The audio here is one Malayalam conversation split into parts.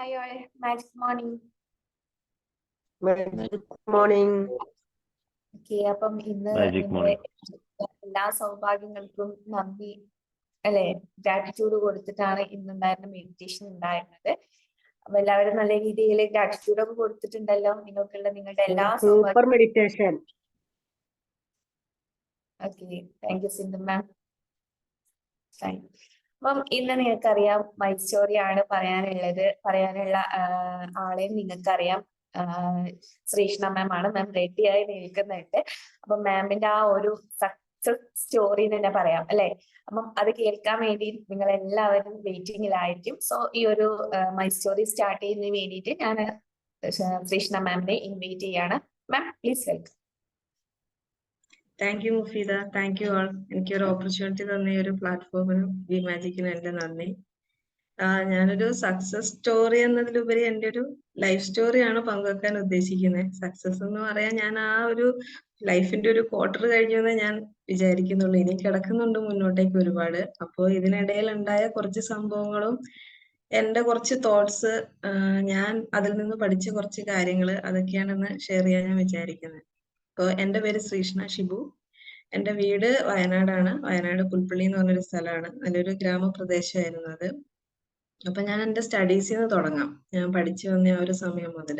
Hi all, magic morning. Good morning. Okay, അപ്പം ഇന്ന് Magic നിങ്ങളെ morning. എല്ലാ സൗഭാഗ്യങ്ങൾക്കും നന്ദി അല്ലെ ഗ്രാറ്റിറ്റ്യൂഡ് കൊടുത്തിട്ടാണ് ഇന്നുണ്ടായിരുന്ന മെഡിറ്റേഷൻ ഉണ്ടായിരുന്നത്. അപ്പൊ എല്ലാവരും നല്ല രീതിയിൽ ഗ്രാറ്റിറ്റ്യൂഡ് ഒക്കെ കൊടുത്തിട്ടുണ്ടല്ലോ നിങ്ങൾക്കുള്ള നിങ്ങളുടെ എല്ലാ Super meditation. Okay thank you Sindhu ma'am. അപ്പം ഇന്ന് നിങ്ങൾക്കറിയാം മൈ സ്റ്റോറി ആണ് പറയാനുള്ള ആളെ നിങ്ങൾക്കറിയാം. ശ്രീകൃഷ്ണ മാം ആണ്. മാം റെഡിയായി നിൽക്കുന്നുണ്ട്. അപ്പൊ മാമിന്റെ ആ ഒരു സക്സസ് സ്റ്റോറി തന്നെ പറയാം അല്ലെ. അപ്പം അത് കേൾക്കാൻ വേണ്ടി നിങ്ങൾ എല്ലാവരും വെയിറ്റിംഗിലായിരിക്കും. സോ ഈ ഒരു മൈ സ്റ്റോറി സ്റ്റാർട്ട് ചെയ്യുന്നതിന് വേണ്ടിയിട്ട് ഞാൻ ശ്രീകൃഷ്ണ മാമിനെ ഇൻവൈറ്റ് ചെയ്യാണ്. Ma'am please welcome. Thank you Mufeeda. Thank you all. എനിക്കൊരു ഓപ്പർച്യൂണിറ്റി തന്ന ഈ ഒരു പ്ലാറ്റ്ഫോമിനും വി മാജിക്കിനും എന്റെ നന്ദി. ഞാനൊരു സക്സസ് സ്റ്റോറി എന്നതിലുപരി എൻ്റെ ഒരു ലൈഫ് സ്റ്റോറിയാണ് പങ്കുവെക്കാൻ ഉദ്ദേശിക്കുന്നത്. സക്സസ് എന്ന് പറയാൻ ഞാൻ ആ ഒരു ലൈഫിന്റെ ഒരു ക്വാർട്ടർ കഴിഞ്ഞു എന്നേ ഞാൻ വിചാരിക്കുന്നുള്ളൂ. ഇനി കിടക്കുന്നുണ്ട് മുന്നോട്ടേക്ക് ഒരുപാട്. അപ്പോൾ ഇതിനിടയിൽ ഉണ്ടായ കുറച്ച് സംഭവങ്ങളും എൻ്റെ കുറച്ച് തോട്ട്സ്, ഞാൻ അതിൽ നിന്ന് പഠിച്ച കുറച്ച് കാര്യങ്ങൾ അതൊക്കെയാണെന്ന് ഷെയർ ചെയ്യാൻ ഞാൻ വിചാരിക്കുന്നത്. അപ്പോൾ എൻ്റെ പേര് ശ്രീകൃഷ്ണ ഷിബു. എൻ്റെ വീട് വയനാടാണ്. വയനാട് പുൽപ്പള്ളി എന്ന് പറഞ്ഞൊരു സ്ഥലമാണ്. നല്ലൊരു ഗ്രാമപ്രദേശമായിരുന്നു അത്. അപ്പൊ ഞാൻ എൻ്റെ സ്റ്റഡീസിൽ നിന്ന് തുടങ്ങാം. ഞാൻ പഠിച്ചു വന്ന ആ ഒരു സമയം മുതൽ.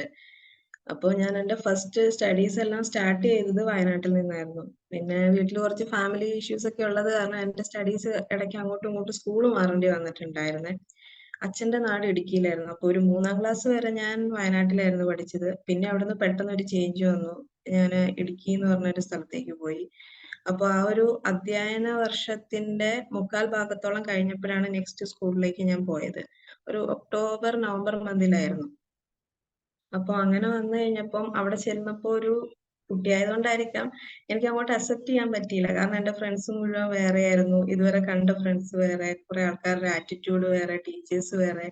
അപ്പോൾ ഞാൻ എൻ്റെ ഫസ്റ്റ് സ്റ്റഡീസ് എല്ലാം സ്റ്റാർട്ട് ചെയ്തത് വയനാട്ടിൽ നിന്നായിരുന്നു. പിന്നെ വീട്ടിൽ കുറച്ച് ഫാമിലി ഇഷ്യൂസ് ഒക്കെ ഉള്ളത് കാരണം എൻ്റെ സ്റ്റഡീസ് ഇടയ്ക്ക് അങ്ങോട്ടും ഇങ്ങോട്ടും സ്കൂൾ മാറേണ്ടി വന്നിട്ടുണ്ടായിരുന്നേ. അച്ഛന്റെ നാട് ഇടുക്കിയിലായിരുന്നു. അപ്പൊ ഒരു 3ാം ക്ലാസ് വരെ ഞാൻ വയനാട്ടിലായിരുന്നു പഠിച്ചത്. പിന്നെ അവിടുന്ന് പെട്ടെന്ന് ഒരു ചേഞ്ച് വന്നു. ഞാൻ ഇടുക്കി എന്ന് പറഞ്ഞൊരു സ്ഥലത്തേക്ക് പോയി. അപ്പൊ ആ ഒരു അധ്യയന വർഷത്തിന്റെ 3/4 ഭാഗത്തോളം കഴിഞ്ഞപ്പോഴാണ് നെക്സ്റ്റ് സ്കൂളിലേക്ക് ഞാൻ പോയത്. ഒരു ഒക്ടോബർ നവംബർ മന്തിലായിരുന്നു. അപ്പൊ അങ്ങനെ വന്നു കഴിഞ്ഞപ്പം അവിടെ ചെന്നപ്പോ ഒരു കുട്ടിയായതുകൊണ്ടായിരിക്കാം എനിക്ക് അങ്ങോട്ട് അക്സെപ്റ്റ് ചെയ്യാൻ പറ്റിയില്ല. കാരണം എൻ്റെ ഫ്രണ്ട്സ് മുഴുവൻ വേറെയായിരുന്നു. ഇതുവരെ കണ്ട ഫ്രണ്ട്സ് വേറെ, കുറെ ആൾക്കാരുടെ ആറ്റിറ്റ്യൂഡ് വേറെ, ടീച്ചേഴ്സ് വേറെ,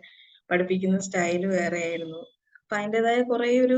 പഠിപ്പിക്കുന്ന സ്റ്റൈല് വേറെ ആയിരുന്നു. അപ്പൊ അതിൻ്റെതായ കുറെ ഒരു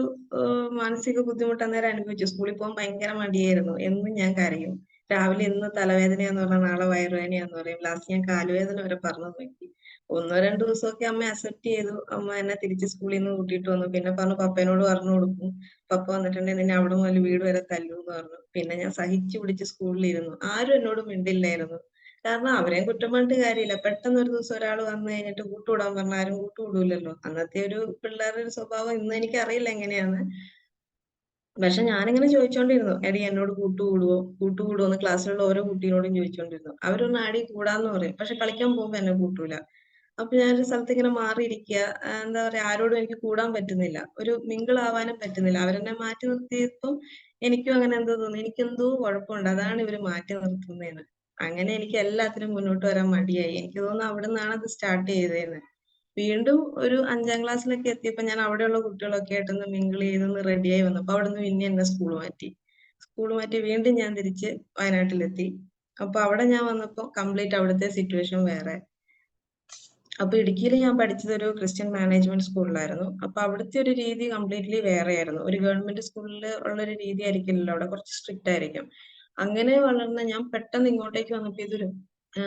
മാനസിക ബുദ്ധിമുട്ട് അന്നേരം അനുഭവിച്ചു. സ്കൂളിൽ പോകാൻ ഭയങ്കര മടിയായിരുന്നു. എന്നും ഞാൻ കരയും. രാവിലെ ഇന്ന് തലവേദനയാന്ന് പറഞ്ഞാൽ നാളെ വയറുവേദനയാന്ന് പറയും. ലാസ്റ്റ് ഞാൻ കാലുവേദന വരെ പറഞ്ഞു നോക്കി. 1-2 ദിവസമൊക്കെ അമ്മ അക്സെപ്റ്റ് ചെയ്തു. അമ്മ എന്നെ തിരിച്ച് സ്കൂളിൽ നിന്ന് കൂട്ടിയിട്ട് വന്നു. പിന്നെ പറഞ്ഞു പപ്പേനോട് പറഞ്ഞു കൊടുക്കും, പപ്പ വന്നിട്ടുണ്ടെങ്കിൽ നിന്നെ അവിടെ മുതൽ വീട് വരെ തല്ലൂ എന്ന് പറഞ്ഞു. പിന്നെ ഞാൻ സഹിച്ചു പിടിച്ച് സ്കൂളിലിരുന്നു. ആരും എന്നോട് മിണ്ടില്ലായിരുന്നു. കാരണം അവരെയും കുറ്റം പറഞ്ഞിട്ട് കാര്യമില്ല. പെട്ടെന്ന് ഒരു ദിവസം ഒരാൾ വന്നു കഴിഞ്ഞിട്ട് കൂട്ടുകൂടാൻ പറഞ്ഞാൽ ആരും കൂട്ടുകൂടൂലല്ലോ. അന്നത്തെ ഒരു പിള്ളേരുടെ ഒരു സ്വഭാവം ഇന്ന് എനിക്കറിയില്ല എങ്ങനെയാന്ന്. പക്ഷെ ഞാനിങ്ങനെ ചോദിച്ചോണ്ടിരുന്നു, എടി എന്നോട് കൂട്ടുകൂടുവോ എന്ന് ക്ലാസ്സിലുള്ള ഓരോ കുട്ടിയോടും ചോദിച്ചോണ്ടിരുന്നു. അവരൊന്ന് ആടി കൂടാന്ന് പറയും. പക്ഷെ കളിക്കാൻ പോകുമ്പോ എന്നെ കൂട്ടൂല. അപ്പൊ ഞാനൊരു സ്ഥലത്ത് ഇങ്ങനെ മാറിയിരിക്കുക. എന്താ പറയാ, ആരോടും എനിക്ക് കൂടാൻ പറ്റുന്നില്ല. ഒരു മിങ്കിൾ ആവാനും പറ്റുന്നില്ല. അവരെന്നെ മാറ്റി നിർത്തിയപ്പം എനിക്കും അങ്ങനെ എന്തോ തോന്നി. എനിക്കെന്തോ കുഴപ്പമുണ്ട്, അതാണ് ഇവര് മാറ്റി നിർത്തുന്നതെന്ന്. അങ്ങനെ എനിക്ക് എല്ലാത്തിനും മുന്നോട്ട് വരാൻ മടിയായി. എനിക്ക് തോന്നുന്നു അവിടെ നിന്നാണ് അത് സ്റ്റാർട്ട് ചെയ്തതെന്ന്. വീണ്ടും ഒരു 5ാം ക്ലാസ്സിലൊക്കെ എത്തിയപ്പോ ഞാൻ അവിടെയുള്ള കുട്ടികളൊക്കെ ആയിട്ടൊന്ന് മിങ്കിൾ ചെയ്തൊന്ന് റെഡിയായി വന്നപ്പോ അവിടുന്ന് പിന്നെ എന്നെ സ്കൂൾ മാറ്റി വീണ്ടും ഞാൻ തിരിച്ച് വയനാട്ടിലെത്തി. അപ്പൊ അവിടെ ഞാൻ വന്നപ്പോ കംപ്ലീറ്റ് അവിടുത്തെ സിറ്റുവേഷൻ വേറെ. അപ്പൊ ഇടുക്കിയിൽ ഞാൻ പഠിച്ചത് ഒരു ക്രിസ്ത്യൻ മാനേജ്മെന്റ് സ്കൂളിലായിരുന്നു. അപ്പൊ അവിടുത്തെ ഒരു രീതി കംപ്ലീറ്റ്ലി വേറെയായിരുന്നു. ഒരു ഗവൺമെന്റ് സ്കൂളിൽ ഉള്ളൊരു രീതി ആയിരിക്കില്ലല്ലോ, അവിടെ കുറച്ച് സ്ട്രിക്റ്റ് ആയിരിക്കും. അങ്ങനെ വളർന്ന ഞാൻ പെട്ടെന്ന് ഇങ്ങോട്ടേക്ക് വന്നപ്പോ ഇതൊരു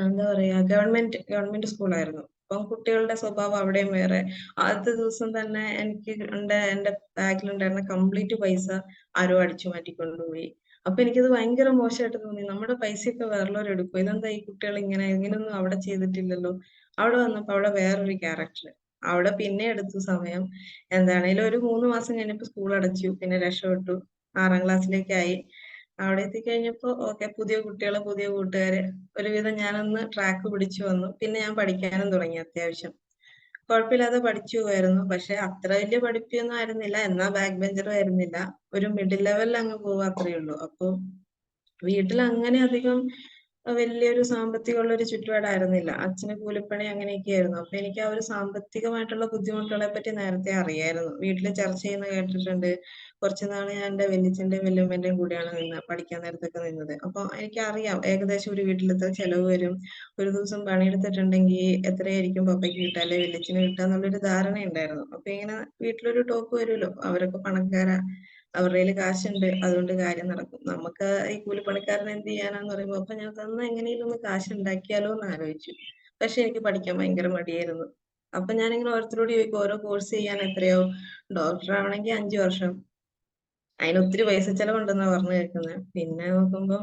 എന്താ പറയാ ഗവൺമെന്റ് സ്കൂളായിരുന്നു. അപ്പം കുട്ടികളുടെ സ്വഭാവം അവിടെയും വേറെ. ആദ്യത്തെ ദിവസം തന്നെ എനിക്ക് എൻ്റെ ബാഗിലുണ്ടായിരുന്ന കംപ്ലീറ്റ് പൈസ ആരോ അടിച്ചു മാറ്റിക്കൊണ്ടുപോയി. അപ്പൊ എനിക്കത് ഭയങ്കര മോശമായിട്ട് തോന്നി. നമ്മുടെ പൈസയൊക്കെ വേറുള്ളവർ എടുക്കും, ഇതെന്താ ഈ കുട്ടികൾ ഇങ്ങനെയൊന്നും അവിടെ ചെയ്തിട്ടില്ലല്ലോ. അവിടെ വന്നപ്പോ അവിടെ വേറൊരു ക്യാരക്ടർ. അവിടെ പിന്നെ എടുത്തു സമയം. എന്താണേലും ഒരു 3 മാസം കഴിഞ്ഞപ്പോ സ്കൂൾ അടച്ചു. പിന്നെ രക്ഷപ്പെട്ടു. 6ാം ക്ലാസ്സിലേക്കായി. അവിടെ എത്തിക്കഴിഞ്ഞപ്പോ ഓക്കെ, പുതിയ കുട്ടികള്, പുതിയ കൂട്ടുകാര്. ഒരുവിധം ഞാനൊന്ന് ട്രാക്ക് പിടിച്ചു വന്നു. പിന്നെ ഞാൻ പഠിക്കാനും തുടങ്ങി. അത്യാവശ്യം കുഴപ്പമില്ലാതെ പഠിച്ചു പോയായിരുന്നു. പക്ഷെ അത്ര വലിയ പഠിപ്പൊന്നും ആയിരുന്നില്ല, എന്നാ ബാക്ക് ബെഞ്ചറും ആയിരുന്നില്ല. ഒരു മിഡിൽ ലെവലിൽ അങ്ങ് പോവാ, അത്രയേ ഉള്ളൂ. അപ്പൊ വീട്ടിൽ അങ്ങനെ അധികം വലിയൊരു സാമ്പത്തികമുള്ള ഒരു ചുറ്റുപാടായിരുന്നില്ല. അച്ഛന് കൂലിപ്പണി അങ്ങനെയൊക്കെ ആയിരുന്നു. അപ്പൊ എനിക്ക് ആ ഒരു സാമ്പത്തികമായിട്ടുള്ള ബുദ്ധിമുട്ടുകളെ പറ്റി നേരത്തെ അറിയായിരുന്നു. വീട്ടിൽ ചർച്ച ചെയ്യുന്ന കേട്ടിട്ടുണ്ട്. കുറച്ചു നാള് ഞാൻ എൻ്റെ വല്യച്ഛന്റെയും വല്യമ്മേന്റെയും കൂടെയാണ് പഠിക്കാൻ നേരത്തൊക്കെ നിന്നത്. അപ്പൊ എനിക്കറിയാം ഏകദേശം ഒരു വീട്ടിലത്തെ ചെലവ് വരും. ഒരു ദിവസം പണിയെടുത്തിട്ടുണ്ടെങ്കിൽ എത്രയായിരിക്കും പപ്പയ്ക്ക് കിട്ടുക അല്ലെ വല്യച്ഛന് കിട്ടുക എന്നുള്ളൊരു ധാരണ ഉണ്ടായിരുന്നു. അപ്പൊ ഇങ്ങനെ വീട്ടിലൊരു ടോക്ക് വരുമല്ലോ, അവരൊക്കെ പണക്കാരാ, അവരുടെ കയ്യിൽ കാശുണ്ട്, അതുകൊണ്ട് കാര്യം നടക്കും. നമുക്ക് ഈ കൂലിപ്പണിക്കാരൻ എന്ത് ചെയ്യാനാന്ന് പറയുമ്പോ അപ്പൊ ഞാൻ തന്ന എങ്ങനെയും ഒന്ന് കാശ് ഉണ്ടാക്കിയാലോ എന്ന് ആലോചിച്ചു. പക്ഷെ എനിക്ക് പഠിക്കാൻ ഭയങ്കര മടിയായിരുന്നു. അപ്പൊ ഞാനിങ്ങനെ ഓരോരുത്തരോട് ചോദിക്കും ഓരോ കോഴ്സ് ചെയ്യാൻ എത്രയാവും? ഡോക്ടർ ആവണമെങ്കിൽ 5 വർഷം. അതിന് ഒത്തിരി പൈസ ചെലവുണ്ടെന്നാ പറഞ്ഞു കേൾക്കുന്നത്. പിന്നെ നോക്കുമ്പോ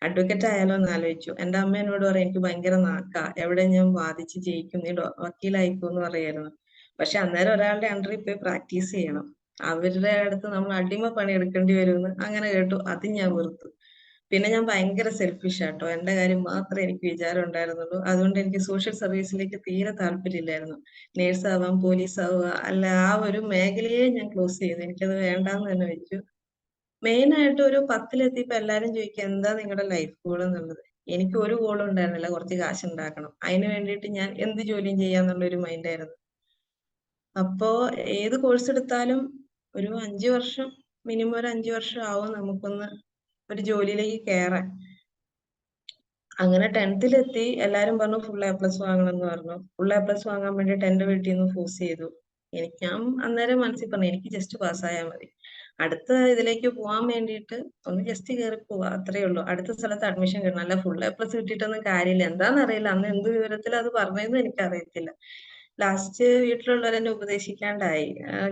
അഡ്വക്കേറ്റ് ആയാലോ എന്ന് ആലോചിച്ചു. എന്റെ അമ്മ എന്നോട് പറയും എനിക്ക് ഭയങ്കര നാക്കാ, എവിടെ ഞാൻ വാദിച്ച് ജയിക്കും, നീ വക്കീലായിക്കോ എന്ന് പറയായിരുന്നു. പക്ഷെ അന്നേരം ഒരാളുടെ അണ്ടറിൽ പോയി പ്രാക്ടീസ് ചെയ്യണം, അവരുടെ അടുത്ത് നമ്മൾ അടിമ പണി എടുക്കേണ്ടി വരുമെന്ന് അങ്ങനെ കേട്ടു. അത് ഞാൻ വെറുത്തു. പിന്നെ ഞാൻ ഭയങ്കര സെൽഫിഷ് ആട്ടോ, എന്റെ കാര്യം മാത്രമേ എനിക്ക് വിചാരം ഉണ്ടായിരുന്നുള്ളൂ. അതുകൊണ്ട് എനിക്ക് സോഷ്യൽ സർവീസിലേക്ക് തീരെ താല്പര്യമില്ലായിരുന്നു. നേഴ്സ് ആവാം, പോലീസ് ആവുക, അല്ല ആ ഒരു മേഖലയെ ഞാൻ ക്ലോസ് ചെയ്തു. എനിക്കത് വേണ്ടാന്ന് തന്നെ വെച്ചു. മെയിൻ ആയിട്ട് ഒരു 10-ലെത്തിയപ്പോ എല്ലാരും ചോദിക്കുക എന്താ നിങ്ങളുടെ ലൈഫ് ഗോൾ എന്നുള്ളത്. എനിക്ക് ഒരു ഗോളും ഉണ്ടായിരുന്നില്ല, കുറച്ച് കാശ് ഉണ്ടാക്കണം. അതിന് വേണ്ടിയിട്ട് ഞാൻ എന്ത് ജോലിയും ചെയ്യാന്നുള്ള ഒരു മൈൻഡായിരുന്നു. അപ്പോ ഏത് കോഴ്സ് എടുത്താലും ഒരു 5 വർഷം, മിനിമം ഒരു 5 വർഷം ആവും നമുക്കൊന്ന് ഒരു ജോലിയിലേക്ക് കയറാൻ. അങ്ങനെ 10th-ലെത്തി. എല്ലാരും പറഞ്ഞു ഫുൾ A+ വാങ്ങണം എന്ന് പറഞ്ഞു. ഫുൾ A+ വാങ്ങാൻ വേണ്ടിയിട്ട് എന്റെ വീട്ടിൽ നിന്ന് ഫോഴ്സ് ചെയ്തു. ഞാൻ അന്നേരം മനസ്സിൽ പറഞ്ഞു എനിക്ക് ജസ്റ്റ് പാസ്സായാൽ മതി. അടുത്ത ഇതിലേക്ക് പോകാൻ വേണ്ടിയിട്ട് ഒന്ന് ജസ്റ്റ് കയറി പോവാ, അത്രേ ഉള്ളൂ. അടുത്ത സ്ഥലത്ത് അഡ്മിഷൻ കിട്ടണം, അല്ല ഫുൾ A+ കിട്ടിയിട്ടൊന്നും കാര്യമില്ല. എന്താണെന്നറിയില്ല, അന്ന് എന്ത് വിവരത്തിൽ അത് പറഞ്ഞതെന്ന് എനിക്കറിയത്തില്ല. ലാസ്റ്റ് വീട്ടിലുള്ളവർ എന്നെ ഉപദേശിക്കാണ്ടായി.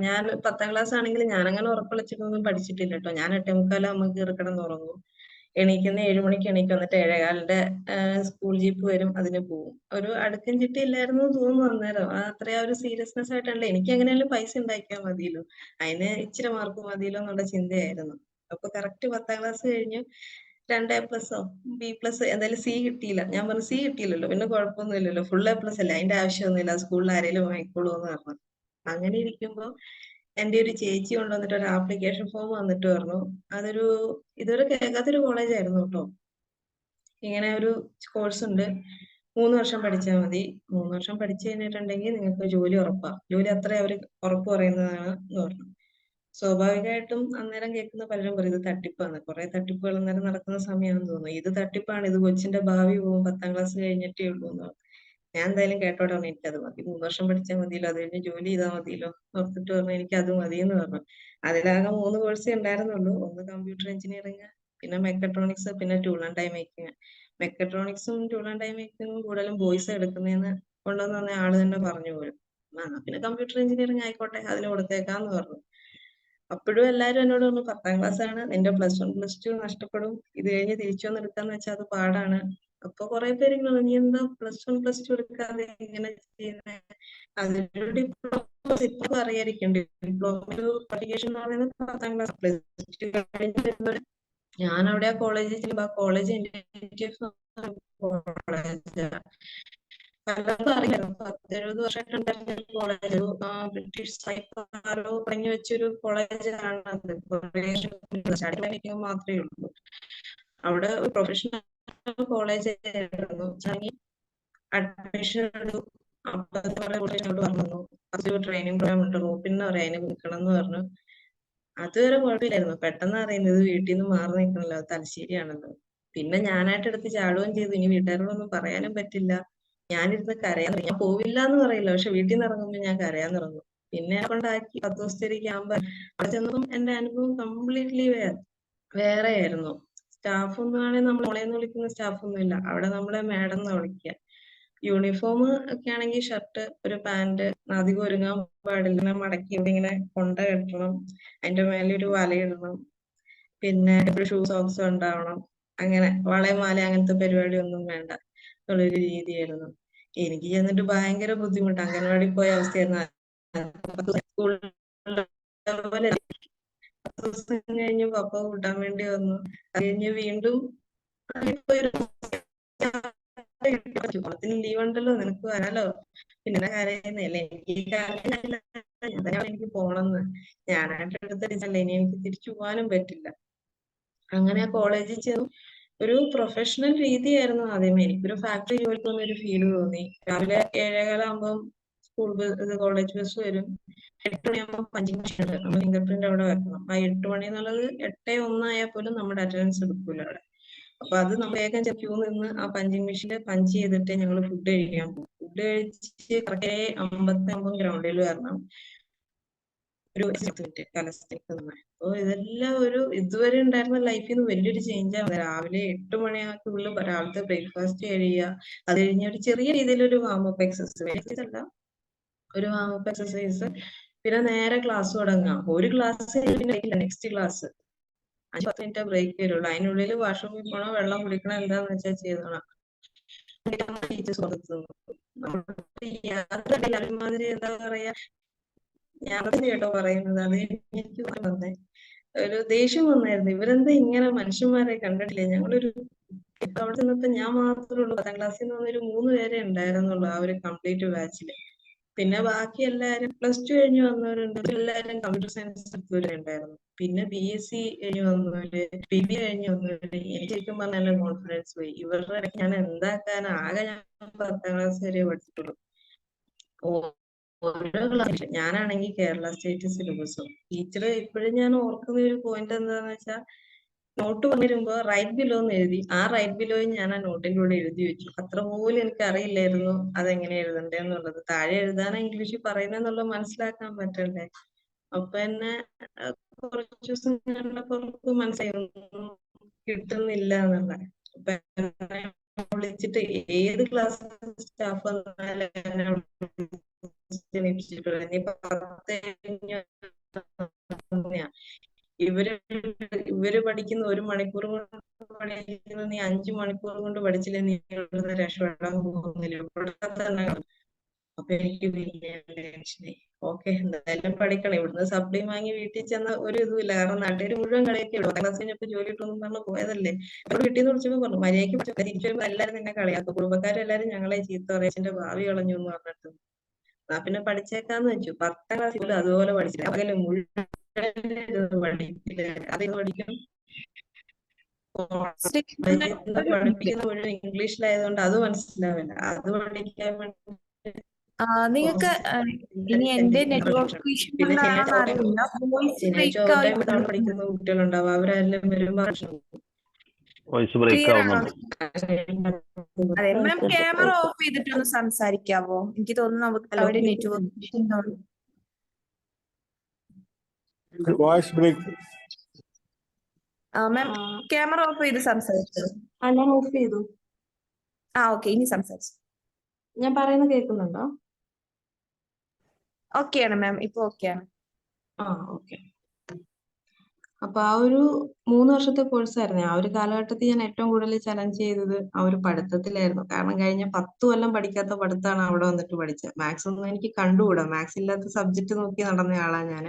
ഞാൻ 10ാം ക്ലാസ് ആണെങ്കിൽ ഞാൻ അങ്ങനെ ഉറക്കളച്ചിട്ടൊന്നും പഠിച്ചിട്ടില്ല കേട്ടോ. ഞാൻ 8:45 ആകുമ്പോൾ കയറി കിടന്നുറങ്ങും. എണീക്കുന്ന 7 മണിക്ക് എണീക്കും, എന്നിട്ട് 7:15 സ്കൂൾ ജീപ്പ് വരും, അതിന് പോവും. ഒരു അടുക്കും ചിട്ടി ഇല്ലായിരുന്നു തോന്നുന്നു അന്നേരം. അത്രയും ഒരു സീരിയസ്നെസ് ആയിട്ടല്ല, എനിക്ക് എങ്ങനെയാലും പൈസ ഉണ്ടാക്കിയാൽ മതിയല്ലോ, അതിന് ഇച്ചിരി മാർക്ക് മതിയല്ലോ എന്നുള്ള ചിന്തയായിരുന്നു. അപ്പൊ കറക്റ്റ് 10ാം ക്ലാസ് കഴിഞ്ഞു 2 A+ഓ B+ എന്തായാലും C കിട്ടിയില്ല. ഞാൻ പറഞ്ഞു C കിട്ടിയില്ലല്ലോ പിന്നെ കുഴപ്പമൊന്നുമില്ലല്ലോ, ഫുൾ A+ അല്ലേ, അതിന്റെ ആവശ്യമൊന്നുമില്ല, സ്കൂളിൽ ആരെങ്കിലും വാങ്ങിക്കോളൂ എന്ന് പറഞ്ഞു. അങ്ങനെ ഇരിക്കുമ്പോ എന്റെ ഒരു ചേച്ചി കൊണ്ടുവന്നിട്ട് ഒരു ആപ്ലിക്കേഷൻ ഫോം വന്നിട്ട് പറഞ്ഞു, അതൊരു ഇതുവരെ കേൾക്കാത്തൊരു കോളേജ് ആയിരുന്നു കേട്ടോ. ഇങ്ങനെ ഒരു കോഴ്സ് ഉണ്ട്, 3 വർഷം പഠിച്ചാൽ മതി. 3 വർഷം പഠിച്ചു കഴിഞ്ഞിട്ടുണ്ടെങ്കിൽ നിങ്ങൾക്ക് ജോലി ഉറപ്പാ, ജോലി അത്ര അവർ ഉറപ്പ് പറയുന്നതാണ് എന്ന് പറഞ്ഞു. സ്വാഭാവികമായിട്ടും അന്നേരം കേൾക്കുന്ന പലരും പറയും ഇത് തട്ടിപ്പാണ്. കുറെ തട്ടിപ്പുകൾ അന്നേരം നടക്കുന്ന സമയമാണെന്ന് തോന്നുന്നു. ഇത് തട്ടിപ്പാണ്, ഇത് കൊച്ചിന്റെ ഭാവി പോകും, 10ാം ക്ലാസ് കഴിഞ്ഞിട്ടേ ഉള്ളൂ എന്ന് പറഞ്ഞു. ഞാൻ എന്തായാലും കേട്ടോടെ പറഞ്ഞു എനിക്കത് മതി, 3 വർഷം പഠിച്ചാൽ മതിയല്ലോ, അത് കഴിഞ്ഞ് ജോലി ചെയ്താൽ മതിയല്ലോ ഓർത്തിട്ട് പറഞ്ഞു എനിക്ക് അത് മതി എന്ന് പറഞ്ഞു. അതിലാകെ 3 കോഴ്സേ ഉണ്ടായിരുന്നുള്ളൂ. ഒന്ന് കമ്പ്യൂട്ടർ എഞ്ചിനീയറിംഗ്, പിന്നെ മെക്കട്രോണിക്സ്, പിന്നെ ടൂൾ ആൻഡ് ഡൈ മേക്കിംഗ്. മെക്കട്രോണിക്സും ടൂൾ ആൻഡ് ഡൈ മേക്കിങ്ങും കൂടുതലും ബോയ്സ് എടുക്കുന്നതെന്ന് കൊണ്ടുവന്ന് തന്നെ ആള് തന്നെ പറഞ്ഞു പോലും. പിന്നെ കമ്പ്യൂട്ടർ എഞ്ചിനീയറിംഗ് ആയിക്കോട്ടെ, അതിന് കൊടുത്തേക്കാന്ന് പറഞ്ഞു. അപ്പോഴും എല്ലാരും എന്നോട് പറഞ്ഞു 10ാം ക്ലാസ് ആണ്, നിന്റെ +1 +2 നഷ്ടപ്പെടും, ഇത് കഴിഞ്ഞ് തിരിച്ചു വന്ന് എടുക്കാന്ന് വെച്ചാൽ അത് പാടാണ്. അപ്പൊ കുറെ പേര് ഇങ്ങനെ നീ എന്താ +1 +2 എടുക്കാതെ ഇങ്ങനെ ചെയ്യുന്നത്, അതിന്റെ ഡിപ്ലോമ ഇപ്പൊ അറിയാതിരിക്കും. ഡിപ്ലോമ ഒരു ക്വാളിഫിക്കേഷൻ എന്ന് പറയുന്നത് 10ാം ക്ലാസ് +2 കഴിഞ്ഞ് ഞാൻ അവിടെ ആ കോളേജിൽ ചെല്ലുമ്പോ ആ കോളേജ് പലർക്കും അറിയാം, 10-70 വർഷമായിട്ടുണ്ടായിരുന്ന ഒരു കോളേജ്, ബ്രിട്ടീഷ് സായിപ്പന്മാരോ തുടങ്ങി വെച്ചൊരു കോളേജാണ് അത്. സ്റ്റാർട്ടിംഗ് മാത്രമേ ഉള്ളൂ. അവിടെ ഒരു പ്രൊഫഷണൽ കോളേജ് ആയിരുന്നു. അഡ്മിഷൻ എടുത്തു. പറഞ്ഞു ട്രെയിനിങ് പ്രോഗ്രാം ഉണ്ട്, റോപ്പിൻ എന്ന് പറയാം, അതിന് നിൽക്കണം എന്ന് പറഞ്ഞു. അതുവരെ കുഴപ്പമില്ലായിരുന്നു. പെട്ടെന്ന് അറിയുന്നത് വീട്ടിൽ നിന്ന് മാറി നിൽക്കണല്ലോ, തലശ്ശേരിയാണല്ലോ. പിന്നെ ഞാനായിട്ട് എടുത്ത് ചാടുകയും ചെയ്തു. ഇനി വീട്ടുകാരോടൊന്നും പറയാനും പറ്റില്ല. ഞാനിരുന്ന് കരയാൻ തുടങ്ങി. ഞാൻ പോവില്ല എന്ന് പറയില്ല, പക്ഷെ വീട്ടിൽ നിന്ന് ഇറങ്ങുമ്പോൾ ഞാൻ കരയാൻ തുടങ്ങും. പിന്നെ കൊണ്ടാക്കി 10 ദിവസത്തെ ഒരു ക്യാമ്പ്. അവിടെ ചെന്നപ്പം എന്റെ അനുഭവം കംപ്ലീറ്റ്ലി വേറെ ആയിരുന്നു. സ്റ്റാഫ് ഒന്നും ആണെങ്കിൽ നമ്മൾ മോളേന്ന് വിളിക്കുന്ന സ്റ്റാഫ് ഒന്നും ഇല്ല. അവിടെ നമ്മളെ മാഡം എന്നാ വിളിക്കുക. യൂണിഫോം ഒക്കെ ആണെങ്കിൽ ഷർട്ട്, ഒരു പാന്റ്, അധികം ഒരുങ്ങാൻ പാടില്ല, മടക്കി ഇവിടെ ഇങ്ങനെ കൊണ്ട കെട്ടണം, അതിന്റെ മേലെ ഒരു വലയിടണം, പിന്നെ എപ്പോഴും ഷൂ സോക്സ് ഉണ്ടാവണം. അങ്ങനെ വളയും മാല അങ്ങനത്തെ പരിപാടി ഒന്നും വേണ്ട എന്നുള്ളൊരു രീതിയായിരുന്നു. എനിക്ക് ചെന്നിട്ട് ഭയങ്കര ബുദ്ധിമുട്ട്, അംഗൻവാടി പോയ അവസ്ഥയായിരുന്നു. സ്കൂളിൽ പോലെ 10 ദിവസം കഴിഞ്ഞ് പപ്പ കൂട്ടാൻ വേണ്ടി വന്നു. അത് കഴിഞ്ഞ് വീണ്ടും ഓണത്തിന് ലീവ് ഉണ്ടല്ലോ, നിനക്ക് വരാലോ, പിന്നെ കരയുന്നല്ലേ, എനിക്ക് പോണെന്ന്. ഞാനായിട്ട് എടുത്ത ഡിസിഷനല്ലേ, ഇനി എനിക്ക് തിരിച്ചു പോകാനും പറ്റില്ല. അങ്ങനെ കോളേജിൽ ചെന്നു. ഒരു പ്രൊഫഷണൽ രീതിയായിരുന്നു ആദ്യമേ. എനിക്കൊരു ഫാക്ടറി ജോലിക്ക് പോകുന്ന ഒരു ഫീല് തോന്നി. രാവിലെ 7:15 ആകുമ്പോൾ കോളേജ് ബസ് വരും. 8 മണിയാകുമ്പോൾ പഞ്ചിങ് മെഷീൻ ഉണ്ട്, നമ്മൾ ഫിംഗർ പ്രിന്റ് അവിടെ വെക്കണം. ആ 8 മണി എന്നുള്ളത് 8:01 ആയാൽ പോലും നമ്മുടെ അറ്റൻഡൻസ് എടുക്കൂല അവിടെ. അപ്പൊ അത് നമ്മൾ വേഗം ക്യൂ നിന്ന് ആ പഞ്ചിങ് മെഷീനിൽ പഞ്ച് ചെയ്തിട്ട് ഞങ്ങൾ ഫുഡ് കഴിക്കാൻ പോകും. ഫുഡ് കഴിച്ച് 8:50 ഗ്രൗണ്ടിൽ വരണം. ഒരു 10 മിനിറ്റ് കലസ്ഥിക്ക് നിന്ന്. അപ്പൊ ഇതെല്ലാം ഒരു ഇതുവരെ ഉണ്ടായിരുന്ന ലൈഫിൽ നിന്ന് വലിയൊരു ചേഞ്ചാണ്. രാവിലെ 8 മണിയാക്കുള്ളിൽ രാവിലത്തെ ബ്രേക്ക്ഫാസ്റ്റ് കഴിയുക, അത് കഴിഞ്ഞ് ഒരു ചെറിയ രീതിയിൽ ഒരു വാമപ്പ് എക്സസൈസ് അല്ല, ഒരു വാം അപ്പ് എക്സസൈസ്, പിന്നെ നേരെ ക്ലാസ് തുടങ്ങാം. ഒരു class next class 5-10 minute break വരുള്ളൂ. അതിനുള്ളിൽ വാഷ്റൂമിൽ പോകണം, വെള്ളം കുടിക്കണം, എന്താന്ന് വെച്ചാൽ ചെയ്തോണം. ടീച്ചേഴ്സ് ഒരുമാതിരി എന്താ പറയാ, ഞാൻ കേട്ടോ പറയുന്നത്, അത് എനിക്ക് വന്നേ ഒരു ദേഷ്യം വന്നായിരുന്നു. ഇവരെന്താ ഇങ്ങനെ മനുഷ്യന്മാരെ കണ്ടിട്ടില്ലേ? ഞങ്ങളൊരു അവിടെ ചെന്നപ്പോ ഞാൻ മാത്രമേ ഉള്ളൂ 10ാം ക്ലാസ്സിൽ നിന്ന് വന്നൊരു 3 പേരെ ഉണ്ടായിരുന്നുള്ളൂ ആ ഒരു കംപ്ലീറ്റ് ബാച്ചില്. പിന്നെ ബാക്കി എല്ലാരും +2 കഴിഞ്ഞ് വന്നവരുണ്ട്, എല്ലാരും കമ്പ്യൂട്ടർ സയൻസ് എടുത്തവരെ ഉണ്ടായിരുന്നു. പിന്നെ BSc കഴിഞ്ഞ് വന്നവര്, BBA കഴിഞ്ഞ് വന്നവര്. എനിക്ക് ശരിക്കും പറഞ്ഞാൽ എന്റെ കോൺഫിഡൻസ് പോയി. ഇവരുടെ ഇടയ്ക്ക് ഞാൻ എന്താക്കാനാ? ആകെ ഞാൻ 10ാം ക്ലാസ് വരെ പഠിച്ചിട്ടുള്ളൂ. ഓരോ ക്ലാസ് ഞാനാണെങ്കിൽ കേരള സ്റ്റേറ്റ് സിലബസും. ടീച്ചർ ഇപ്പോഴും ഞാൻ ഓർക്കുന്ന ഒരു പോയിന്റ് എന്താന്ന് വെച്ചാൽ, നോട്ട് വരുമ്പോ റൈറ്റ് ബിലോ എന്ന് എഴുതി, ആ റൈറ്റ് ബിലോയും ഞാൻ ആ നോട്ടിന്റെ കൂടെ എഴുതി വെച്ചു. അത്ര പോലും എനിക്ക് അറിയില്ലായിരുന്നു അതെങ്ങനെ എഴുതണ്ടേ എന്നുള്ളത്. താഴെ എഴുതാനാ ഇംഗ്ലീഷിൽ പറയുന്നെന്നുള്ളത് മനസ്സിലാക്കാൻ പറ്റണ്ടേ. അപ്പൊ എന്നെ കുറച്ച് ദിവസം കണ്ടപ്പോ മനസ്സിലായിരുന്നു കിട്ടുന്നില്ല എന്നുള്ള. അപ്പൊ എന്നെ വിളിച്ചിട്ട് ഏത് ക്ലാസ് സ്റ്റാഫ് വന്നാലും എന്നെ വിളിച്ചിട്ടുള്ളത്. ഇനിയിപ്പോ 10 ഇവര് പഠിക്കുന്ന 1 മണിക്കൂർ കൊണ്ട് പഠിക്കുന്നത് നീ 5 മണിക്കൂർ കൊണ്ട് പഠിച്ചില്ലേ, നീ ഇവിടുന്ന് രക്ഷപ്പെടാൻ പോകുന്നില്ല, ഇവിടെ തന്നെ. അപ്പൊ എനിക്ക് പിന്നെ ടെൻഷനായി. ഓക്കെ, എന്തായാലും പഠിക്കണം. ഇവിടുന്ന് സപ്ലി വാങ്ങി വീട്ടിൽ ചെന്ന ഒരു ഇതുമില്ല, കാരണം നാട്ടുകാർ മുഴുവൻ കളിയൊക്കെ ഇടും. 10ാം ക്ലാസ് കഴിഞ്ഞപ്പോ ജോലി കിട്ടുമെന്ന് പറഞ്ഞ് പോയതല്ലേ. അവിടെ വീട്ടിൽ നിന്ന് വിളിച്ചപ്പോ പറഞ്ഞു, മര്യാദയ്ക്ക് തിരിച്ചു വരുമ്പോ എല്ലാരും നിന്നെ കളിയാക്കും, കുടുംബക്കാരെല്ലാരും ഞങ്ങളെ ചീത്ത പറയും, അച്ഛന്റെ ഭാവി കളഞ്ഞു എന്ന് പറഞ്ഞിട്ട്. എന്നാ പിന്നെ പഠിച്ചേക്കാന്ന് വെച്ചു. 10ാം ക്ലാസ് പോലും അതുപോലെ പഠിച്ചില്ല. പകല് മുഴുവൻ പഠിക്കില്ല, അതിന് പഠിക്കണം. പഠിപ്പിക്കുന്ന മുഴുവൻ ഇംഗ്ലീഷിലായതുകൊണ്ട് അത് മനസ്സിലാവില്ല. അത് പഠിക്കാൻ വേണ്ടി നിങ്ങൾക്ക് ഇനി എന്റെ നെറ്റ്വർക്ക് ഇഷ്യൂ പിന്നെ കൊണ്ടാണോന്ന് അറിയില്ല, വോയിസ് ശനിയാഴ്ച ബ്രേക്ക് ഓവർ ആയി ടൈം പഠിക്കുന്ന കുട്ടികളുണ്ടാവും, അവരെല്ലാം വരുമ്പോ വോയിസ് ബ്രേക്ക് ക്ലിയർ ആണോ? ആവുന്നുണ്ട്. അതെ മാം, ക്യാമറ ഓഫ് ചെയ്തിട്ടൊന്ന് സംസാരിക്കാവോ? എനിക്ക് തോന്നുന്നു അവിടെ നെറ്റ്വർക്ക് ഇഷ്യൂ ഉണ്ടാവും. Voice break. Ma'am, camera off ചെയ്ത് സംസാരിച്ചു. ഞാൻ ഓഫ് ചെയ്തു. ഓക്കെ, ഇനി സംസാരിച്ചു. ഞാൻ പറയുന്നത് കേൾക്കുന്നുണ്ടോ? ഓക്കെയാണ് മാം, ഇപ്പൊ ഓക്കെയാണ്. ഓക്കെ. അപ്പൊ ആ ഒരു 3 വർഷത്തെ കോഴ്സായിരുന്നു. ആ ഒരു കാലഘട്ടത്തിൽ ഞാൻ ഏറ്റവും കൂടുതൽ ചലഞ്ച് ചെയ്തത് ആ ഒരു പഠിത്തത്തിലായിരുന്നു. കാരണം കഴിഞ്ഞ 10 കൊല്ലം പഠിക്കാത്ത പഠിത്തമാണ് അവിടെ വന്നിട്ട് പഠിച്ചത്. മാത്സ് ഒന്നും എനിക്ക് കണ്ടുകൂടാ. മാത്സ് ഇല്ലാത്ത സബ്ജക്ട് നോക്കി നടന്ന ആളാ ഞാൻ.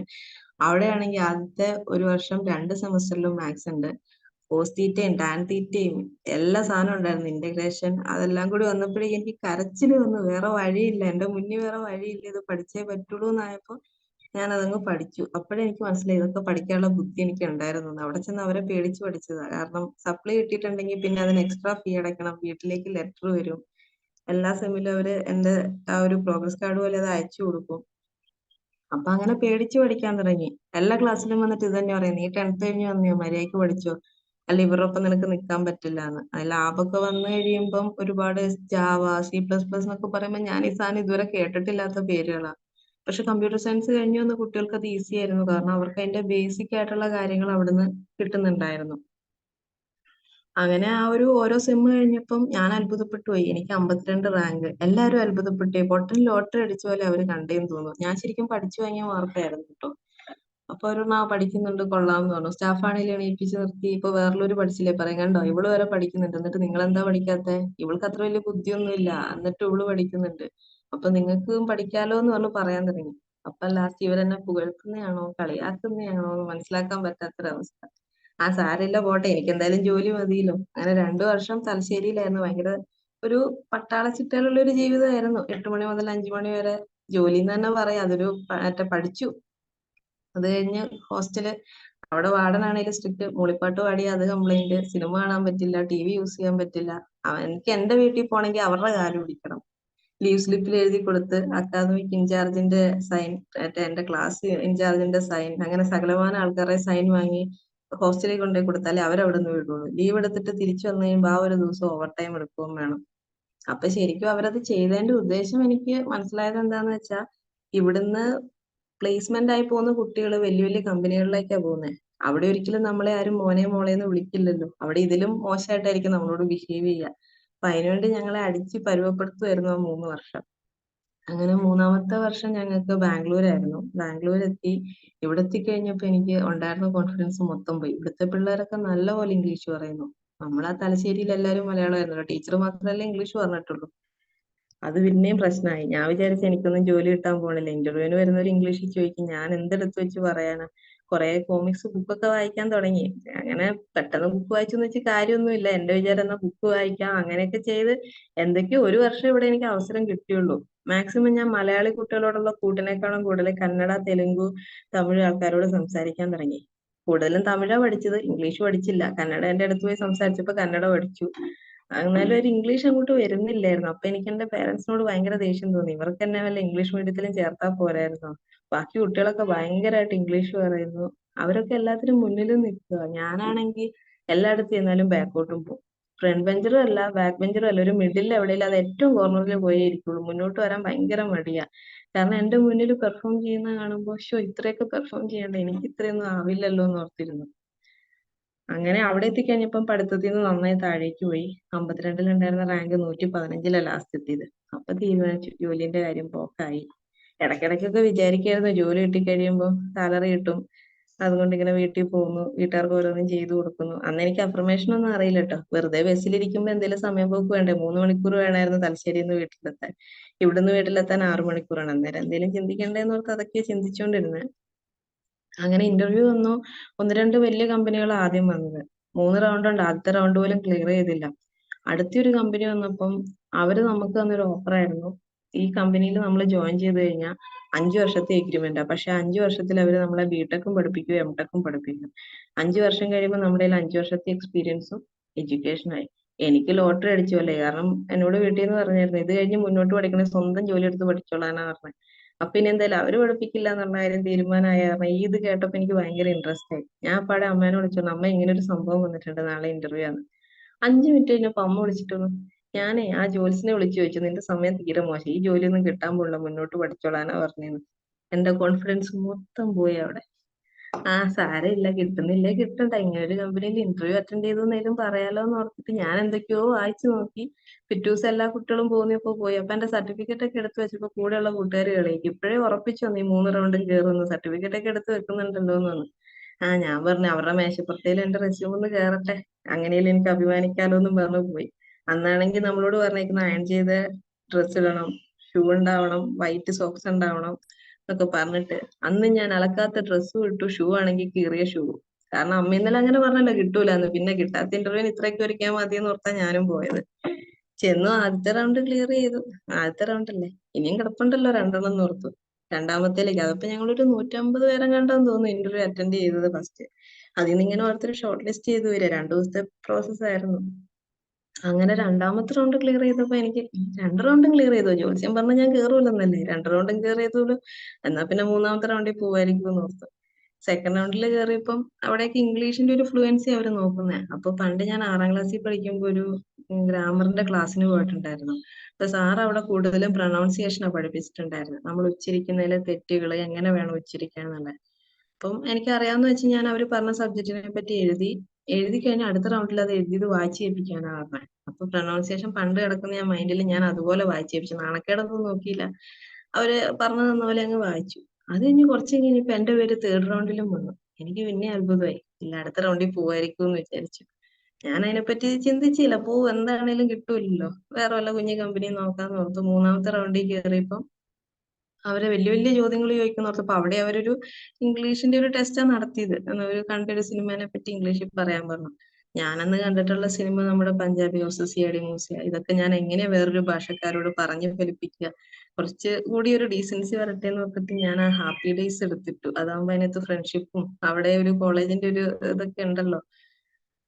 അവിടെയാണെങ്കിൽ ആദ്യത്തെ ഒരു വർഷം 2 സെമസ്റ്ററിലും മാത്സ് ഉണ്ട്. കോസ് തീറ്റയും ടാൻ തീറ്റയും എല്ലാ സാധനവും ഉണ്ടായിരുന്നു, ഇന്റഗ്രേഷൻ. അതെല്ലാം കൂടി വന്നപ്പോഴേക്കും എനിക്ക് കരച്ചിൽ വന്നു. വേറെ വഴിയില്ല, എന്റെ മുന്നിൽ വേറെ വഴിയില്ല, ഇത് പഠിച്ചേ പറ്റുള്ളൂ എന്നായപ്പോ ഞാൻ അതങ്ങ് പഠിച്ചു. അപ്പോഴേ എനിക്ക് മനസ്സിലായി ഇതൊക്കെ പഠിക്കാനുള്ള ബുദ്ധി എനിക്ക് ഉണ്ടായിരുന്നു. അവിടെ ചെന്ന് അവരെ പേടിച്ച് പഠിച്ചതാ. കാരണം സപ്ലൈ കിട്ടിയിട്ടുണ്ടെങ്കിൽ പിന്നെ അതിന് എക്സ്ട്രാ ഫീ അടയ്ക്കണം, വീട്ടിലേക്ക് ലെറ്റർ വരും, എല്ലാ സെമ്മിലും അവര് എന്റെ ആ ഒരു പ്രോഗ്രസ് കാർഡ് പോലെ അത് അയച്ചു കൊടുക്കും. അപ്പൊ അങ്ങനെ പേടിച്ച് പഠിക്കാൻ തുടങ്ങി. എല്ലാ ക്ലാസ്സിലും വന്നിട്ട് ഇത് തന്നെ പറയും, നീ 10th കഴിഞ്ഞ് വന്നെയോ, മര്യാദയ്ക്ക് പഠിച്ചോ, അല്ല ഇവരുടെ ഒപ്പം നിനക്ക് നിൽക്കാൻ പറ്റില്ല എന്ന്. ലാബൊക്കെ വന്നു കഴിയുമ്പം ഒരുപാട് ജാവ, C++ എന്നൊക്കെ പറയുമ്പോൾ ഞാൻ ഈ സാധനം ഇതുവരെ കേട്ടിട്ടില്ലാത്ത പേരുകളാ. പക്ഷെ കമ്പ്യൂട്ടർ സയൻസ് കഴിഞ്ഞു വന്ന കുട്ടികൾക്ക് അത് ഈസി ആയിരുന്നു, കാരണം അവർക്ക് അതിന്റെ ബേസിക് ആയിട്ടുള്ള കാര്യങ്ങൾ അവിടുന്ന് കിട്ടുന്നുണ്ടായിരുന്നു. അങ്ങനെ ആ ഒരു ഓരോ സെം കഴിഞ്ഞപ്പം ഞാൻ അത്ഭുതപ്പെട്ടു പോയി. എനിക്ക് 52 റാങ്ക്. എല്ലാവരും അത്ഭുതപ്പെട്ടു. പൊട്ടൻ ലോട്ടറി അടിച്ച പോലെ അവര് കണ്ടേന്ന് തോന്നുന്നു. ഞാൻ ശരിക്കും പഠിച്ചു വാങ്ങിയ മാർക്കായിരുന്നു കേട്ടോ. അപ്പൊ ഒരു പഠിക്കുന്നുണ്ട്, കൊള്ളാമെന്ന് പറഞ്ഞു. സ്റ്റാഫ് ആണെങ്കിലും എണീപ്പിച്ച് നിർത്തി. ഇപ്പൊ വേറൊരു പഠിച്ചില്ലേ പറയും, കണ്ടോ ഇവള് വരെ പഠിക്കുന്നുണ്ട്, എന്നിട്ട് നിങ്ങൾ എന്താ പഠിക്കാത്തെ, ഇവൾക്ക് അത്ര വലിയ ബുദ്ധിയൊന്നുമില്ല, എന്നിട്ട് ഇവള് പഠിക്കുന്നുണ്ട്, അപ്പൊ നിങ്ങൾക്കും പഠിക്കാലോ എന്ന് പറഞ്ഞു പറയാൻ തുടങ്ങി. അപ്പൊ ലാസ്റ്റ് ഇവരെന്നെ പുകഴ്ത്തുന്നതാണോ കളിയാക്കുന്നതാണോ എന്ന് മനസ്സിലാക്കാൻ പറ്റാത്തൊരവസ്ഥ. സാരില്ല, പോട്ടെ, എനിക്ക് എന്തായാലും ജോലി മതിയല്ലോ. അങ്ങനെ 2 വർഷം തലശ്ശേരിയിലായിരുന്നു. ഭയങ്കര ഒരു പട്ടാള ചിട്ടയിലുള്ള ഒരു ജീവിതമായിരുന്നു. 8 മണി മുതൽ 5 മണി വരെ ജോലി എന്ന് തന്നെ പറയാം. അതൊരു പഠിച്ചു. അത് കഴിഞ്ഞ് ഹോസ്റ്റല്, അവിടെ വാർഡനാണെങ്കിലും സ്ട്രിക്റ്റ്. മൂളിപ്പാട്ട് പാടിയാൽ അത് കംപ്ലൈന്റ്, സിനിമ കാണാൻ പറ്റില്ല, TV യൂസ് ചെയ്യാൻ പറ്റില്ല. എനിക്ക് എന്റെ വീട്ടിൽ പോകണമെങ്കിൽ അവരുടെ കാല് പിടിക്കണം. ലീവ് സ്ലിപ്പിൽ എഴുതി കൊടുത്ത് അക്കാദമിക് ഇൻചാർജിന്റെ സൈൻ, എന്റെ ക്ലാസ് ഇൻചാർജിന്റെ സൈൻ, അങ്ങനെ സകലമാന ആൾക്കാരുടെ സൈൻ വാങ്ങി ഹോസ്റ്റലിൽ കൊണ്ടുപോയി കൊടുത്താലേ അവരവിടെ നിന്ന് വിടുള്ളൂ. ലീവ് എടുത്തിട്ട് തിരിച്ചു വന്നു കഴിയുമ്പോൾ ആ ഒരു ദിവസം ഓവർ ടൈം എടുക്കുകയും വേണം. അപ്പൊ ശരിക്കും അവരത് ചെയ്തതിന്റെ ഉദ്ദേശം എനിക്ക് മനസ്സിലായത് എന്താന്ന് വെച്ചാൽ, ഇവിടുന്ന് പ്ലേസ്മെന്റ് ആയി പോകുന്ന കുട്ടികൾ വലിയ വലിയ കമ്പനികളിലേക്കാ പോകുന്നത്. അവിടെ ഒരിക്കലും നമ്മളെ ആരും മോനെ മോളേന്ന് വിളിക്കില്ലല്ലോ. അവിടെ ഇതിലും മോശമായിട്ടായിരിക്കും നമ്മളോട് ബിഹേവ് ചെയ്യുക. അപ്പൊ അതിനുവേണ്ടി ഞങ്ങളെ അടിച്ച് പരുവപ്പെടുത്തുമായിരുന്നു ആ 3 വർഷം. അങ്ങനെ മൂന്നാമത്തെ വർഷം ഞങ്ങൾക്ക് ബാംഗ്ലൂരായിരുന്നു. ബാംഗ്ലൂർ എത്തി. ഇവിടെ എത്തിക്കഴിഞ്ഞപ്പോ എനിക്ക് ഉണ്ടായിരുന്ന കോൺഫിഡൻസ് മൊത്തം പോയി. ഇവിടുത്തെ പിള്ളേരൊക്കെ നല്ലപോലെ ഇംഗ്ലീഷ് പറയുന്നു. നമ്മളാ തലശ്ശേരിയിൽ എല്ലാവരും മലയാളമായിരുന്നല്ലോ, ടീച്ചർ മാത്രമല്ലേ ഇംഗ്ലീഷ് പറഞ്ഞിട്ടുള്ളൂ. അത് പിന്നെയും പ്രശ്നമായി. ഞാൻ വിചാരിച്ചു എനിക്കൊന്നും ജോലി കിട്ടാൻ പോണില്ല. ഇന്റർവ്യൂവിന് വരുന്നവർ ഇംഗ്ലീഷിൽ ചോദിക്കും, ഞാൻ എന്തെടുത്ത് വെച്ച് പറയാനാ. കുറെ കോമിക്സ് ബുക്കൊക്കെ വായിക്കാൻ തുടങ്ങി. അങ്ങനെ പെട്ടെന്ന് ബുക്ക് വായിച്ചെന്ന് വെച്ച് കാര്യമൊന്നുമില്ല. എന്റെ വിചാരം എന്നാ ബുക്ക് വായിക്കാം, അങ്ങനെയൊക്കെ ചെയ്ത് എന്തൊക്കെയോ ഒരു വർഷം ഇവിടെ എനിക്ക് അവസരം കിട്ടിയുള്ളൂ. മാക്സിമം ഞാൻ മലയാളി കുട്ടികളോടുള്ള കൂട്ടിനേക്കാളും കൂടുതൽ കന്നഡ, തെലുങ്കു, തമിഴ് ആൾക്കാരോട് സംസാരിക്കാൻ തുടങ്ങി. കൂടുതലും തമിഴാ പഠിച്ചത്, ഇംഗ്ലീഷ് പഠിച്ചില്ല. കന്നഡ എന്റെ അടുത്ത് പോയി സംസാരിച്ചപ്പോ കന്നഡ പഠിച്ചു. എന്നാലും ഒരു ഇംഗ്ലീഷ് അങ്ങോട്ട് വരുന്നില്ലായിരുന്നു. അപ്പൊ എനിക്ക് എന്റെ പേരൻസിനോട് ഭയങ്കര ദേഷ്യം തോന്നി. ഇവർക്ക് എന്നെ വല്ല ഇംഗ്ലീഷ് മീഡിയത്തിലും ചേർത്താ പോരായിരുന്നോ. ബാക്കി കുട്ടികളൊക്കെ ഭയങ്കരമായിട്ട് ഇംഗ്ലീഷ് പറയുന്നു. അവരൊക്കെ എല്ലാത്തിനും മുന്നിലും നിൽക്കുക. ഞാനാണെങ്കിൽ എല്ലായിടത്തും ചെന്നാലും ബാക്കോട്ടും പോകും. ഫ്രണ്ട് ബെഞ്ചറും അല്ല ബാക്ക് ബെഞ്ചറും അല്ല, ഒരു മിഡിൽ എവിടെയില്ല, അത് ഏറ്റവും കോർണറിൽ പോയേ ഇരിക്കുള്ളൂ. മുന്നോട്ട് വരാൻ ഭയങ്കര മടിയാ. കാരണം എന്റെ മുന്നിൽ പെർഫോം ചെയ്യുന്ന കാണുമ്പോൾ ഷോ ഇത്രയൊക്കെ പെർഫോം ചെയ്യണ്ട, എനിക്ക് ഇത്രയൊന്നും ആവില്ലല്ലോ എന്ന് ഓർത്തിരുന്നു. അങ്ങനെ അവിടെ എത്തിക്കഴിഞ്ഞപ്പം പഠിത്തത്തിൽ നിന്ന് നന്നായി താഴേക്ക് പോയി. 52 ഉണ്ടായിരുന്ന റാങ്ക് 115 ലാസ്റ്റ് എത്തിയത്. അപ്പൊ തീരുമാനിച്ചു ജോലിന്റെ കാര്യം പോക്കായി. ഇടയ്ക്കിടയ്ക്കൊക്കെ വിചാരിക്കായിരുന്നു ജോലി കിട്ടിക്കഴിയുമ്പോൾ സാലറി കിട്ടും, അതുകൊണ്ട് ഇങ്ങനെ വീട്ടിൽ പോകുന്നു, വീട്ടുകാർക്ക് ഓരോന്നും ചെയ്തു കൊടുക്കുന്നു. അന്ന് എനിക്ക് അഫർമേഷൻ ഒന്നും അറിയില്ല കേട്ടോ. വെറുതെ ബസ്സിലിരിക്കുമ്പോ എന്തെങ്കിലും സമയം പോക്ക് വേണ്ടേ. 3 മണിക്കൂർ വേണമായിരുന്നു തലശ്ശേരിയിൽ നിന്ന് വീട്ടിലെത്താൻ. ഇവിടുന്ന് വീട്ടിലെത്താൻ 6 മണിക്കൂറാണ്. അന്നേരം എന്തെങ്കിലും ചിന്തിക്കണ്ടേന്ന് ഓർത്ത് അതൊക്കെ ചിന്തിച്ചുകൊണ്ടിരുന്നത്. അങ്ങനെ ഇന്റർവ്യൂ വന്നു. 1-2 വലിയ കമ്പനികൾ ആദ്യം വന്നത്. 3 റൗണ്ട് ഉണ്ട്. ആദ്യത്തെ റൗണ്ട് പോലും ക്ലിയർ ചെയ്തില്ല. അടുത്തൊരു കമ്പനി വന്നപ്പം അവര് നമുക്ക് തന്നൊരു ഓഫർ ആയിരുന്നു. ഈ കമ്പനിയിൽ നമ്മൾ ജോയിൻ ചെയ്ത് കഴിഞ്ഞാൽ 5 വർഷത്തെ എഗ്രിമെന്റാ. പക്ഷെ 5 വർഷത്തിൽ അവര് നമ്മളെ ബിടെക്കും പഠിപ്പിക്കും, എംടെക്കും പഠിപ്പിക്കും. 5 വർഷം കഴിയുമ്പോൾ നമ്മുടെ കയ്യിൽ 5 വർഷത്തെ എക്സ്പീരിയൻസും എഡ്യൂക്കേഷനായി. എനിക്ക് ലോട്ടറി അടിച്ചു അല്ലേ. കാരണം എന്നോട് വീട്ടിൽ നിന്ന് പറഞ്ഞായിരുന്നു, ഇത് കഴിഞ്ഞ് മുന്നോട്ട് പഠിക്കണേ സ്വന്തം ജോലി എടുത്ത് പഠിച്ചോളാനാ പറഞ്ഞത്. അപ്പൊ ഇനി എന്തായാലും അവര് പഠിപ്പിക്കില്ല എന്നുള്ള കാര്യം തീരുമാനമായ കാരണം ഈ ഇത് കേട്ടപ്പോ എനിക്ക് ഭയങ്കര ഇൻട്രസ്റ്റ് ആയി. ഞാൻ അപ്പാടെ അമ്മേനെ വിളിച്ചു, അമ്മ ഇങ്ങനെ ഒരു സംഭവം വന്നിട്ടുണ്ട്, നാളെ ഇന്റർവ്യൂ ആണ്. 5 മിനിറ്റ് കഴിഞ്ഞപ്പോ അമ്മ വിളിച്ചിട്ടൊന്നു, ഞാനേ ആ ജോലിസിനെ വിളിച്ചു ചോദിച്ചു, നിന്റെ സമയം തീരെ മോശം, ഈ ജോലിയൊന്നും കിട്ടാൻ പോലുള്ള, മുന്നോട്ട് പഠിച്ചോളാനാ പറഞ്ഞെന്ന്. എന്റെ കോൺഫിഡൻസ് മൊത്തം പോയി അവിടെ. സാരമില്ല, കിട്ടുന്നില്ലേ കിട്ടണ്ട, ഇങ്ങനെ ഒരു കമ്പനിയിൽ ഇന്റർവ്യൂ അറ്റൻഡ് ചെയ്തു എന്നേലും പറയാലോ എന്ന് ഓർത്തിട്ട് ഞാൻ എന്തൊക്കെയോ വായിച്ചു നോക്കി. പിറ്റേ ദിവസം എല്ലാ കുട്ടികളും പോകുന്നപ്പോ പോയി. അപ്പൊ എന്റെ സർട്ടിഫിക്കറ്റ് ഒക്കെ എടുത്ത് വെച്ചപ്പോ കൂടെയുള്ള കൂട്ടുകാർ കളിയാക്കി, ഇപ്പോഴേ ഉറപ്പിച്ചു നീ 3 റൗണ്ടും കയറുന്നു, സർട്ടിഫിക്കറ്റ് ഒക്കെ എടുത്ത് വെക്കുന്നുണ്ടല്ലോ എന്ന് പറഞ്ഞു. ഞാൻ പറഞ്ഞു അവരുടെ മേശപ്പുറത്തേലും എന്റെ റെസ്യൂം ഒന്ന് കയറട്ടെ, അങ്ങനെയല്ലേ എനിക്ക് അഭിമാനിക്കാലോ എന്നും പറഞ്ഞു പോയി. അന്നാണെങ്കിൽ നമ്മളോട് പറഞ്ഞേക്കുന്ന അയൺ ചെയ്ത ഡ്രസ്സ് ഇടണം, ഷൂ ഉണ്ടാവണം, വൈറ്റ് സോക്സ് ഉണ്ടാവണം എന്നൊക്കെ പറഞ്ഞിട്ട് അന്ന് ഞാൻ അലക്കാത്ത ഡ്രസ്സും ഇട്ടു, ഷൂ ആണെങ്കിൽ കീറിയ ഷൂ. കാരണം അമ്മ ഇന്നലെ അങ്ങനെ പറഞ്ഞല്ലോ കിട്ടൂലെന്ന്. പിന്നെ കിട്ടാത്ത ഇന്റർവ്യൂവിന് ഇത്രയൊക്കെ ഒരുക്കാൻ മതി എന്ന് ഓർത്താ ഞാനും പോയത്. ചെന്നു ആദ്യത്തെ റൗണ്ട് ക്ലിയർ ചെയ്തു. ആദ്യത്തെ റൗണ്ട് അല്ലേ, ഇനിയും കിടപ്പുണ്ടല്ലോ 2 എന്ന് ഓർത്തു. രണ്ടാമത്തേലേക്ക് അതപ്പോ ഞങ്ങളൊരു 150 പേരെ കണ്ടെന്ന് തോന്നുന്നു ഇന്റർവ്യൂ അറ്റൻഡ് ചെയ്തത് ഫസ്റ്റ്. അതിൽ നിന്ന് ഇങ്ങനെ ഓരോരുത്തർ ഷോർട്ട് ലിസ്റ്റ് ചെയ്തു വരിക. 2 ദിവസത്തെ പ്രോസസ് ആയിരുന്നു. അങ്ങനെ രണ്ടാമത്തെ റൗണ്ട് ക്ലിയർ ചെയ്തപ്പോ എനിക്ക് 2 റൗണ്ടും ക്ലിയർ ചെയ്തു. ജോത്സ്യം പറഞ്ഞ ഞാൻ കേറൂലെന്നല്ലേ. 2 റൗണ്ടും ക്ലിയർ ചെയ്തോളൂ, എന്നാ പിന്നെ 3ാമത്തെ റൗണ്ടിൽ പോവായിരിക്കും എന്ന് ഓർത്തു. സെക്കൻഡ് റൗണ്ടിൽ കയറിയപ്പം അവിടേക്ക് ഇംഗ്ലീഷിന്റെ ഒരു ഫ്ലുവൻസി അവർ നോക്കുന്നത്. അപ്പൊ പണ്ട് ഞാൻ 6ാം ക്ലാസ്സിൽ പഠിക്കുമ്പോൾ ഒരു ഗ്രാമറിന്റെ ക്ലാസ്സിന് പോയിട്ടുണ്ടായിരുന്നു. അപ്പൊ സാർ അവിടെ കൂടുതലും പ്രൊനൗൺസിയേഷനാണ് പഠിപ്പിച്ചിട്ടുണ്ടായിരുന്നത്. നമ്മൾ ഉച്ചരിക്കുന്നതിലെ തെറ്റുകൾ എങ്ങനെ വേണം ഉച്ചരിക്കാൻ എന്നുള്ളത്. അപ്പം എനിക്ക് അറിയാവുന്ന വെച്ച് ഞാൻ അവർ പറഞ്ഞ സബ്ജക്റ്റിനെ പറ്റി എഴുതി കഴിഞ്ഞാൽ അടുത്ത റൗണ്ടിൽ അത് എഴുതിയത് വായിച്ച് കേൾപ്പിക്കാനാണ് പറഞ്ഞത്. അപ്പൊ പ്രൊനൗൺസിയേഷൻ പണ്ട് കിടക്കുന്ന ഞാൻ മൈൻഡിൽ ഞാൻ അതുപോലെ വായിച്ച് കേൾപ്പിച്ചു. നാണക്കേടൊന്നും നോക്കിയില്ല, അവര് പറഞ്ഞു തന്ന പോലെ അങ്ങ് വായിച്ചു. അത് കഴിഞ്ഞ് കുറച്ച് കഴിഞ്ഞപ്പോ എന്റെ പേര് 3rd റൗണ്ടിലും വന്നു. എനിക്ക് പിന്നെ അത്ഭുതമായി. ഇല്ല, അടുത്ത റൗണ്ടിൽ പോവായിരിക്കും എന്ന് വിചാരിച്ചു. ഞാൻ അതിനെപ്പറ്റി ചിന്തിച്ചില്ല, എന്താണേലും കിട്ടൂലല്ലോ, വേറെ വല്ല കുഞ്ഞു കമ്പനി നോക്കാന്ന് ഓർത്തു. 3ാമത്തെ റൗണ്ടിൽ കയറിയപ്പം അവരെ വലിയ വലിയ ചോദ്യങ്ങൾ ചോദിക്കുന്നോർത്തപ്പോ അവിടെ അവരൊരു ഇംഗ്ലീഷിന്റെ ഒരു ടെസ്റ്റാ നടത്തിയത്. ഒരു കണ്ടൊരു സിനിമേനെ പറ്റി ഇംഗ്ലീഷിൽ പറയാൻ പറഞ്ഞു. ഞാനന്ന് കണ്ടിട്ടുള്ള സിനിമ നമ്മുടെ പഞ്ചാബി ഹൗസ്, സിഐഡി മൂസ, ഇതൊക്കെ ഞാൻ എങ്ങനെയാ വേറൊരു ഭാഷക്കാരോട് പറഞ്ഞു ഫലിപ്പിക്കുക. കുറച്ച് കൂടി ഒരു ഡീസൻസി വരട്ടെ എന്ന് ഓർത്തിട്ട് ഞാൻ ആ ഹാപ്പി ഡേയ്സ് എടുത്തിട്ടു. അതാകുമ്പോ അതിനകത്ത് ഫ്രണ്ട്ഷിപ്പും അവിടെ ഒരു കോളേജിന്റെ ഒരു ഇതൊക്കെ ഉണ്ടല്ലോ,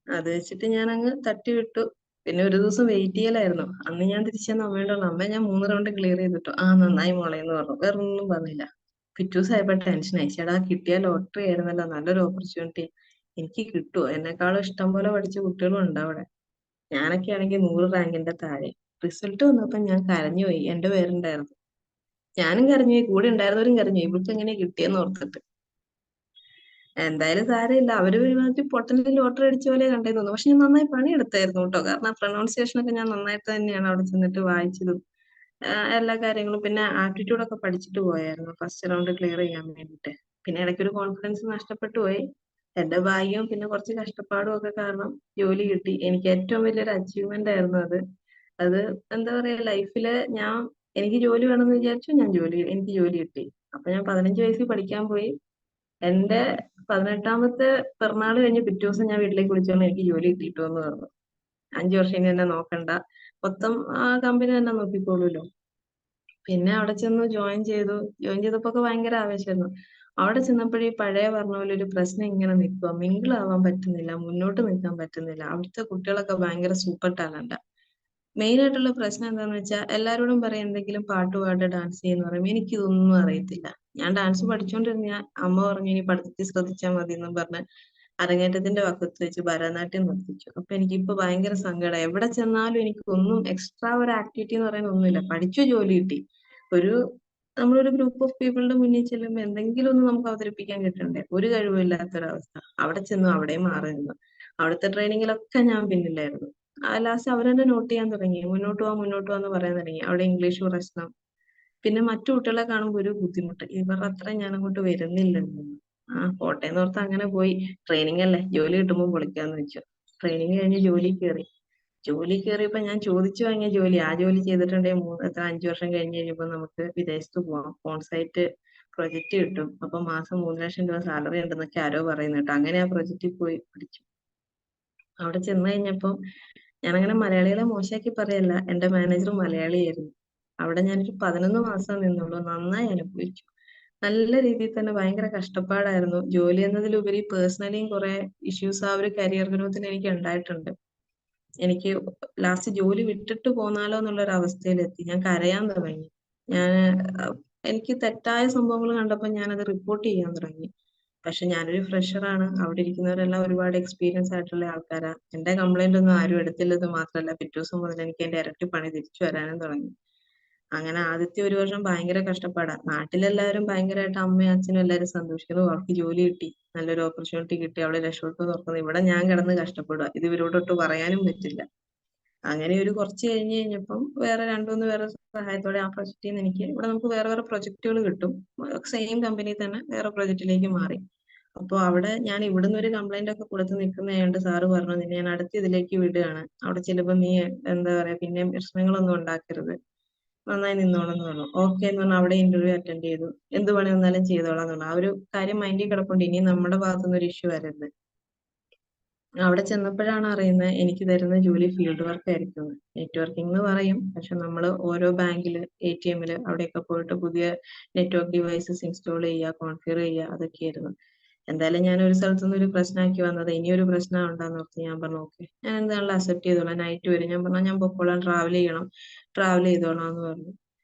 അത് വെച്ചിട്ട് ഞാൻ അങ്ങ് തട്ടിവിട്ടു. പിന്നെ ഒരു ദിവസം വെയിറ്റ് ചെയ്യലായിരുന്നു. അന്ന് ഞാൻ തിരിച്ചെന്ന് അമ്മയോട് പറഞ്ഞു, അമ്മ ഞാൻ 3 റൗണ്ട് ക്ലിയർ ചെയ്തിട്ടു. നന്നായി മോളെ എന്ന് പറഞ്ഞു. വേറെ ഒന്നും പറഞ്ഞില്ല. പിറ്റേ ദിവസം ആയപ്പോ ടെൻഷനായി. ചേടാ കിട്ടിയ ലോട്ടറി ആയിരുന്നല്ലോ, നല്ലൊരു ഓപ്പർച്യൂണിറ്റി, എനിക്ക് കിട്ടുമോ? എന്നെക്കാളും ഇഷ്ടം പോലെ പഠിച്ച കുട്ടികളും ഉണ്ട് അവിടെ. ഞാനൊക്കെ ആണെങ്കിൽ 100 റാങ്കിന്റെ താഴെ. റിസൾട്ട് വന്നപ്പോ ഞാൻ കരഞ്ഞുപോയി. എന്റെ പേരുണ്ടായിരുന്നു. ഞാനും കരഞ്ഞുപോയി, കൂടെ ഉണ്ടായിരുന്നവരും കരഞ്ഞുപോയി, ഇവൾക്ക് എങ്ങനെ കിട്ടിയെന്ന് ഓർത്തിട്ട്. എന്തായാലും സാരമില്ല, അവര് ഒരുമാതിരി പൊട്ടന്റെ ലോട്ടറി അടിച്ച പോലെ കണ്ടേന്ന് തോന്നുന്നു. പക്ഷെ ഞാൻ നന്നായി പണിയെടുത്തായിരുന്നു കേട്ടോ. കാരണം പ്രൊനൗൺസിയേഷൻ ഒക്കെ ഞാൻ നന്നായിട്ട് തന്നെയാണ് അവിടെ ചെന്നിട്ട് വായിച്ചതും എല്ലാ കാര്യങ്ങളും പിന്നെ ആപ്റ്റിറ്റ്യൂഡ് ഒക്കെ പഠിച്ചിട്ട് പോയായിരുന്നു ഫസ്റ്റ് റൗണ്ട് ക്ലിയർ ചെയ്യാൻ വേണ്ടിയിട്ട്. പിന്നെ ഇടയ്ക്കൊരു കോൺഫിഡൻസ് നഷ്ടപ്പെട്ടു പോയി. എന്റെ ഭാഗ്യവും പിന്നെ കുറച്ച് കഷ്ടപ്പാടും ഒക്കെ കാരണം ജോലി കിട്ടി. എനിക്ക് ഏറ്റവും വലിയൊരു അച്ചീവ്മെന്റ് ആയിരുന്നു അത്. അത് എന്താ പറയാ ലൈഫില് എനിക്ക് ജോലി വേണമെന്ന് വിചാരിച്ചു, എനിക്ക് ജോലി കിട്ടി. അപ്പൊ ഞാൻ 15 വയസ്സിൽ പഠിക്കാൻ പോയി. എന്റെ 18ാമത്തെ പിറന്നാൾ കഴിഞ്ഞ് പിറ്റേ ദിവസം ഞാൻ വീട്ടിലേക്ക് വിളിച്ചോണ്ട് എനിക്ക് ജോലി കിട്ടിയിട്ടു എന്ന് പറഞ്ഞു. 5 വർഷം ഇനി എന്നെ നോക്കണ്ട, മൊത്തം ആ കമ്പനി തന്നെ നോക്കിക്കോളൂല്ലോ. പിന്നെ അവിടെ ചെന്ന് ജോയിൻ ചെയ്തപ്പോ ഒക്കെ ഭയങ്കര ആവേശമായിരുന്നു. അവിടെ ചെന്നപ്പോഴേ പഴയ പറഞ്ഞ പോലെ ഒരു പ്രശ്നം ഇങ്ങനെ നിൽക്കുക, മിങ്കിൾ ആവാൻ പറ്റുന്നില്ല, മുന്നോട്ട് നിൽക്കാൻ പറ്റുന്നില്ല. അവിടുത്തെ കുട്ടികളൊക്കെ ഭയങ്കര സൂപ്പർ ടാലന്റാ. മെയിൻ ആയിട്ടുള്ള പ്രശ്നം എന്താന്ന് വെച്ചാൽ എല്ലാരോടും പറയും എന്തെങ്കിലും പാട്ട് പാട്ട് ഡാൻസ് ചെയ്യുന്ന പറയും. എനിക്കിതൊന്നും അറിയത്തില്ല. ഞാൻ ഡാൻസ് പഠിച്ചുകൊണ്ടിരുന്ന അമ്മ പറഞ്ഞു ഇനി പഠിത്തത്തിൽ ശ്രദ്ധിച്ചാൽ മതി എന്നും പറഞ്ഞ് അരങ്ങേറ്റത്തിന്റെ വക്കത്ത് വെച്ച് ഭരതനാട്യം നിർത്തിച്ചു. അപ്പൊ എനിക്കിപ്പോ ഭയങ്കര സങ്കടം. എവിടെ ചെന്നാലും എനിക്ക് ഒന്നും എക്സ്ട്രാ ഒരു ആക്ടിവിറ്റി എന്ന് പറയുന്ന ഒന്നുമില്ല. പഠിച്ചു, ജോലി കിട്ടി. ഒരു നമ്മളൊരു ഗ്രൂപ്പ് ഓഫ് പീപ്പിളിന്റെ മുന്നിൽ ചെല്ലുമ്പോൾ എന്തെങ്കിലും ഒന്ന് നമുക്ക് അവതരിപ്പിക്കാൻ കിട്ടണ്ടേ? ഒരു കഴിവില്ലാത്തൊരവസ്ഥ. അവിടെ ചെന്നു അവിടെയും മാറി നിന്നു. അവിടുത്തെ ട്രെയിനിങ്ങിലൊക്കെ ഞാൻ പിന്നിലായിരുന്നു. ലാസ്റ്റ് അവരെന്നെ നോട്ട് ചെയ്യാൻ തുടങ്ങി. മുന്നോട്ട് പോവാന്ന് പറയാൻ തുടങ്ങി. അവിടെ ഇംഗ്ലീഷ് പ്രശ്നം. പിന്നെ മറ്റു കുട്ടികളെ കാണുമ്പോൾ ഒരു ബുദ്ധിമുട്ട്. ഇവരുടെ അത്ര ഞാൻ അങ്ങോട്ട് വരുന്നില്ലെന്ന്. പോട്ടെ എന്നോർത്ത് അങ്ങനെ പോയി. ട്രെയിനിങ് അല്ലേ, ജോലി കിട്ടുമ്പോൾ പൊളിക്കാന്ന് വെച്ചു. ട്രെയിനിങ് കഴിഞ്ഞ് ജോലി കയറിയപ്പോ ഞാൻ ചോദിച്ചു വാങ്ങിയ ജോലി, ആ ജോലി ചെയ്തിട്ടുണ്ടെങ്കിൽ 5 വർഷം കഴിഞ്ഞ് കഴിയുമ്പോൾ നമുക്ക് വിദേശത്ത് പോവാം, ഓൺ സൈറ്റ് പ്രൊജക്ട് കിട്ടും, അപ്പൊ മാസം 3 ലക്ഷം രൂപ സാലറി ഉണ്ടെന്നൊക്കെ ആരോ പറയുന്നു കേട്ടോ. അങ്ങനെ ആ പ്രൊജക്റ്റിൽ പോയി പഠിച്ചു. അവിടെ ചെന്ന് കഴിഞ്ഞപ്പോ ഞാനങ്ങനെ മലയാളികളെ മോശമാക്കി പറയല്ല, എന്റെ മാനേജർ മലയാളിയായിരുന്നു. അവിടെ ഞാനൊരു 11 മാസം നിന്നുള്ളൂ. നന്നായി അനുഭവിച്ചു. നല്ല രീതിയിൽ തന്നെ ഭയങ്കര കഷ്ടപ്പാടായിരുന്നു. ജോലി എന്നതിലുപരി പേഴ്സണലിയും കുറെ ഇഷ്യൂസ് ആ ഒരു കരിയർ ഗ്രോത്തിന് എനിക്ക് ഉണ്ടായിട്ടുണ്ട്. എനിക്ക് ലാസ്റ്റ് ജോലി വിട്ടിട്ട് പോന്നാലോ എന്നുള്ള ഒരു അവസ്ഥയിലെത്തി. ഞാൻ കരയാൻ തുടങ്ങി. എനിക്ക് തെറ്റായ സംഭവങ്ങൾ കണ്ടപ്പോൾ ഞാനത് റിപ്പോർട്ട് ചെയ്യാൻ തുടങ്ങി. പക്ഷെ ഞാനൊരു ഫ്രഷറാണ്. അവിടെ ഇരിക്കുന്നവരെല്ലാം ഒരുപാട് എക്സ്പീരിയൻസ് ആയിട്ടുള്ള ആൾക്കാരാ. എന്റെ കംപ്ലൈന്റ് ഒന്നും ആരും എടുത്തില്ലെന്ന് മാത്രമല്ല, പിറ്റേ ദിവസം മുതൽ എനിക്ക് എന്റെ ഇരട്ടി പണി തിരിച്ചു വരാനും തുടങ്ങി. അങ്ങനെ ആദ്യത്തെ 1 വർഷം ഭയങ്കര കഷ്ടപ്പാടാ. നാട്ടിലെല്ലാവരും ഭയങ്കരമായിട്ട് അമ്മയും അച്ഛനും എല്ലാവരും സന്തോഷിക്കുന്നു. അവൾക്ക് ജോലി കിട്ടി, നല്ലൊരു ഓപ്പർച്യൂണിറ്റി കിട്ടി, അവളെ രക്ഷപ്പെട്ടു തുറക്കുന്നു. ഇവിടെ ഞാൻ കിടന്ന് കഷ്ടപ്പെടുക. ഇത് ഇവരോടൊട്ട് പറയാനും പറ്റില്ല. അങ്ങനെ ഒരു കുറച്ച് കഴിഞ്ഞപ്പം വേറെ 2-3 പേരുടെ സഹായത്തോടെ ആ പ്രൊജക്റ്റിൽ നിന്ന് എനിക്ക് ഇവിടെ നമുക്ക് വേറെ വേറെ പ്രൊജക്റ്റുകൾ കിട്ടും. സെയിം കമ്പനി തന്നെ വേറെ പ്രൊജക്റ്റിലേക്ക് മാറി. അപ്പോൾ അവിടെ ഞാൻ ഇവിടുന്ന് ഒരു കംപ്ലൈന്റ് ഒക്കെ കൊടുത്ത് നിൽക്കുന്നതായോണ്ട് സാറ് പറഞ്ഞു നിന്നെ ഞാൻ അടുത്ത ഇതിലേക്ക് വിടുകയാണ്. അവിടെ ചെല്ലുമ്പോൾ നീ എന്താ പറയാ പിന്നെ പ്രശ്നങ്ങളൊന്നും ഉണ്ടാക്കരുത്, നന്നായി നിന്നോളാം എന്ന് പറഞ്ഞു. ഓക്കെ എന്ന് പറഞ്ഞാൽ അവിടെ ഇന്റർവ്യൂ അറ്റൻഡ് ചെയ്തു. എന്ത് പണി വന്നാലും ചെയ്തോളാം എന്ന് പറഞ്ഞു. ആ ഒരു കാര്യം മൈൻഡിൽ കിടപ്പുണ്ട്, ഇനി നമ്മുടെ ഭാഗത്തുനിന്ന് ഒരു ഇഷ്യൂ വരരുത്. അവിടെ ചെന്നപ്പോഴാണ് അറിയുന്നത് എനിക്ക് തരുന്ന ജോലി ഫീൽഡ് വർക്ക് ആയിരിക്കും. നെറ്റ്വർക്കിംഗ് എന്ന് പറയും, പക്ഷെ നമ്മൾ ഓരോ ബാങ്കില് ATM അവിടെയൊക്കെ പോയിട്ട് പുതിയ നെറ്റ്വർക്ക് ഡിവൈസസ് ഇൻസ്റ്റാൾ ചെയ്യുക, കോൺഫിഗർ ചെയ്യുക, അതൊക്കെയായിരുന്നു. എന്തായാലും ഞാൻ ഒരു സ്ഥലത്തുനിന്ന് ഒരു പ്രശ്നമാക്കി വന്നത്, ഇനിയൊരു പ്രശ്നം ഉണ്ടാന്ന് ഓർത്ത് ഞാൻ പറഞ്ഞു ഓക്കെ ഞാൻ എന്താണല്ലോ അക്സെപ്റ്റ് ചെയ്തോളാം. നൈറ്റ് വരും. ഞാൻ പറഞ്ഞു ഞാൻ പൊക്കോളാം, ട്രാവൽ ചെയ്തോളാം എന്ന് പറഞ്ഞു.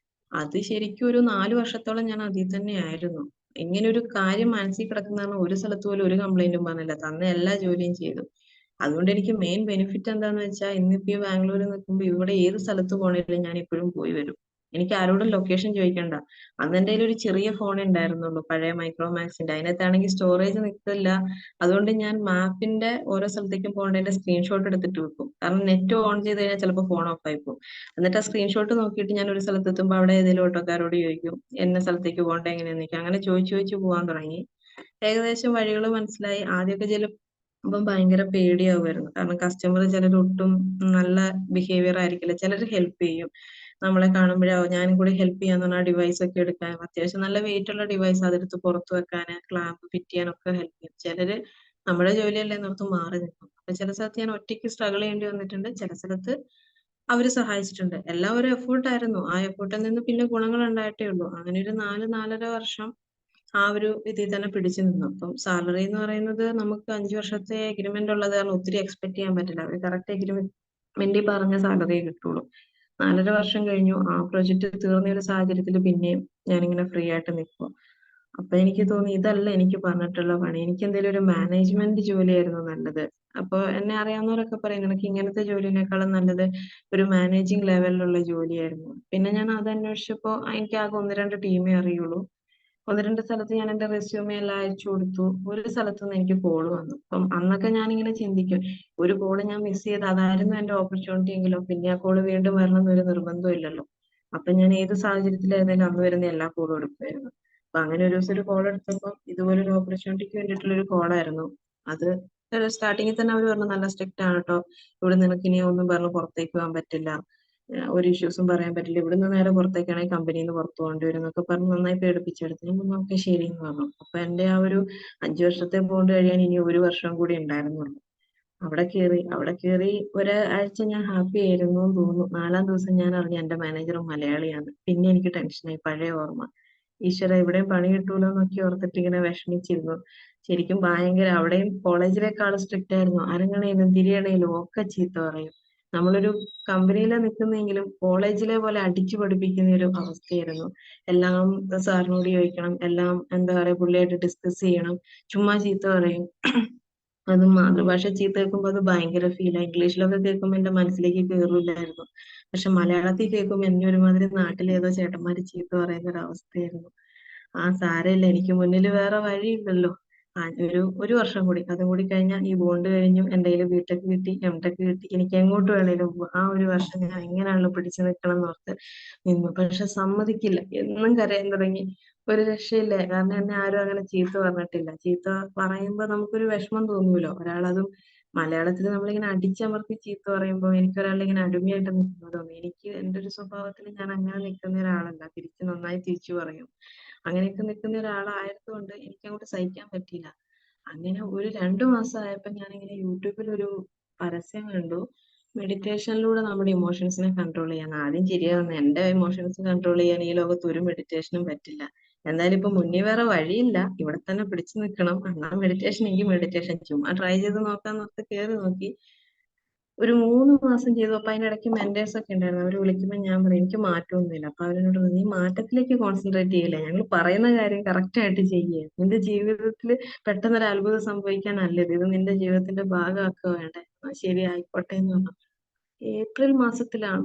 അത് ശരിക്കും ഒരു 4 വർഷത്തോളം ഞാൻ അതിൽ തന്നെ ആയിരുന്നു. ഇങ്ങനെ ഒരു കാര്യം മനസ്സിൽ കിടക്കുന്ന ഒരു സ്ഥലത്ത് പോലും ഒരു കംപ്ലൈന്റും പറഞ്ഞില്ല. തന്ന എല്ലാ ജോലിയും ചെയ്തു. അതുകൊണ്ട് എനിക്ക് മെയിൻ ബെനിഫിറ്റ് എന്താന്ന് വെച്ചാൽ ഇന്നിപ്പോ ഈ ബാംഗ്ലൂരിൽ നിൽക്കുമ്പോൾ ഇവിടെ ഏത് സ്ഥലത്ത് പോകണേലും ഞാൻ ഇപ്പോഴും പോയി വരും. എനിക്ക് ആരോടും ലൊക്കേഷൻ ചോദിക്കണ്ട. അന്ന് എൻ്റെ കയ്യിൽ ഒരു ചെറിയ ഫോൺ ഉണ്ടായിരുന്നുള്ളൂ, പഴയ മൈക്രോമാക്സിന്റെ. അതിനകത്താണെങ്കിൽ സ്റ്റോറേജ് നിൽക്കില്ല. അതുകൊണ്ട് ഞാൻ മാപ്പിന്റെ ഓരോ സ്ഥലത്തേക്കും പോകേണ്ടതിന്റെ സ്ക്രീൻഷോട്ട് എടുത്തിട്ട് വെക്കും. കാരണം നെറ്റ് ഓൺ ചെയ്ത് കഴിഞ്ഞാൽ ചിലപ്പോൾ ഫോൺ ഓഫ് ആയി പോകും. എന്നിട്ട് ആ സ്ക്രീൻഷോട്ട് നോക്കിയിട്ട് ഞാൻ ഒരു സ്ഥലത്ത് എത്തുമ്പോൾ അവിടെ ഏതെങ്കിലും ഓട്ടോക്കാരോട് ചോദിക്കും എന്ന സ്ഥലത്തേക്ക് പോകേണ്ട എങ്ങനെയാന്ന് ചോദിക്കും. അങ്ങനെ ചോദിച്ചു പോകാൻ തുടങ്ങി. ഏകദേശം വഴികൾ മനസ്സിലായി. ആദ്യമൊക്കെ അപ്പം ഭയങ്കര പേടിയാവുമായിരുന്നു. കാരണം കസ്റ്റമർ ചിലർ ഒട്ടും നല്ല ബിഹേവിയർ ആയിരിക്കില്ല. ചിലർ ഹെൽപ്പ് ചെയ്യും. നമ്മളെ കാണുമ്പോഴോ ഞാനും കൂടി ഹെൽപ്പ് ചെയ്യാന്ന് പറഞ്ഞാൽ ഡിവൈസ് ഒക്കെ എടുക്കാൻ, അത്യാവശ്യം നല്ല വെയിറ്റ് ഉള്ള ഡിവൈസ് അതെടുത്ത് പുറത്ത് വെക്കാൻ, ക്ലാമ്പ് ഫിറ്റ് ചെയ്യാനൊക്കെ ഹെൽപ്പ് ചെയ്യും. ചിലര് നമ്മുടെ ജോലിയല്ലേ എന്നോർത്ത് മാറി നിൽക്കും. അപ്പൊ ചില സ്ഥലത്ത് ഞാൻ ഒറ്റയ്ക്ക് സ്ട്രഗിൾ ചെയ്യേണ്ടി വന്നിട്ടുണ്ട്. ചില സ്ഥലത്ത് അവര് സഹായിച്ചിട്ടുണ്ട്. എല്ലാം ഒരു എഫേർട്ടായിരുന്നു. ആ എഫേർട്ടിൽ നിന്ന് പിന്നെ ഗുണങ്ങൾ ഉണ്ടായിട്ടേ ഉള്ളൂ. അങ്ങനെ ഒരു 4-4.5 വർഷം ആ ഒരു ഇതിൽ തന്നെ പിടിച്ചു നിന്നു. അപ്പം സാലറി എന്ന് പറയുന്നത് നമുക്ക് 5 വർഷത്തെ എഗ്രിമെന്റ് ഉള്ളത് കാരണം ഒത്തിരി എക്സ്പെക്ട് ചെയ്യാൻ പറ്റില്ല. അവർ കറക്റ്റ് എഗ്രിമെന്റിൽ പറഞ്ഞ സാലറിയെ കിട്ടുള്ളൂ. 4.5 വർഷം കഴിഞ്ഞു. ആ പ്രൊജക്ട് തീർന്ന ഒരു സാഹചര്യത്തിൽ പിന്നെയും ഞാനിങ്ങനെ ഫ്രീ ആയിട്ട് നിൽക്കുക. അപ്പൊ എനിക്ക് തോന്നി ഇതല്ല എനിക്ക് പറഞ്ഞിട്ടുള്ള പണി. എനിക്ക് എന്തെങ്കിലും ഒരു മാനേജ്മെന്റ് ജോലിയായിരുന്നു നല്ലത്. അപ്പൊ എന്നെ അറിയാവുന്നവരൊക്കെ പറയും നിനക്ക് ഇങ്ങനത്തെ ജോലിനേക്കാളും നല്ലത് ഒരു മാനേജിങ് ലെവലിലുള്ള ജോലിയായിരുന്നു. പിന്നെ ഞാൻ അത് അന്വേഷിച്ചപ്പോ എനിക്ക് ആകെ 1-2 ടീമേ അറിയുള്ളൂ. 1-2 സ്ഥലത്ത് ഞാൻ എന്റെ റെസ്യൂമെ എല്ലാം അയച്ചു കൊടുത്തു. ഒരു സ്ഥലത്തുനിന്ന് എനിക്ക് കോൾ വന്നു. അപ്പം അന്നൊക്കെ ഞാനിങ്ങനെ ചിന്തിക്കും, ഒരു കോള് ഞാൻ മിസ് ചെയ്ത് അതായിരുന്നു എന്റെ ഓപ്പർച്യൂണിറ്റി എങ്കിലോ പിന്നെ ആ കോള് വീണ്ടും വരണം എന്നൊരു നിർബന്ധം ഇല്ലല്ലോ. അപ്പൊ ഞാൻ ഏത് സാഹചര്യത്തിലായിരുന്നാലും അന്ന് വരുന്ന എല്ലാ കോളും എടുക്കുമായിരുന്നു. അപ്പൊ അങ്ങനെ ഒരു ദിവസം ഒരു കോൾ എടുത്തപ്പോൾ ഇതുപോലെ ഒരു ഓപ്പർച്യൂണിറ്റിക്ക് വേണ്ടിയിട്ടുള്ള ഒരു കോളായിരുന്നു അത്. സ്റ്റാർട്ടിങ്ങിൽ തന്നെ അവർ പറഞ്ഞു നല്ല സ്ട്രിക്റ്റ് ആണ് കേട്ടോ, ഇവിടെ നിനക്ക് ഇനി ഒന്നും പറഞ്ഞ് പുറത്തേക്ക് പോകാൻ പറ്റില്ല, ഒരു ഇഷ്യൂസും പറയാൻ പറ്റില്ല, ഇവിടുന്ന് നേരെ പുറത്തേക്കാണെങ്കിൽ കമ്പനിയിൽ നിന്ന് പുറത്തു പോകേണ്ടി വരും എന്നൊക്കെ പറഞ്ഞ് നന്നായി പേടിപ്പിച്ചെടുത്ത്. ഞാൻ പറഞ്ഞു ഓക്കെ ശരി എന്ന് പറഞ്ഞു. അപ്പൊ എന്റെ ആ ഒരു 5 വർഷത്തെ ബോണ്ട് കഴിയാൻ ഇനി 1 വർഷം കൂടി ഉണ്ടായിരുന്നുള്ളൂ. അവിടെ കയറി ഒരാഴ്ച ഞാൻ ഹാപ്പി ആയിരുന്നു എന്ന് തോന്നുന്നു. 4-ാം ദിവസം ഞാൻ അറിഞ്ഞു എന്റെ മാനേജർ മലയാളിയാണ്. പിന്നെ എനിക്ക് ടെൻഷനായി, പഴയ ഓർമ്മ. ഈശ്വര ഇവിടെയും പണി കിട്ടൂലോ എന്നൊക്കെ ഓർത്തിട്ട് ഇങ്ങനെ വിഷമിച്ചിരുന്നു. ശരിക്കും ഭയങ്കര, അവിടെയും കോളേജിലേക്കാളും സ്ട്രിക്റ്റ് ആയിരുന്നു. അരങ്ങണയിലും തിരിയണയിലും ഒക്കെ ചീത്ത പറയും. നമ്മളൊരു കമ്പനിയിലെ നിൽക്കുന്നെങ്കിലും കോളേജിലെ പോലെ അടിച്ചു പഠിപ്പിക്കുന്ന ഒരു അവസ്ഥയായിരുന്നു. എല്ലാം സാറിനോട് ചോദിക്കണം, എല്ലാം എന്താ പറയാ പുള്ളിയായിട്ട് ഡിസ്കസ് ചെയ്യണം. ചുമ്മാ ചീത്ത പറയും. അത് മാതൃഭാഷ ചീത്ത കേൾക്കുമ്പോൾ അത് ഭയങ്കര ഫീലാ. ഇംഗ്ലീഷിലൊക്കെ കേൾക്കുമ്പോൾ എന്റെ മനസ്സിലേക്ക് കയറില്ലായിരുന്നു. പക്ഷെ മലയാളത്തിൽ കേൾക്കുമ്പോൾ എന്നെ ഒരുമാതിരി നാട്ടിലേതോ ചേട്ടന്മാര് ചീത്ത പറയുന്ന ഒരു അവസ്ഥയായിരുന്നു. സാരമില്ല, എനിക്ക് മുന്നിൽ വേറെ വഴിയില്ലല്ലോ. ഒരു വർഷം കൂടി, അതും കൂടി കഴിഞ്ഞാൽ ഈ ബോണ്ട് കഴിഞ്ഞു, എന്റെ കയ്യിൽ ബിടെക് കിട്ടി, എംടെക് കിട്ടി, എനിക്ക് എങ്ങോട്ട് വേണേലും പോവാം. ആ ഒരു വർഷം ഞാൻ എങ്ങനെയാണല്ലോ പിടിച്ചു നിൽക്കണം എന്ന് ഓർത്ത് നിന്നു. പക്ഷെ സമ്മതിക്കില്ല, എന്നും കരയാൻ തുടങ്ങി. ഒരു രക്ഷയില്ല, കാരണം എന്നെ ആരും അങ്ങനെ ചീത്ത പറഞ്ഞിട്ടില്ല. ചീത്ത പറയുമ്പോ നമുക്കൊരു വിഷമം തോന്നൂലോ. ഒരാളതും മലയാളത്തിൽ നമ്മളിങ്ങനെ അടിച്ചമർത്തി ചീത്ത പറയുമ്പോൾ എനിക്ക് ഒരാളിങ്ങനെ അടിമയായിട്ട് നിൽക്കുന്നത് തോന്നി. എനിക്ക് എന്റെ ഒരു സ്വഭാവത്തിൽ ഞാൻ അങ്ങനെ നിൽക്കുന്ന ഒരാളല്ല, നന്നായി തിരിച്ചു പറയും. അങ്ങനെയൊക്കെ നിൽക്കുന്ന ഒരാളായതുകൊണ്ട് എനിക്ക് അങ്ങോട്ട് സഹിക്കാൻ പറ്റിയില്ല. അങ്ങനെ ഒരു 2 മാസം ആയപ്പോ ഞാനിങ്ങനെ യൂട്യൂബിൽ ഒരു പരസ്യം കണ്ടു, മെഡിറ്റേഷനിലൂടെ നമ്മുടെ ഇമോഷൻസിനെ കൺട്രോൾ ചെയ്യാൻ. ആദ്യം ചിരിയാവുന്നു, എന്റെ ഇമോഷൻസ് കൺട്രോൾ ചെയ്യാൻ ഈ ലോകത്ത് ഒരു മെഡിറ്റേഷനും പറ്റില്ല. എന്തായാലും ഇപ്പൊ മുന്നേ വേറെ വഴിയില്ല, ഇവിടെ തന്നെ പിടിച്ചു നിൽക്കണം. എന്നാ മെഡിറ്റേഷൻ എങ്കിൽ മെഡിറ്റേഷൻ ചുമ്മാ ട്രൈ ചെയ്ത് നോക്കാന്ന് ഓർത്ത് കയറി നോക്കി. ഒരു 3 മാസം ചെയ്തു. അപ്പൊ അതിനിടയ്ക്ക് മെന്റേഴ്സ് ഒക്കെ ഉണ്ടായിരുന്നു. അവര് വിളിക്കുമ്പോൾ ഞാൻ പറയും എനിക്ക് മാറ്റമൊന്നുമില്ല. അപ്പൊ അവരോട് പറഞ്ഞു, നീ മാറ്റത്തിലേക്ക് കോൺസെൻട്രേറ്റ് ചെയ്യില്ല, ഞങ്ങൾ പറയുന്ന കാര്യം കറക്റ്റ് ആയിട്ട് ചെയ്യുക. നിന്റെ ജീവിതത്തിൽ പെട്ടെന്നൊരു അത്ഭുതം സംഭവിക്കാനല്ലത്, ഇത് നിന്റെ ജീവിതത്തിന്റെ ഭാഗമാക്കുക വേണ്ടേ. ശരി ആയിക്കോട്ടെ എന്ന് പറഞ്ഞു.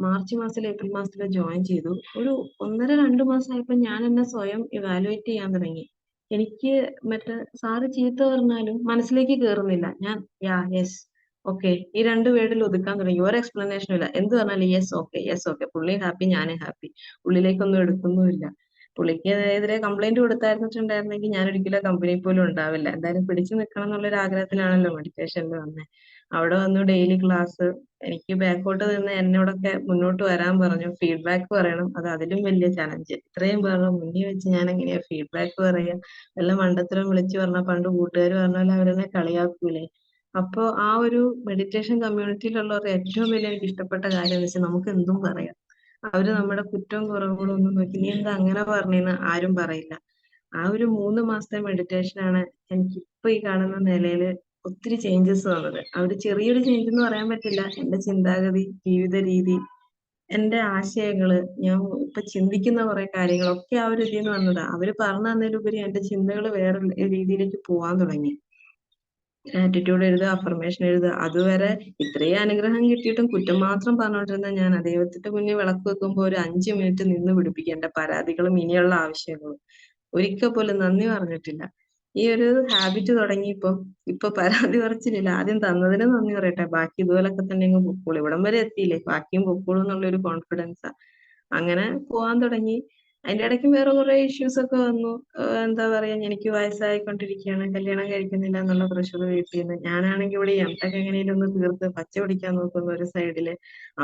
മാർച്ച് മാസത്തിലോ ഏപ്രിൽ മാസത്തിലോ ജോയിൻ ചെയ്തു. ഒരു 1.5-2 മാസം ആയപ്പോ ഞാൻ എന്നെ സ്വയം ഇവാലുവേറ്റ് ചെയ്യാൻ തുടങ്ങി. എനിക്ക് മറ്റേ സാറ് ചീത്ത പറഞ്ഞാലും മനസ്സിലേക്ക് കയറുന്നില്ല. ഞാൻ യെസ് ഓക്കെ ഈ 2 വേർഡിൽ ഒതുക്കാൻ തുടങ്ങി. ഒരു എക്സ്പ്ലനേഷനും ഇല്ല, എന്ത് പറഞ്ഞാലും യെസ് ഓക്കെ, പുള്ളി ഹാപ്പി, ഞാനും ഹാപ്പി. ഉള്ളിലേക്കൊന്നും എടുക്കുന്നുമില്ല. പുള്ളിക്ക് എതിരെ കംപ്ലൈന്റ് കൊടുത്തായിരുന്നിട്ടുണ്ടായിരുന്നെങ്കിൽ ഞാൻ ഒരിക്കലും കമ്പനിയിൽ പോലും ഉണ്ടാവില്ല. എന്തായാലും പിടിച്ചു നിൽക്കണം എന്നുള്ളൊരു ആഗ്രഹത്തിലാണല്ലോ മെഡിറ്റേഷനിൽ വന്നത്. അവിടെ വന്നു, ഡെയിലി ക്ലാസ്. എനിക്ക് ബാക്കോട്ട് നിന്ന് എന്നോടൊക്കെ മുന്നോട്ട് വരാൻ പറഞ്ഞു, ഫീഡ്ബാക്ക് പറയണം. അത് അതിലും വലിയ ചലഞ്ച്. ഇത്രയും പേരുടെ മുന്നിൽ വെച്ച് ഞാൻ എങ്ങനെയാ ഫീഡ്ബാക്ക് പറയാ? വല്ല മണ്ടത്തരം വിളിച്ചു പറഞ്ഞ പണ്ട് കൂട്ടുകാർ പറഞ്ഞ പോലെ അവരെന്നെ കളിയാക്കൂലേ. അപ്പൊ ആ ഒരു മെഡിറ്റേഷൻ കമ്മ്യൂണിറ്റിയിലുള്ളവരുടെ ഏറ്റവും വലിയ എനിക്ക് ഇഷ്ടപ്പെട്ട കാര്യം എന്ന് വെച്ചാൽ നമുക്ക് എന്തും പറയാം. അവര് നമ്മുടെ കുറ്റവും കുറവുകളും ഒന്നും നോക്കി നീ എന്താ അങ്ങനെ പറഞ്ഞെന്ന് ആരും പറയില്ല. ആ ഒരു 3 മാസത്തെ മെഡിറ്റേഷൻ ആണ് എനിക്ക് ഇപ്പൊ ഈ കാണുന്ന നിലയില് ഒത്തിരി ചേഞ്ചസ് വന്നത്. ഒരു ചെറിയൊരു ചേഞ്ച് എന്ന് പറയാൻ പറ്റില്ല. എന്റെ ചിന്താഗതി, ജീവിത രീതി, എന്റെ ആശയങ്ങള്, ഞാൻ ഇപ്പൊ ചിന്തിക്കുന്ന കുറെ കാര്യങ്ങളൊക്കെ ആ ഒരു ഇതിൽ നിന്ന് വന്നതാ. അവര് പറഞ്ഞു തന്നതിലുപരി എന്റെ ചിന്തകൾ വേറെ രീതിയിലേക്ക് പോവാൻ തുടങ്ങി. ഗ്രാറ്റിറ്റ്യൂഡ് എഴുതുക, അഫർമേഷൻ എഴുതുക. അതുവരെ ഇത്രയും അനുഗ്രഹം കിട്ടിയിട്ടും കുറ്റം മാത്രം പറഞ്ഞുകൊണ്ടിരുന്ന ഞാൻ ദൈവത്തിന്റെ മുന്നിൽ വിളക്ക് വെക്കുമ്പോൾ ഒരു 5 മിനിറ്റ് നിന്ന് പിടിപ്പിക്കുക എന്റെ പരാതികളും ഇനിയുള്ള ആവശ്യങ്ങളും. ഒരിക്കൽ പോലും നന്ദി പറഞ്ഞിട്ടില്ല. ഈ ഒരു ഹാബിറ്റ് തുടങ്ങിയപ്പം ഇപ്പൊ പരാതി പറച്ചിലില്ല. ആദ്യം തന്നതിന് നന്ദി പറയട്ടെ, ബാക്കി ഇതുപോലൊക്കെ തന്നെ അങ്ങ് പൊക്കോളൂ. ഇവിടം വരെ എത്തിയില്ലേ, ബാക്കിയും പൊക്കോളൂ എന്നുള്ള ഒരു കോൺഫിഡൻസാ. അങ്ങനെ പോവാൻ തുടങ്ങി. അതിന്റെ ഇടയ്ക്ക് വേറെ കുറെ ഇഷ്യൂസ് ഒക്കെ വന്നു. എന്താ പറയാ, എനിക്ക് വയസ്സായിക്കൊണ്ടിരിക്കുകയാണ്, കല്യാണം കഴിക്കുന്നില്ല എന്നുള്ള പ്രഷർ വീട്ടിൽ നിന്ന്. ഞാനാണെങ്കിൽ ഇവിടെ എംടെക് എങ്ങനെയും ഒന്ന് തീർത്ത് പച്ച പിടിക്കാൻ നോക്കുന്ന ഒരു സൈഡില്,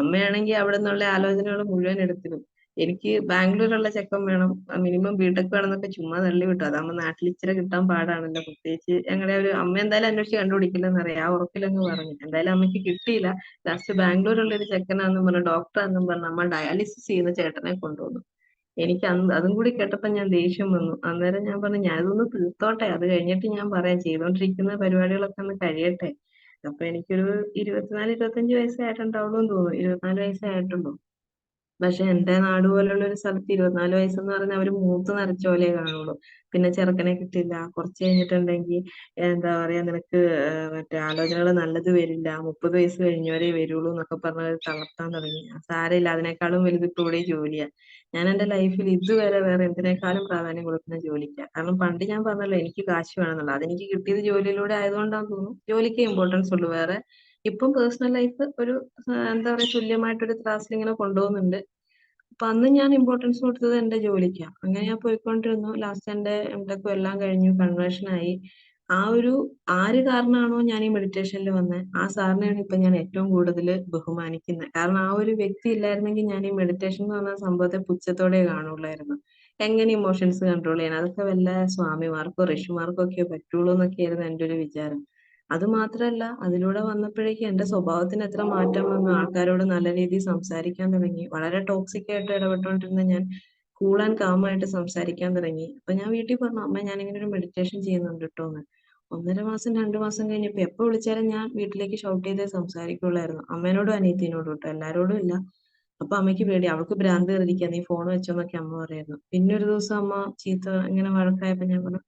അമ്മയാണെങ്കിൽ അവിടെ നിന്നുള്ള ആലോചനകൾ മുഴുവൻ എടുത്തിടും. എനിക്ക് ബാംഗ്ലൂരുള്ള ചെക്കൻ വേണം, മിനിമം ബിടെക് വേണമെന്നൊക്കെ ചുമ്മാ തള്ളി വിട്ടു. അതാകുമ്പോൾ നാട്ടിൽ ഇച്ചിരി കിട്ടാൻ പാടാണല്ലോ. പ്രത്യേകിച്ച് ഞങ്ങളുടെ ഒരു അമ്മ എന്തായാലും അന്വേഷിച്ച് കണ്ടുപിടിക്കില്ലെന്ന് അറിയാം. ആ ഉറപ്പിലങ്ങ് പറഞ്ഞു. എന്തായാലും അമ്മയ്ക്ക് കിട്ടിയില്ല. ലാസ്റ്റ് ബാംഗ്ലൂരുള്ള ഒരു ചെക്കനാന്നും പറഞ്ഞു, ഡോക്ടറാന്നും പറഞ്ഞു അമ്മ ഡയാലിസിസ് ചെയ്യുന്ന ചേട്ടനെ കൊണ്ടുവന്നു. എനിക്ക് അതും കൂടി കേട്ടപ്പോ ഞാൻ ദേഷ്യം വന്നു. അന്നേരം ഞാൻ പറഞ്ഞു ഞാനിതൊന്ന് തീർത്തോട്ടെ, അത് കഴിഞ്ഞിട്ട് ഞാൻ പറയാം, ചെയ്തോണ്ടിരിക്കുന്ന പരിപാടികളൊക്കെ ഒന്ന് കഴിയട്ടെ. അപ്പൊ എനിക്കൊരു 24-25 വയസ്സേ ആയിട്ടുണ്ടാവുള്ളൂ എന്ന് തോന്നുന്നു. 24 വയസ്സേ ആയിട്ടുള്ളൂ. പക്ഷെ എന്റെ നാട് പോലുള്ള ഒരു സ്ഥലത്ത് 24 വയസ്സെന്ന് പറഞ്ഞാൽ അവര് മൂത്ത് നരച്ച പോലെ കാണുള്ളൂ. പിന്നെ ചെറുക്കനെ കിട്ടില്ല, കുറച്ച് കഴിഞ്ഞിട്ടുണ്ടെങ്കിൽ എന്താ പറയാ, നിനക്ക് മറ്റേ ആലോചനകൾ നല്ലത് വരില്ല, 30 വയസ്സ് കഴിഞ്ഞവരെ വരുള്ളൂ എന്നൊക്കെ പറഞ്ഞ് തളർത്താൻ തുടങ്ങി. സാരമില്ല, അതിനേക്കാളും വലുത് ഇപ്പൊ ഇവിടെ ജോലിയാ. ഞാൻ എന്റെ ലൈഫിൽ ഇതുവരെ വേറെ എന്തിനേക്കാളും പ്രാധാന്യം കൊടുക്കുന്ന ജോലിക്കാ. കാരണം പണ്ട് ഞാൻ പറഞ്ഞല്ലോ എനിക്ക് കാശ് വേണമെന്നുള്ളത്, അതെനിക്ക് കിട്ടിയത് ജോലിയിലൂടെ ആയതുകൊണ്ടാന്ന് തോന്നുന്നു. ജോലിക്ക് ഇമ്പോർട്ടൻസ് ഉള്ളൂ. വേറെ ഇപ്പം പേഴ്സണൽ ലൈഫ് ഒരു എന്താ പറയാ തുല്യമായിട്ടൊരു ത്രാസിൽ ഇങ്ങനെ കൊണ്ടുപോകുന്നുണ്ട്. അപ്പൊ അന്ന് ഞാൻ ഇമ്പോർട്ടൻസ് കൊടുത്തത് എന്റെ ജോലിക്കാണ്. അങ്ങനെ ഞാൻ പോയിക്കൊണ്ടിരുന്നു. ലാസ്റ്റ് എന്റെ എംടെക്കും എല്ലാം കഴിഞ്ഞു, കൺവേർഷൻ ആയി. ആ ഒരു ആര് കാരണമാണോ ഞാൻ ഈ മെഡിറ്റേഷനിൽ വന്നത്, ആ സാറിനെയാണ് ഇപ്പൊ ഞാൻ ഏറ്റവും കൂടുതൽ ബഹുമാനിക്കുന്നത്. കാരണം ആ ഒരു വ്യക്തി ഇല്ലായിരുന്നെങ്കിൽ ഞാൻ ഈ മെഡിറ്റേഷൻ എന്ന് പറഞ്ഞ സംഭവത്തെ പുച്ഛത്തോടെ കാണുള്ളായിരുന്നു. എങ്ങനെ ഇമോഷൻസ് കൺട്രോൾ ചെയ്യാൻ, അതൊക്കെ വല്ല സ്വാമിമാർക്കോ ഋഷിമാർക്കോ ഒക്കെ പറ്റുള്ളൂ എന്നൊക്കെയായിരുന്നു എൻ്റെ ഒരു വിചാരം. അത് മാത്രല്ല, അതിലൂടെ വന്നപ്പോഴേക്കും എന്റെ സ്വഭാവത്തിന് എത്ര മാറ്റം വന്നു. ആൾക്കാരോട് നല്ല രീതിയിൽ സംസാരിക്കാൻ തുടങ്ങി. വളരെ ടോക്സിക് ആയിട്ട് ഇടപെട്ടുകൊണ്ടിരുന്ന ഞാൻ കൂൾ ആൻഡ് കാം ആയിട്ട് സംസാരിക്കാൻ തുടങ്ങി. അപ്പൊ ഞാൻ വീട്ടിൽ പറഞ്ഞു, അമ്മ ഞാൻ ഇങ്ങനെ ഒരു മെഡിറ്റേഷൻ ചെയ്യുന്നുണ്ട് കേട്ടോ എന്ന്. 1.5 മാസം 2 മാസം കഴിഞ്ഞപ്പോ എപ്പോ വിളിച്ചാലും ഞാൻ വീട്ടിലേക്ക് ഷൗട്ട് ചെയ്തേ സംസാരിക്കുള്ളായിരുന്നു. അമ്മേനോടും അനിയത്തിനോടും കേട്ടോ, എല്ലാരോടും ഇല്ല. അപ്പൊ അമ്മയ്ക്ക് പേടി, അവൾക്ക് ഭ്രാന്ത് കയറിയിരിക്കുക, നീ ഫോൺ വെച്ചോന്നൊക്കെ അമ്മ പറയായിരുന്നു. പിന്നെ ഒരു ദിവസം അമ്മ ചീത്ത ഇങ്ങനെ വഴക്കായപ്പോ ഞാൻ പറഞ്ഞു,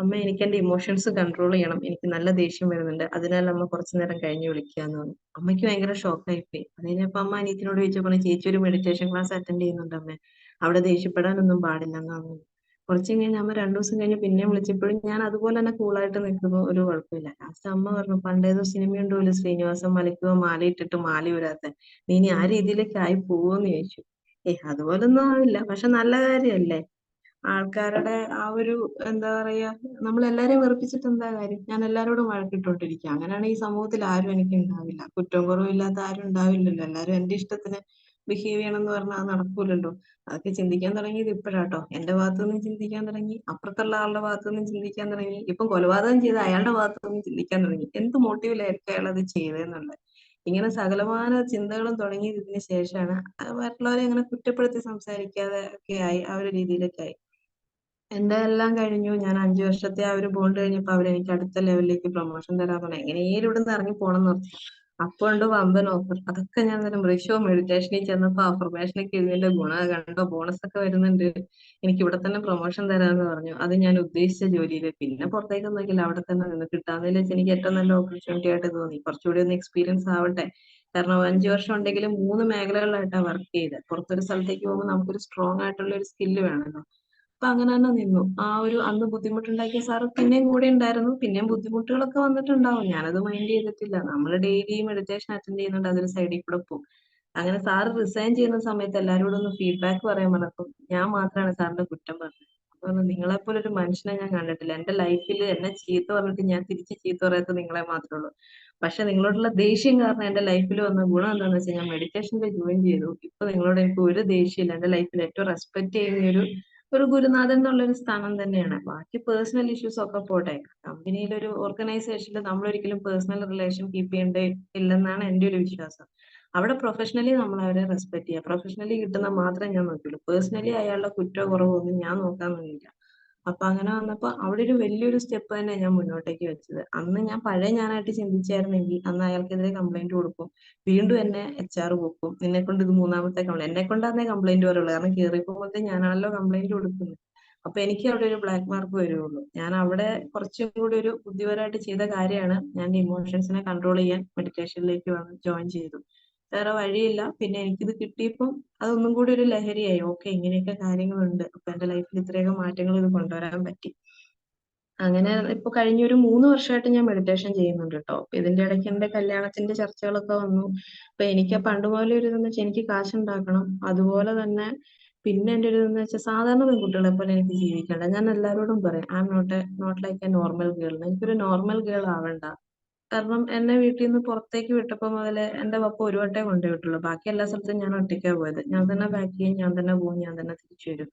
അമ്മ എനിക്ക് എന്റെ ഇമോഷൻസ് കൺട്രോൾ ചെയ്യണം, എനിക്ക് നല്ല ദേഷ്യം വരുന്നുണ്ട്, അതിനാൽ അമ്മ കുറച്ചു നേരം കഴിഞ്ഞ് വിളിക്കാന്ന് പറഞ്ഞു. അമ്മയ്ക്ക് ഭയങ്കര ഷോക്കായി പോയി. അത് കഴിഞ്ഞപ്പോ അമ്മ അനിയത്തിനോട് ചോദിച്ചപ്പോൾ, ചേച്ചി ഒരു മെഡിറ്റേഷൻ ക്ലാസ് അറ്റൻഡ് ചെയ്യുന്നുണ്ട് അമ്മേ, അവിടെ ദേഷ്യപ്പെടാനൊന്നും പാടില്ലെന്ന് പറഞ്ഞു. കുറച്ച് കഴിഞ്ഞ് അമ്മ 2 ദിവസം കഴിഞ്ഞ് പിന്നെയും വിളിച്ചപ്പോഴും ഞാൻ അതുപോലെ തന്നെ കൂളായിട്ട് നിൽക്കുന്നു, ഒരു കുഴപ്പമില്ല. ലാസ്റ്റ് അമ്മ പറഞ്ഞു, പണ്ടേതോ സിനിമയുണ്ടല്ലോ ശ്രീനിവാസൻ മലിക്കുക മാലയിട്ടിട്ട് മാല ഊരാത്ത, നീ ഇനി ആ രീതിയിലേക്ക് ആയി പോവോന്ന് ചോദിച്ചു. അതുപോലൊന്നും ആവില്ല, പക്ഷെ നല്ല കാര്യമല്ലേ. ആൾക്കാരുടെ ആ ഒരു എന്താ പറയാ, നമ്മൾ എല്ലാരെയും വെറുപ്പിച്ചിട്ട് എന്താ കാര്യം. ഞാൻ എല്ലാരോടും വഴക്കിട്ടോണ്ടിരിക്കുക, അങ്ങനെയാണ് ഈ സമൂഹത്തിൽ ആരും എനിക്ക് ഉണ്ടാവില്ല. കുറ്റവും കുറവില്ലാത്ത ആരും ഉണ്ടാവില്ലല്ലോ. എല്ലാരും എന്റെ ഇഷ്ടത്തിന് ബിഹേവ് ചെയ്യണം എന്ന് പറഞ്ഞാൽ അത് നടക്കൂലല്ലോ. അതൊക്കെ ചിന്തിക്കാൻ തുടങ്ങിയത് ഇപ്പോഴാട്ടോ. എന്റെ ഭാഗത്തു നിന്നും ചിന്തിക്കാൻ തുടങ്ങി, അപ്പുറത്തുള്ള ആളുടെ ഭാഗത്തു നിന്നും ചിന്തിക്കാൻ തുടങ്ങി, ഇപ്പം കൊലപാതകം ചെയ്ത് അയാളുടെ ഭാഗത്തു നിന്നും ചിന്തിക്കാൻ തുടങ്ങി. എന്ത് മോട്ടീവിലായിരിക്കും അയാൾ അത് ചെയ്തതെന്നുള്ളത്. ഇങ്ങനെ സകലമാന ചിന്തകളും തുടങ്ങിയതിന് ശേഷമാണ് മറ്റുള്ളവരെ അങ്ങനെ കുറ്റപ്പെടുത്തി സംസാരിക്കാതെ ഒക്കെ ആയി, ആ ഒരു രീതിയിലൊക്കെ ആയി. എന്റെ എല്ലാം കഴിഞ്ഞു. ഞാൻ 5 വർഷത്തെ ആ ഒരു ബോണ്ട് കഴിഞ്ഞപ്പോ അവരെനിക്ക് അടുത്ത ലെവലിലേക്ക് പ്രൊമോഷൻ തരാൻ പറഞ്ഞു. എങ്ങനെയും ഇവിടുന്ന് ഇറങ്ങി പോണം എന്ന് പറഞ്ഞു. അപ്പൊ ഉണ്ട് വമ്പൻ ഓഫർ. അതൊക്കെ ഞാൻ തന്നെ ഋഷോ മെഡിറ്റേഷനിൽ ചെന്നപ്പോ അഫർമേഷനൊക്കെ എഴുതിയതിന്റെ ഗുണം കണ്ടോ, ബോണസ് ഒക്കെ വരുന്നുണ്ട്, എനിക്ക് ഇവിടെ തന്നെ പ്രൊമോഷൻ തരാന്ന് പറഞ്ഞു. അത് ഞാൻ ഉദ്ദേശിച്ച ജോലിയില്. പിന്നെ പുറത്തേക്ക് നോക്കില്ല, അവിടെ തന്നെ നിന്ന് കിട്ടാന്നതിൽ വെച്ച് എനിക്ക് ഏറ്റവും നല്ല ഓപ്പർച്യൂണിറ്റി ആയിട്ട് തോന്നി. കുറച്ചുകൂടി ഒന്ന് എക്സ്പീരിയൻസ് ആവട്ടെ. കാരണം 5 വർഷം ഉണ്ടെങ്കിലും 3 മേഖലകളിലായിട്ടാണ് വർക്ക് ചെയ്തത്. പുറത്തൊരു സ്ഥലത്തേക്ക് പോകുമ്പോൾ നമുക്കൊരു സ്ട്രോങ് ആയിട്ടുള്ള ഒരു സ്കില്ല് വേണമല്ലോ. അപ്പൊ അങ്ങനെ തന്നെ നിന്നു. ആ ഒരു അന്ന് ബുദ്ധിമുട്ടുണ്ടാക്കിയ സാറ് പിന്നെയും കൂടെ ഉണ്ടായിരുന്നു. പിന്നെയും ബുദ്ധിമുട്ടുകളൊക്കെ വന്നിട്ടുണ്ടാവും, ഞാനത് മൈൻഡ് ചെയ്തിട്ടില്ല. നമ്മൾ ഡെയിലി മെഡിറ്റേഷൻ അറ്റൻഡ് ചെയ്യുന്നുണ്ട്, അതിന് സൈഡിൽ കൂടെ പോകും. അങ്ങനെ സാറ് റിസൈൻ ചെയ്യുന്ന സമയത്ത് എല്ലാവരോടും ഒന്ന് ഫീഡ്ബാക്ക് പറയാൻ പറഞ്ഞപ്പോൾ ഞാൻ മാത്രമാണ് സാറിന്റെ കുറ്റം പറഞ്ഞത്. അപ്പൊ നിങ്ങളെപ്പോലെ ഒരു മനുഷ്യനെ ഞാൻ കണ്ടിട്ടില്ല. എന്റെ ലൈഫിൽ എന്നെ ചീത്ത പറഞ്ഞിട്ട് ഞാൻ തിരിച്ച് ചീത്ത പറയാത്ത നിങ്ങളെ മാത്രമേ ഉള്ളൂ. പക്ഷെ നിങ്ങളോടുള്ള ദേഷ്യം കാരണം എന്റെ ലൈഫിൽ വന്ന ഗുണം എന്താണെന്ന് വെച്ചാൽ ഞാൻ മെഡിറ്റേഷനിൽ ജോയിൻ ചെയ്തു. ഇപ്പൊ നിങ്ങളോട് എനിക്ക് ഒരു ദേഷ്യമില്ല. എന്റെ ലൈഫിൽ ഏറ്റവും റെസ്പെക്ട് ചെയ്യുന്ന ഒരു ഗുരുനാഥൻ എന്നുള്ളൊരു സ്ഥാനം തന്നെയാണ്. ബാക്കി പേഴ്സണൽ ഇഷ്യൂസ് ഒക്കെ പോട്ടെ. കമ്പനിയിൽ ഒരു ഓർഗനൈസേഷനിൽ നമ്മൾ ഒരിക്കലും പേഴ്സണൽ റിലേഷൻ കീപ്പ് ചെയ്യേണ്ടതില്ലെന്നാണ് എന്റെ ഒരു വിശ്വാസം. അവിടെ പ്രൊഫഷണലി നമ്മൾ അവരെ റെസ്പെക്ട് ചെയ്യുക. പ്രൊഫഷണലി കിട്ടുന്ന മാത്രമേ ഞാൻ നോക്കുള്ളൂ. പേഴ്സണലി അയാളുടെ കുറ്റോ കുറവോ ഒന്നും ഞാൻ നോക്കാൻ വേണ്ടിയില്ല. അപ്പൊ അങ്ങനെ വന്നപ്പോ അവിടെ ഒരു വലിയൊരു സ്റ്റെപ്പ് തന്നെ ഞാൻ മുന്നോട്ടേക്ക് വെച്ചത്. അന്ന് ഞാൻ പഴയ ഞാനായിട്ട് ചിന്തിച്ചായിരുന്നെങ്കിൽ അന്ന് അയാൾക്കെതിരെ കംപ്ലൈന്റ് കൊടുക്കും, വീണ്ടും എന്നെ HR പോക്കും, നിന്നെ കൊണ്ട് ഇത് 3ാമത്തെ കംപ്ലൈന്റ്, എന്നെ കൊണ്ടാന്നേ കംപ്ലൈന്റ് പറയുള്ളൂ. കാരണം കയറിപ്പോകുമ്പോഴത്തെ ഞാനാണല്ലോ കംപ്ലൈന്റ് കൊടുക്കുന്നത്. അപ്പൊ എനിക്ക് അവിടെ ഒരു ബ്ലാക്ക് മാർക്ക് വരുള്ളൂ. ഞാൻ അവിടെ കുറച്ചും കൂടി ഒരു ബുദ്ധിപരമായിട്ട് ചെയ്ത കാര്യമാണ്, ഞാൻ ഇമോഷൻസിനെ കൺട്രോൾ ചെയ്യാൻ മെഡിറ്റേഷനിലേക്ക് വന്ന് ജോയിൻ ചെയ്തു. വേറെ വഴിയില്ല. പിന്നെ എനിക്കിത് കിട്ടിയപ്പം അതൊന്നും കൂടി ഒരു ലഹരിയായി. ഓക്കെ, ഇങ്ങനെയൊക്കെ കാര്യങ്ങളുണ്ട്, അപ്പൊ എന്റെ ലൈഫിൽ ഇത്രയൊക്കെ മാറ്റങ്ങൾ ഇത് കൊണ്ടുവരാൻ പറ്റി. അങ്ങനെ ഇപ്പൊ കഴിഞ്ഞ ഒരു 3 വർഷമായിട്ട് ഞാൻ മെഡിറ്റേഷൻ ചെയ്യുന്നുണ്ട് കേട്ടോ. ഇതിന്റെ ഇടയ്ക്ക് എന്റെ കല്യാണത്തിന്റെ ചർച്ചകളൊക്കെ വന്നു. അപ്പൊ എനിക്ക് പണ്ട് മുതലേ ഒരു ഇതെന്ന് വെച്ചാൽ എനിക്ക് കാശുണ്ടാക്കണം. അതുപോലെ തന്നെ പിന്നെ എന്റെ ഒരു ഇതെന്ന് വെച്ചാൽ സാധാരണ പെൺകുട്ടികളെ പോലെ എനിക്ക് ജീവിക്കണ്ട. ഞാൻ എല്ലാവരോടും പറയും, I am not like a normal girl. എനിക്കൊരു നോർമൽ ഗേൾ ആവണ്ട. കാരണം എന്നെ വീട്ടിൽ നിന്ന് പുറത്തേക്ക് വിട്ടപ്പോ മുതലേ എന്റെ പപ്പ ഒരു വട്ടേ കൊണ്ടേ വിട്ടുള്ളൂ. ബാക്കി എല്ലാ സ്ഥലത്തും ഞാൻ ഒറ്റയ്ക്കാണ് പോയത്. ഞാൻ തന്നെ പാക്ക് ചെയ്യും, ഞാൻ തന്നെ പോകും, ഞാൻ തന്നെ തിരിച്ചു വരും.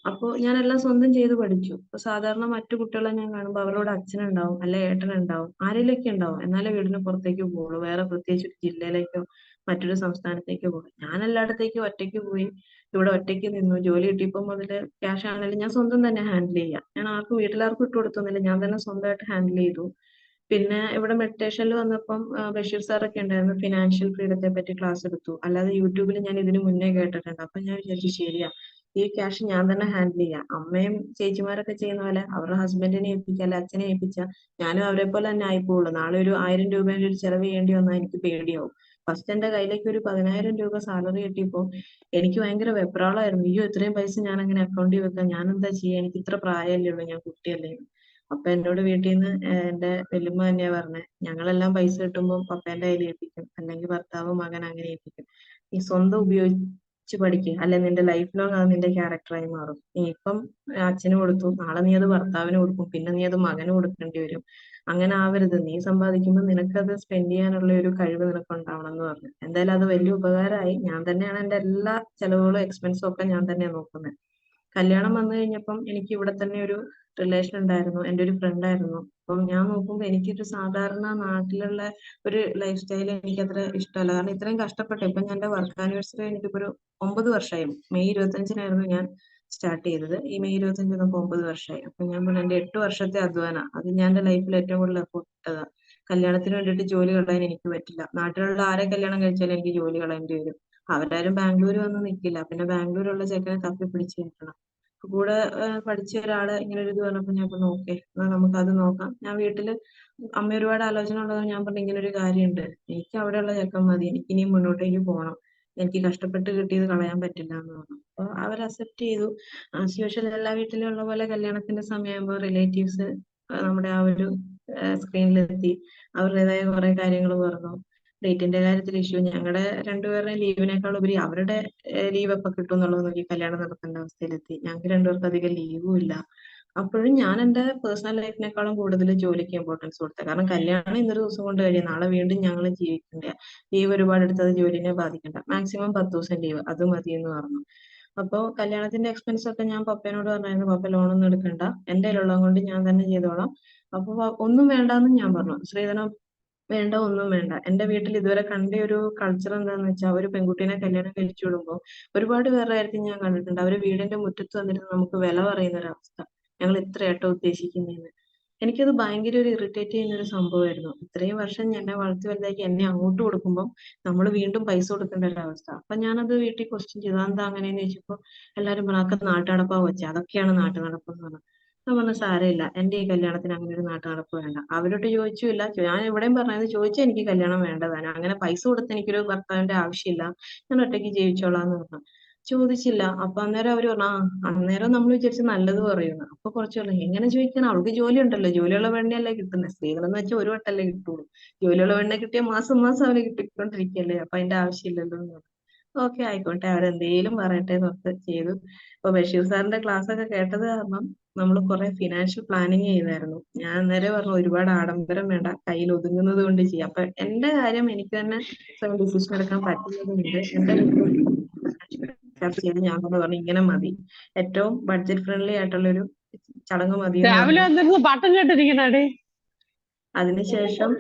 അപ്പൊ ഞാൻ എല്ലാം സ്വന്തം ചെയ്ത് പഠിച്ചു. ഇപ്പൊ സാധാരണ മറ്റു കുട്ടികളെ ഞാൻ കാണുമ്പോൾ അവരോട് അച്ഛനുണ്ടാവും, അല്ലെ ഏട്ടനുണ്ടാവും, ആരെങ്കിലൊക്കെ ഉണ്ടാവും, എന്നാലേ വീടിന് പുറത്തേക്ക് പോകുള്ളൂ. വേറെ പ്രത്യേകിച്ച് ഒരു ജില്ലയിലേക്കോ മറ്റൊരു സംസ്ഥാനത്തേക്കോ പോകും. ഞാൻ എല്ലായിടത്തേക്കും ഒറ്റയ്ക്ക് പോയി, ഇവിടെ ഒറ്റയ്ക്ക് നിന്നു. ജോലി കിട്ടിയപ്പോൾ മുതല് ക്യാഷ് ആണെങ്കിലും ഞാൻ സ്വന്തം തന്നെ ഹാൻഡിൽ ചെയ്യാം. ഞാൻ വീട്ടിലാർക്കും ഇട്ട് കൊടുത്തൊന്നുമില്ല, ഞാൻ തന്നെ സ്വന്തമായിട്ട് ഹാൻഡിൽ ചെയ്തു. പിന്നെ ഇവിടെ മെഡിറ്റേഷനിൽ വന്നപ്പം ബഷീർ സാറൊക്കെ ഉണ്ടായിരുന്നു, ഫിനാൻഷ്യൽ ഫ്രീഡത്തെ പറ്റി ക്ലാസ് എടുത്തു. അല്ലാതെ യൂട്യൂബിൽ ഞാൻ ഇതിനു മുന്നേ കേട്ടിട്ടുണ്ട്. അപ്പൊ ഞാൻ വിചാരിച്ചു, ശരിയാ, ഈ ക്യാഷ് ഞാൻ തന്നെ ഹാൻഡിൽ ചെയ്യാം. അമ്മയും ചേച്ചിമാരൊക്കെ ചെയ്യുന്ന പോലെ അവരുടെ ഹസ്ബൻഡിനെ ഏൽപ്പിക്കുക, അല്ലെ അച്ഛനെ ഏൽപ്പിച്ചാൽ ഞാനും അവരെ പോലെ തന്നെ ആയിപ്പോളൂ. നാളെ ഒരു 1000 രൂപേന്റെ ഒരു ചെലവ് ചെയ്യേണ്ടി വന്നാൽ എനിക്ക് പേടിയാവും. ഫസ്റ്റ് എന്റെ കയ്യിലേക്ക് ഒരു 10,000 രൂപ സാലറി കിട്ടിയപ്പോൾ എനിക്ക് ഭയങ്കര വെപ്രാളമായിരുന്നു. അയ്യോ, ഇത്രയും പൈസ ഞാൻ അങ്ങനെ അക്കൗണ്ടിൽ വെക്കാം, ഞാൻ എന്താ ചെയ്യാ, എനിക്ക് ഇത്ര പ്രായമല്ലേ ഉള്ളൂ, ഞാൻ കുട്ടിയല്ലേ. അപ്പൊ എന്നോട് വീട്ടിൽ നിന്ന് എന്റെ വല്യമ്മ തന്നെയാ പറഞ്ഞത്, ഞങ്ങളെല്ലാം പൈസ കിട്ടുമ്പോൾ പപ്പേന്റെ കയ്യിൽ ഏൽപ്പിക്കും, അല്ലെങ്കിൽ ഭർത്താവ് മകൻ അങ്ങനെ ഏൽപ്പിക്കും. ഈ സ്വന്തം ഉപയോഗിച്ച് കുറച്ച് പഠിക്കുക, അല്ലെ നിന്റെ ലൈഫ് ലോങ് അത് നിന്റെ ക്യാരക്ടറായി മാറും. നീ ഇപ്പം അച്ഛന് കൊടുത്തു, നാളെ നീ അത് ഭർത്താവിന് കൊടുക്കും, പിന്നെ നീ അത് മകന് കൊടുക്കേണ്ടി വരും. അങ്ങനെ ആവരുത്. നീ സമ്പാദിക്കുമ്പോൾ നിനക്കത് സ്പെൻഡ് ചെയ്യാനുള്ള ഒരു കഴിവ് നിനക്ക് ഉണ്ടാവണം എന്ന് പറഞ്ഞു. എന്തായാലും അത് വലിയ ഉപകാരമായി. ഞാൻ തന്നെയാണ് എന്റെ എല്ലാ ചെലവുകളും എക്സ്പെൻസും ഒക്കെ ഞാൻ തന്നെയാണ് നോക്കുന്നത്. കല്യാണം വന്നു കഴിഞ്ഞപ്പം എനിക്ക് ഇവിടെ തന്നെ ഒരു റിലേഷൻ ഉണ്ടായിരുന്നു, എൻ്റെ ഒരു ഫ്രണ്ട് ആയിരുന്നു. അപ്പം ഞാൻ നോക്കുമ്പോൾ എനിക്കൊരു സാധാരണ നാട്ടിലുള്ള ഒരു ലൈഫ് സ്റ്റൈൽ എനിക്ക് അത്ര ഇഷ്ടമല്ല. കാരണം ഇത്രയും കഷ്ടപ്പെട്ടു. ഇപ്പൊ ഞാൻ എന്റെ വർക്ക് ആനിവേഴ്സറി എനിക്കിപ്പോ ഒരു 9 വർഷമായി. മെയ് 25-നായിരുന്നു ഞാൻ സ്റ്റാർട്ട് ചെയ്തത്. ഈ മെയ് 25 നമുക്ക് 9 വർഷമായി. അപ്പൊ ഞാൻ പറഞ്ഞു എന്റെ 8 വർഷത്തെ അധ്വാനം അത് ഞാൻ എന്റെ ലൈഫിൽ ഏറ്റവും കൂടുതൽ എഫോർട്ട് ഇട്ടതാ. കല്യാണത്തിന് വേണ്ടിയിട്ട് ജോലി കളയാൻ എനിക്ക് പറ്റില്ല. നാട്ടിലുള്ള ആരെ കല്യാണം കഴിച്ചാലും എനിക്ക് ജോലി കളയേണ്ടി വരും. അവരാരും ബാംഗ്ലൂർ വന്ന് നിൽക്കില്ല. പിന്നെ ബാംഗ്ലൂരുള്ള ചെക്കനെ തപ്പി പിടിച്ച് കിട്ടണം. കൂടെ പഠിച്ച ഒരാള് ഇങ്ങനെ ഒരു ഇത് പറഞ്ഞപ്പോ ഞാൻ പറഞ്ഞു ഓക്കെ, എന്നാ നമുക്ക് അത് നോക്കാം. ഞാൻ വീട്ടില് അമ്മ ഒരുപാട് ആലോചന ഉള്ളത് ഞാൻ പറഞ്ഞു ഇങ്ങനെ ഒരു കാര്യമുണ്ട്, എനിക്ക് അവിടെയുള്ള ചെക്കൻ മതി, എനിക്ക് ഇനിയും മുന്നോട്ടേക്ക് പോകണം, എനിക്ക് കഷ്ടപ്പെട്ട് കിട്ടിയത് കളയാൻ പറ്റില്ല എന്ന് പറഞ്ഞു. അപ്പൊ അവർ അക്സെപ്റ്റ് ചെയ്തു. ആസ് യൂഷ്വൽ എല്ലാ വീട്ടിലും ഉള്ള പോലെ കല്യാണത്തിന്റെ സമയമാകുമ്പോൾ റിലേറ്റീവ്സ് നമ്മുടെ ആ ഒരു സ്ക്രീനിലെത്തി. അവരുടേതായ കുറെ കാര്യങ്ങൾ പറഞ്ഞു. ഡേറ്റിന്റെ കാര്യത്തിൽ ഇഷ്യൂ, ഞങ്ങളുടെ രണ്ടുപേരുടെയും ലീവിനേക്കാൾ ഉപരി അവരുടെ ലീവ് എപ്പോൾ കിട്ടും എന്നുള്ളത് നോക്കി കല്യാണം നടത്തേണ്ട അവസ്ഥയിലെത്തി. ഞങ്ങൾക്ക് രണ്ടുപേർക്കും അധികം ലീവും ഇല്ല. അപ്പോഴും ഞാൻ എന്റെ പേഴ്സണൽ ലൈഫിനേക്കാളും കൂടുതൽ ജോലിക്ക് ഇമ്പോർട്ടൻസ് കൊടുത്തത്. കാരണം കല്യാണം ഇന്നൊരു ദിവസം കൊണ്ട് കഴിയും, നാളെ വീണ്ടും ഞങ്ങൾ ജീവിക്കണ്ട. ലീവ് ഒരുപാട് എടുത്തത് ജോലിനെ ബാധിക്കണ്ട. മാക്സിമം 10 ദിവസം ലീവ് അത് മതി എന്ന് പറഞ്ഞു. അപ്പൊ കല്യാണത്തിന്റെ എക്സ്പെൻസ് ഒക്കെ ഞാൻ പപ്പേനോട് പറഞ്ഞായിരുന്നു, പപ്പ ലോണൊന്നും എടുക്കണ്ട, എന്റെ കയ്യിലുള്ളത് കൊണ്ട് ഞാൻ തന്നെ ചെയ്തോളാം. അപ്പൊ ഒന്നും വേണ്ടാന്ന് ഞാൻ പറഞ്ഞു. ശ്രീധനം വേണ്ട, ഒന്നും വേണ്ട. എന്റെ വീട്ടിൽ ഇതുവരെ കണ്ട ഒരു കൾച്ചർ എന്താന്ന് വെച്ചാൽ, ഒരു പെൺകുട്ടീനെ കല്യാണം കഴിച്ചു വിടുമ്പോൾ ഒരുപാട് പേരുടെ കാര്യത്തിൽ ഞാൻ കണ്ടിട്ടുണ്ട്, അവര് വീടിന്റെ മുറ്റത്ത് വന്നിട്ട് നമുക്ക് വില പറയുന്ന ഒരു അവസ്ഥ, ഞങ്ങൾ ഇത്രയായിട്ടോ ഉദ്ദേശിക്കുന്നതെന്ന്. എനിക്കത് ഭയങ്കര ഒരു ഇറിറ്റേറ്റ് ചെയ്യുന്ന ഒരു സംഭവമായിരുന്നു. ഇത്രയും വർഷം എന്നെ വളർത്തി വലുതാക്കി എന്നെ അങ്ങോട്ട് കൊടുക്കുമ്പോൾ നമ്മൾ വീണ്ടും പൈസ കൊടുക്കേണ്ട ഒരു അവസ്ഥ. അപ്പൊ ഞാനത് വീട്ടിൽ ക്വസ്റ്റ്യൻ ചെയ്തു, അതെന്താ അങ്ങനെയെന്ന് ചോദിച്ചപ്പോ എല്ലാരും പറഞ്ഞു അതൊക്കെ നാട്ടുനടപ്പാ വെച്ചാൽ, അതൊക്കെയാണ് നാട്ടുനടപ്പ് എന്ന് പറഞ്ഞു. ഞാൻ പറഞ്ഞു സാരമില്ല, എന്റെ ഈ കല്യാണത്തിന് അങ്ങനെ ഒരു നാട്ടുനടപ്പ് വേണ്ട. അവരോട് ചോദിച്ചില്ല, ഞാൻ എവിടെയും പറഞ്ഞത് ചോദിച്ചാൽ എനിക്ക് കല്യാണം വേണ്ടതാണ്, അങ്ങനെ പൈസ കൊടുത്ത് എനിക്കൊരു ഭർത്താവിന്റെ ആവശ്യമില്ല, ഞാൻ ഒറ്റയ്ക്ക് ജീവിച്ചോളാന്ന് പറഞ്ഞു. ചോദിച്ചില്ല. അപ്പൊ അന്നേരം അവര് പറഞ്ഞു അന്നേരം നമ്മൾ വിചാരിച്ച് നല്ലത് പറയുന്നു. അപ്പൊ കുറച്ച് പറഞ്ഞു എങ്ങനെ ചോദിക്കണം, അവൾക്ക് ജോലി ഉണ്ടല്ലോ, ജോലിയുള്ള പെണ്ണയല്ലേ കിട്ടുന്നത്, സ്ത്രീകൾ എന്ന് വെച്ചാൽ ഒരു വട്ടല്ലേ കിട്ടുള്ളൂ, ജോലിയുള്ള പെണ്ണെ കിട്ടിയ മാസം മാസം അവന് കിട്ടിക്കൊണ്ടിരിക്കല്ലേ, അപ്പൊ അതിന്റെ ആവശ്യമില്ലല്ലോ എന്ന് പറഞ്ഞു. ഓക്കെ ആയിക്കോട്ടെ, അവരെന്തേലും പറയട്ടെ എന്നൊക്കെ ചെയ്തു. ഇപ്പൊ ബഷീർ സാറിന്റെ ക്ലാസ് ഒക്കെ കേട്ടത് കാരണം നമ്മൾ കുറെ ഫിനാൻഷ്യൽ പ്ലാനിങ് ചെയ്തായിരുന്നു. ഞാൻ അന്നേരം പറഞ്ഞു ഒരുപാട് ആഡംബരം വേണ്ട, കയ്യിൽ ഒതുങ്ങുന്നത് കൊണ്ട് ചെയ്യാം. അപ്പൊ എന്റെ കാര്യം എനിക്ക് തന്നെ സ്വയം ഡിസിഷൻ എടുക്കാൻ പറ്റുന്നതുകൊണ്ട് എന്റെ ചർച്ച ചെയ്ത് ഞാൻ തന്നെ പറഞ്ഞു ഇങ്ങനെ മതി, ഏറ്റവും ബഡ്ജറ്റ് ഫ്രണ്ട്ലി ആയിട്ടുള്ള ഒരു ചടങ്ങ് മതി എന്ന് രാവിലെ പറഞ്ഞു. വന്നിരുന്ന് പാട്ടും കേട്ടിരിക്കണേ. അതിനുശേഷം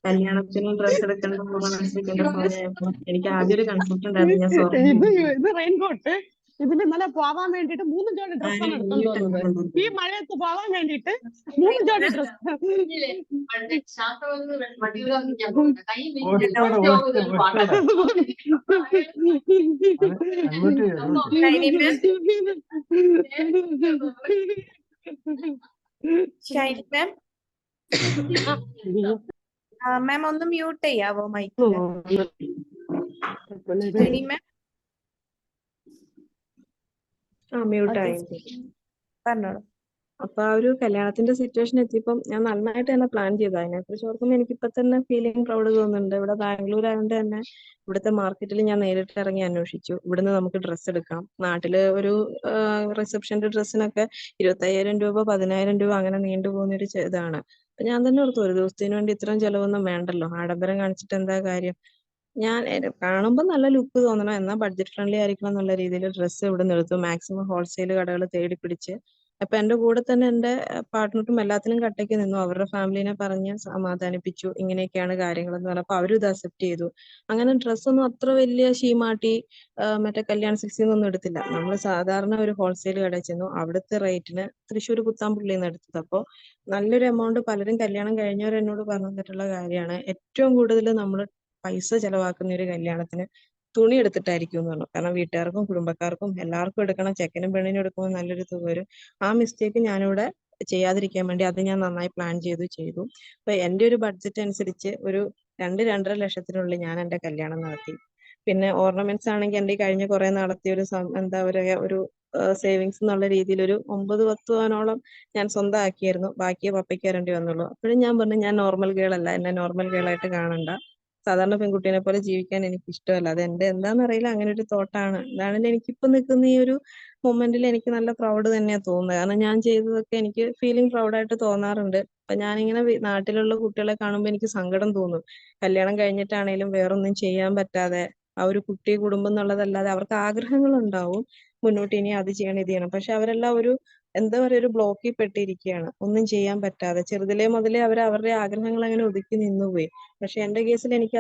കല്യാണത്തിന് ഡ്രസ് എടുക്കേണ്ട സമയമായപ്പോ എനിക്ക് ആദ്യം ഒരു കൺസെപ്റ്റ് ഉണ്ടായിരുന്നു, ഞാൻ സ്വർണ്ണം ഇത് റെയിൻകോട്ട്, ഇതിന് ഇന്നലെ പോവാൻ വേണ്ടിട്ട് 3 ജോഡി ഡ്രസ്സാണ് എടുത്തോണ്ട് വന്നത്. ഈ മഴയത്ത് പോവാൻ വേണ്ടിട്ട് 3 ജോഡി ഡ്രസ്. ഷൈനി മാം, മാം ഒന്ന് മ്യൂട്ട് ചെയ്യാവോ മൈക്ക്? ഷൈനി മാം മ്യൂട്ടായി. പറഞ്ഞോളൂ. അപ്പൊ ആ ഒരു കല്യാണത്തിന്റെ സിറ്റുവേഷൻ എത്തിയപ്പം ഞാൻ നന്നായിട്ട് തന്നെ പ്ലാൻ ചെയ്തു. അതിനെക്കുറിച്ച് ഓർക്കുമ്പോൾ എനിക്ക് ഇപ്പൊ തന്നെ ഫീലിംഗ് പ്രൗഡ് തോന്നുന്നുണ്ട്. ഇവിടെ ബാംഗ്ലൂർ ആയതുകൊണ്ട് തന്നെ ഇവിടുത്തെ മാർക്കറ്റിൽ ഞാൻ നേരിട്ട് ഇറങ്ങി അന്വേഷിച്ചു. ഇവിടുന്ന് നമുക്ക് ഡ്രസ്സ് എടുക്കാം. നാട്ടില് ഒരു റിസപ്ഷന്റെ ഡ്രസ്സിനൊക്കെ 25,000 രൂപ 10,000 രൂപ അങ്ങനെ നീണ്ടുപോകുന്ന ഒരു ഇതാണ്. അപ്പൊ ഞാൻ തന്നെ ഓർത്തു ഒരു ദിവസത്തിന് വേണ്ടി ഇത്രയും ചെലവൊന്നും വേണ്ടല്ലോ, ആഡംബരം കാണിച്ചിട്ട് എന്താ കാര്യം. ഞാൻ കാണുമ്പോൾ നല്ല ലുക്ക് തോന്നണം, എന്നാൽ ബഡ്ജറ്റ് ഫ്രണ്ട്ലി ആയിരിക്കണം എന്നുള്ള രീതിയിൽ ഡ്രസ്സ് ഇവിടെ നിന്ന് എടുത്തു. മാക്സിമം ഹോൾസെയിൽ കടകൾ തേടി പിടിച്ച്. അപ്പൊ എന്റെ കൂടെ തന്നെ എന്റെ പാർട്ട്ണറും എല്ലാത്തിനും കട്ടയ്ക്ക് നിന്നു. അവരുടെ ഫാമിലിനെ പറഞ്ഞ് സമാധാനിപ്പിച്ചു, ഇങ്ങനെയൊക്കെയാണ് കാര്യങ്ങൾ എന്ന് പറഞ്ഞപ്പോൾ അവരും ഇത് അക്സെപ്റ്റ് ചെയ്തു. അങ്ങനെ ഡ്രസ്സൊന്നും അത്ര വലിയ ഷീമാട്ടി മറ്റേ കല്യാൺ സിൽക്സിൽ നിന്നൊന്നും എടുത്തില്ല. നമ്മൾ സാധാരണ ഒരു ഹോൾസെയിൽ കടയിൽ ചെന്നു. അവിടുത്തെ റേറ്റിന് തൃശ്ശൂർ കുത്താമ്പുള്ളിയിൽ നിന്ന് എടുത്തത്. അപ്പോൾ നല്ലൊരു എമൗണ്ട് പലരും കല്യാണം കഴിഞ്ഞവർ എന്നോട് പറഞ്ഞു തന്നിട്ടുള്ള കാര്യമാണ്, ഏറ്റവും കൂടുതൽ നമ്മൾ പൈസ ചെലവാക്കുന്ന ഒരു കല്യാണത്തിന് തുണി എടുത്തിട്ടായിരിക്കും എന്ന് പറഞ്ഞു. കാരണം വീട്ടുകാർക്കും കുടുംബക്കാർക്കും എല്ലാവർക്കും എടുക്കണം, ചെക്കനും പെണ്ണിനും എടുക്കുമ്പോൾ നല്ലൊരു തുക വരും. ആ മിസ്റ്റേക്ക് ഞാനിവിടെ ചെയ്യാതിരിക്കാൻ വേണ്ടി അത് ഞാൻ നന്നായി പ്ലാൻ ചെയ്തു. അപ്പൊ എന്റെ ഒരു ബഡ്ജറ്റ് അനുസരിച്ച് ഒരു 2-2.5 ലക്ഷത്തിനുള്ളിൽ ഞാൻ എന്റെ കല്യാണം നടത്തി. പിന്നെ ഓർണമെന്റ്സ് ആണെങ്കിൽ എന്റെ കഴിഞ്ഞ കുറെ നടത്തിയ ഒരു എന്താ പറയുക ഒരു സേവിങ്സ് എന്നുള്ള രീതിയിൽ ഒരു 9-10 പവനോളം ഞാൻ സ്വന്തമാക്കിയായിരുന്നു. ബാക്കിയെ പപ്പയ്ക്ക് തരേണ്ടി വന്നുള്ളൂ. അപ്പോഴും ഞാൻ പറഞ്ഞു ഞാൻ നോർമൽ ഗേൾ അല്ല, എന്നെ നോർമൽ ഗേൾ ആയിട്ട് കാണണ്ട, സാധാരണ പെൺകുട്ടീനെ പോലെ ജീവിക്കാൻ എനിക്ക് ഇഷ്ടമല്ല. അത് എന്റെ എന്താണെന്നറിയില്ല, അങ്ങനെ ഒരു തോട്ടാണ്. അതാണെങ്കിൽ എനിക്കിപ്പോ നിൽക്കുന്ന ഈ ഒരു മൊമെന്റിൽ എനിക്ക് നല്ല പ്രൗഡ് തന്നെയാ തോന്നുന്നത്. കാരണം ഞാൻ ചെയ്തതൊക്കെ എനിക്ക് ഫീലിംഗ് പ്രൗഡായിട്ട് തോന്നാറുണ്ട്. അപ്പൊ ഞാനിങ്ങനെ നാട്ടിലുള്ള കുട്ടികളെ കാണുമ്പോൾ എനിക്ക് സങ്കടം തോന്നും. കല്യാണം കഴിഞ്ഞിട്ടാണേലും വേറൊന്നും ചെയ്യാൻ പറ്റാതെ ആ ഒരു കുട്ടി കുടുംബം എന്നുള്ളതല്ലാതെ അവർക്ക് ആഗ്രഹങ്ങളുണ്ടാവും മുന്നോട്ട്, ഇനി അത് ചെയ്യണം ഇത് ചെയ്യണം. പക്ഷെ അവരെല്ലാം ഒരു എന്താ പറയുക, ഒരു ബ്ലോക്കിൽ പെട്ടിരിക്കുകയാണ്, ഒന്നും ചെയ്യാൻ പറ്റാതെ. ചെറുതിലേ മുതലേ അവരുടെ ആഗ്രഹങ്ങൾ അങ്ങനെ ഒതുക്കി നിന്നുപോയി. പക്ഷെ എന്റെ കേസിൽ എനിക്ക്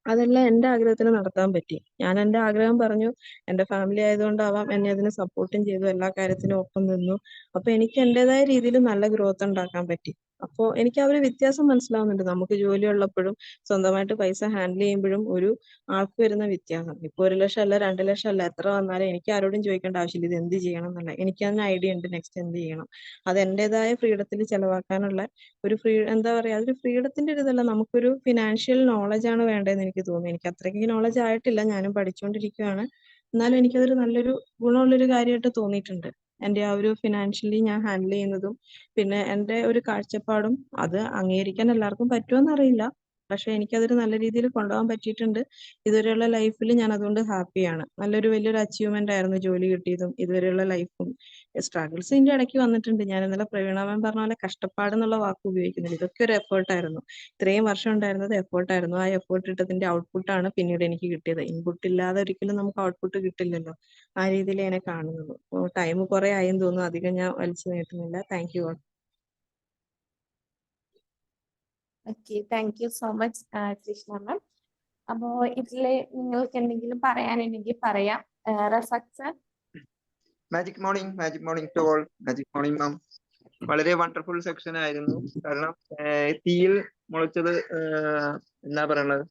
അതെല്ലാം എന്റെ ആഗ്രഹത്തിന് നടത്താൻ പറ്റി. ഞാൻ എന്റെ ആഗ്രഹം പറഞ്ഞു. എന്റെ ഫാമിലി ആയതുകൊണ്ടാവാം എന്നെ അതിന് സപ്പോർട്ടും ചെയ്തു, എല്ലാ കാര്യത്തിനും ഒപ്പം നിന്നു. അപ്പൊ എനിക്ക് എന്റേതായ രീതിയിൽ നല്ല ഗ്രോത്ത് ഉണ്ടാക്കാൻ പറ്റി. അപ്പോ എനിക്ക് ആ ഒരു വ്യത്യാസം മനസ്സിലാവുന്നുണ്ട്. നമുക്ക് ജോലി ഉള്ളപ്പോഴും സ്വന്തമായിട്ട് പൈസ ഹാൻഡിൽ ചെയ്യുമ്പോഴും ഒരു ആൾക്ക് വരുന്ന വ്യത്യാസം. ഇപ്പൊ 1 ലക്ഷം അല്ല 2 ലക്ഷം അല്ല എത്ര വന്നാലും എനിക്ക് ആരോടും ചോദിക്കേണ്ട ആവശ്യമില്ല ഇത് എന്ത് ചെയ്യണം എന്നല്ല. എനിക്ക് അതിന് ഐഡിയ ഉണ്ട് നെക്സ്റ്റ് എന്ത് ചെയ്യണം. അത് എന്റേതായ ഫ്രീഡത്തിൽ ചെലവാക്കാനുള്ള ഒരു എന്താ പറയാ, അതൊരു ഫ്രീഡത്തിന്റെ ഒരു ഇതല്ല, നമുക്കൊരു ഫിനാൻഷ്യൽ നോളജ് ആണ് വേണ്ടതെന്ന് എനിക്ക് തോന്നുന്നു. എനിക്ക് അത്രയ്ക്ക് നോളജ് ആയിട്ടില്ല, ഞാനും പഠിച്ചുകൊണ്ടിരിക്കുകയാണ്. എന്നാലും എനിക്കതൊരു നല്ലൊരു ഗുണമുള്ളൊരു കാര്യമായിട്ട് തോന്നിയിട്ടുണ്ട്. എന്റെ ആ ഒരു ഫിനാൻഷ്യലി ഞാൻ ഹാൻഡിൽ ചെയ്യുന്നതും പിന്നെ എന്റെ ഒരു കാഴ്ചപ്പാടും അത് അംഗീകരിക്കാൻ എല്ലാവർക്കും പറ്റുമെന്നറിയില്ല. പക്ഷെ എനിക്കതൊരു നല്ല രീതിയിൽ കൊണ്ടുപോകാൻ പറ്റിയിട്ടുണ്ട്. ഇതുവരെയുള്ള ലൈഫിൽ ഞാൻ അതുകൊണ്ട് ഹാപ്പിയാണ്. വലിയൊരു അച്ചീവ്മെന്റ് ആയിരുന്നു ജോലി കിട്ടിയതും ഇതുവരെയുള്ള ലൈഫും. സ്ട്രഗിൾസ് ഇതിന്റെ ഇടയ്ക്ക് വന്നിട്ടുണ്ട്. ഞാൻ ഇന്നലെ പ്രവീണ മാം പറഞ്ഞ പോലെ കഷ്ടപ്പാട് എന്നുള്ള വാക്ക് ഉപയോഗിക്കുന്നില്ല. ഇതൊക്കെ ഒരു എഫേർട്ടായിരുന്നു. ഇത്രയും വർഷം ഉണ്ടായിരുന്നത് എഫേർട്ടായിരുന്നു. ആ എഫേർട്ട് ഇട്ടതിന്റെ ഔട്ട്പുട്ടാണ് പിന്നീട് എനിക്ക് കിട്ടിയത്. ഇൻപുട്ട് ഇല്ലാതെ ഒരിക്കലും നമുക്ക് ഔട്ട്പുട്ട് കിട്ടില്ലല്ലോ. ആ രീതിയിൽ എന്നെ കാണുന്നത്. ടൈം കുറെ ആയെന്ന് തോന്നുന്നു, അധികം ഞാൻ വലിച്ചു നീട്ടുന്നില്ല. Thank you all. Okay, thank you so much Krishna ma'am. അപ്പോ ഇതില് നിങ്ങൾക്ക് എന്തെങ്കിലും പറയാനുണ്ടെങ്കിൽ പറയാം. Razak sir. Magic morning to all. Magic morning ma'am. വളരെ വണ്ടർഫുൾ സെക്ഷൻ ആയിരുന്നു. കാരണം തീയിൽ മുളച്ചത് എന്നാ പറയണത്,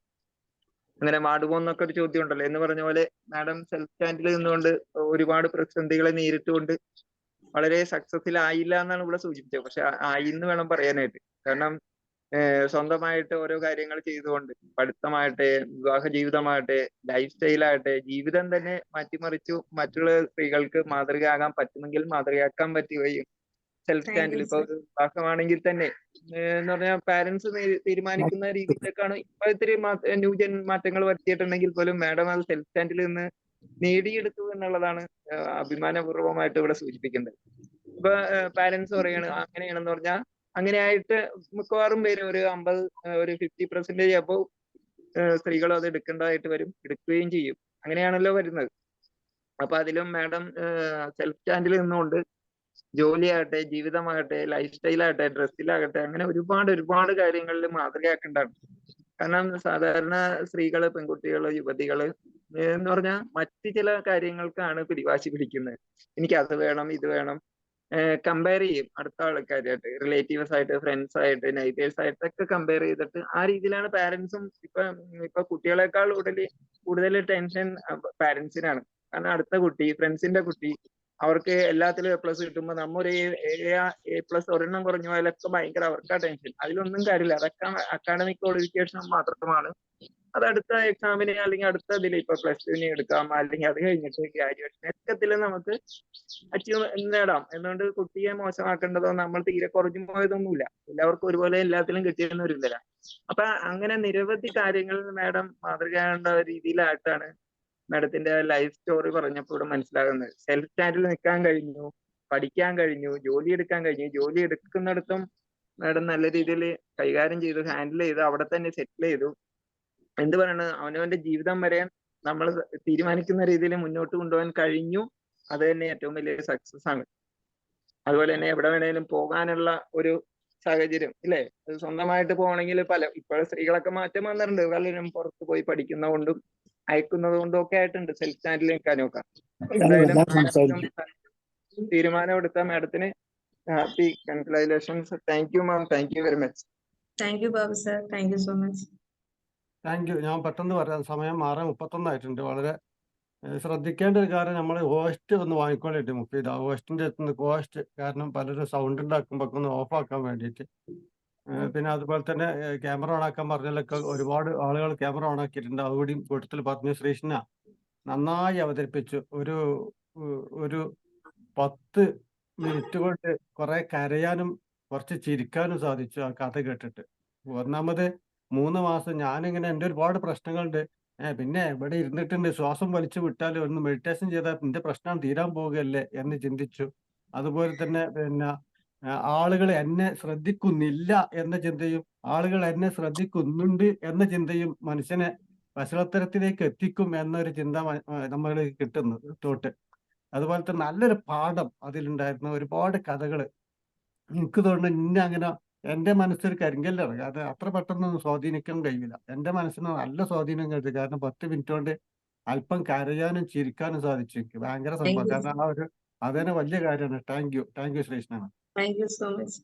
അങ്ങനെ വാടുപോന്നൊക്കെ ഒരു ചോദ്യം ഉണ്ടല്ലോ എന്ന് പറഞ്ഞ പോലെ മാഡം സെൽഫ് സ്റ്റാൻഡിൽ നിന്നുകൊണ്ട് ഒരുപാട് പ്രതിസന്ധികളെ നേരിട്ടുകൊണ്ട് വളരെ സക്സസ്ഫുൾ ആയില്ല എന്നാണ് ഇവിടെ സൂചിപ്പിച്ചത്. പക്ഷെ ആയി എന്ന് വേണം പറയാനായിട്ട്. കാരണം സ്വന്തമായിട്ട് ഓരോ കാര്യങ്ങൾ ചെയ്തുകൊണ്ട് പഠിത്തമാകട്ടെ, വിവാഹ ജീവിതമാകട്ടെ, ലൈഫ് സ്റ്റൈലാകട്ടെ, ജീവിതം തന്നെ മാറ്റിമറിച്ചു മറ്റുള്ള സ്ത്രീകൾക്ക് മാതൃകയാകാൻ പറ്റുമെങ്കിൽ മാതൃകയാക്കാൻ പറ്റുകയും സെൽഫ് താങ്ക് സ്റ്റാൻഡിൽ യു ഇപ്പൊ സർ. ഒരു വിവാഹമാണെങ്കിൽ തന്നെ എന്ന് പറഞ്ഞാൽ പാരന്റ്സ് തീരുമാനിക്കുന്ന രീതിയിലേക്കാണ് ഇപ്പൊ ഇത്തിരി ന്യൂജൻ മാറ്റങ്ങൾ വരുത്തിയിട്ടുണ്ടെങ്കിൽ പോലും മാഡം അത് സെൽഫ് സ്റ്റാൻഡിൽ നിന്ന് നേടിയെടുത്തു എന്നുള്ളതാണ് അഭിമാനപൂർവ്വമായിട്ട് ഇവിടെ സൂചിപ്പിക്കേണ്ടത്. ഇപ്പൊ പാരന്റ്സ് പറയാണ് അങ്ങനെയാണെന്ന് പറഞ്ഞാൽ അങ്ങനെയായിട്ട് മിക്കവാറും പേര് ഒരു 50% അപ്പോ സ്ത്രീകൾ അത് എടുക്കേണ്ടതായിട്ട് വരും, എടുക്കുകയും ചെയ്യും. അങ്ങനെയാണല്ലോ വരുന്നത്. അപ്പൊ അതിലും മാഡം സെൽഫ് സ്റ്റാൻഡിൽ നിന്നുകൊണ്ട് ജോലിയാകട്ടെ, ജീവിതമാകട്ടെ, ലൈഫ് സ്റ്റൈലാകട്ടെ, ഡ്രസ്സിലാകട്ടെ, അങ്ങനെ ഒരുപാട് കാര്യങ്ങളിൽ മാതൃകയാക്കേണ്ടതാണ്. കാരണം സാധാരണ സ്ത്രീകള്, പെൺകുട്ടികള്, യുവതികള് എന്ന് പറഞ്ഞാൽ മറ്റു ചില കാര്യങ്ങൾക്കാണ് പിടിവാശി പിടിക്കുന്നത്. എനിക്ക് അത് വേണം ഇത് വേണം, കമ്പയർ ചെയ്യും അടുത്ത ആൾക്കാരായിട്ട്, റിലേറ്റീവ്സ് ആയിട്ട്, ഫ്രണ്ട്സ് ആയിട്ട്, നൈബേഴ്സ് ആയിട്ടൊക്കെ കമ്പയർ ചെയ്തിട്ട് ആ രീതിയിലാണ് പാരന്റ്സും ഇപ്പൊ കുട്ടികളെക്കാൾ കൂടുതൽ ടെൻഷൻ പാരന്റ്സിനാണ്. കാരണം അടുത്ത കുട്ടി, ഫ്രണ്ട്സിന്റെ കുട്ടി, അവർക്ക് എല്ലാത്തിലും A+ കിട്ടുമ്പോൾ നമ്മൊരു A+ ഒരെണ്ണം കുറഞ്ഞു പോയാലൊക്കെ ഭയങ്കര അവർക്കാ ടെൻഷൻ. അതിലൊന്നും കാര്യമില്ല. അതൊക്കെ അക്കാഡമിക് ക്വാളിഫിക്കേഷൻ മാത്രമാണ്. അത് അടുത്ത എക്സാമിന് അല്ലെങ്കിൽ അടുത്ത ഇതിൽ ഇപ്പൊ +2 എടുക്കാം, അല്ലെങ്കിൽ അത് കഴിഞ്ഞിട്ട് ഗ്രാജുവേഷൻ ഒക്കെ നമുക്ക് അച്ചീവ് നേടാം. എന്നുകൊണ്ട് കുട്ടിയെ മോശമാക്കേണ്ടതോ നമ്മൾ തീരെ കുറഞ്ഞു പോയതൊന്നുമില്ല. എല്ലാവർക്കും ഒരുപോലെ എല്ലാത്തിലും കിട്ടിയെന്ന് വരില്ല. അപ്പൊ അങ്ങനെ നിരവധി കാര്യങ്ങൾ മാഡം മാതൃകയാകേണ്ട രീതിയിലായിട്ടാണ് മാഡത്തിന്റെ ലൈഫ് സ്റ്റോറി പറഞ്ഞപ്പോൾ ഇവിടെ മനസ്സിലാകുന്നത്. സെൽഫ് സ്റ്റാൻഡിൽ നിൽക്കാൻ കഴിഞ്ഞു, പഠിക്കാൻ കഴിഞ്ഞു, ജോലി എടുക്കാൻ കഴിഞ്ഞു. ജോലി എടുക്കുന്നിടത്തും മാഡം നല്ല രീതിയിൽ കൈകാര്യം ചെയ്തു, ഹാൻഡിൽ ചെയ്തു, അവിടെ തന്നെ സെറ്റിൽ ചെയ്തു. എന്ത് പറയണത്, അവനവന്റെ ജീവിതം വരെ നമ്മൾ തീരുമാനിക്കുന്ന രീതിയിൽ മുന്നോട്ട് കൊണ്ടുപോകാൻ കഴിഞ്ഞു. അത് തന്നെ ഏറ്റവും വലിയ സക്സസ് ആണ്. അതുപോലെ തന്നെ എവിടെ വേണേലും പോകാനുള്ള ഒരു സാഹചര്യം ഇല്ലേ, അത് സ്വന്തമായിട്ട് പോകണമെങ്കിൽ ഇപ്പോൾ സ്ത്രീകളൊക്കെ മാറ്റം വന്നിട്ടുണ്ട്. പലരും പുറത്ത് പോയി പഠിക്കുന്നതുകൊണ്ടും അയക്കുന്നത് കൊണ്ടും ഒക്കെ ആയിട്ടുണ്ട് സെൽഫ് സ്റ്റാൻഡിൽ നിൽക്കാനും ഒക്കെ. എന്തായാലും തീരുമാനം എടുത്ത മാഡത്തിന് happy congratulations. Thank you ma'am. Thank you very much. Thank U Babu sir. Thank you so much. Thank U. ഞാൻ പെട്ടെന്ന് പറയാം, സമയം 6:31 ആയിട്ടുണ്ട്. വളരെ ശ്രദ്ധിക്കേണ്ട ഒരു കാര്യം, നമ്മൾ ഹോസ്റ്റ് ഒന്ന് വാങ്ങിക്കൊണ്ടിട്ട് മുഖ്യ ഹോസ്റ്റിന്റെ അടുത്ത് ഹോസ്റ്റ്, കാരണം പലരും സൗണ്ട് ഉണ്ടാക്കുമ്പോൾ ഒന്ന് ഓഫാക്കാൻ വേണ്ടിയിട്ട്. പിന്നെ അതുപോലെ തന്നെ ക്യാമറ ഓൺ ആക്കാൻ പറഞ്ഞാലൊക്കെ ഒരുപാട് ആളുകൾ ക്യാമറ ഓൺ ആക്കിയിട്ടുണ്ട്. അതുകൂടി കൂട്ടത്തിൽ പറഞ്ഞു. ശ്രീഷ്ണ നന്നായി അവതരിപ്പിച്ചു. ഒരു 10 മിനിറ്റ് കൊണ്ട് കുറെ കരയാനും കുറച്ച് ചിരിക്കാനും സാധിച്ചു ആ കഥ കേട്ടിട്ട്. ഒന്നാമത് 3 മാസം ഞാനിങ്ങനെ എൻ്റെ ഒരുപാട് പ്രശ്നങ്ങളുണ്ട്. പിന്നെ ഇവിടെ ഇരുന്നിട്ടുണ്ട്, ശ്വാസം വലിച്ചു വിട്ടാൽ ഒന്ന് മെഡിറ്റേഷൻ ചെയ്താൽ എൻ്റെ പ്രശ്നം തീരാൻ പോകുകയല്ലേ എന്ന് ചിന്തിച്ചു. അതുപോലെ തന്നെ പിന്നെ ആളുകൾ എന്നെ ശ്രദ്ധിക്കുന്നില്ല എന്ന ചിന്തയും ആളുകൾ എന്നെ ശ്രദ്ധിക്കുന്നുണ്ട് എന്ന ചിന്തയും മനുഷ്യനെ വഷളത്തരത്തിലേക്ക് എത്തിക്കും എന്നൊരു ചിന്ത നമ്മൾ കിട്ടുന്നത് തോട്ട്. അതുപോലെ തന്നെ നല്ലൊരു പാഠം അതിലുണ്ടായിരുന്ന ഒരുപാട് കഥകൾ എനിക്ക് തോന്നുന്നു ഇന്ന അങ്ങനെ എൻ്റെ മനസ്സൊരു കരിങ്കല്ലാണ്. അത് അത്ര പെട്ടെന്നൊന്നും സ്വാധീനിക്കാൻ കഴിയില്ല. എൻ്റെ മനസ്സിന് നല്ല സ്വാധീനം കഴിച്ചു. കാരണം 10 മിനിറ്റ് കൊണ്ട് അല്പം കരയാനും ചിരിക്കാനും സാധിച്ചു എനിക്ക്. ഭയങ്കര താങ്ക് സംഭവം. യു കാരണം ആ ഒരു അതന്നെ വലിയ കാര്യമാണ്. Thank you Srikrishna. Thank you so much.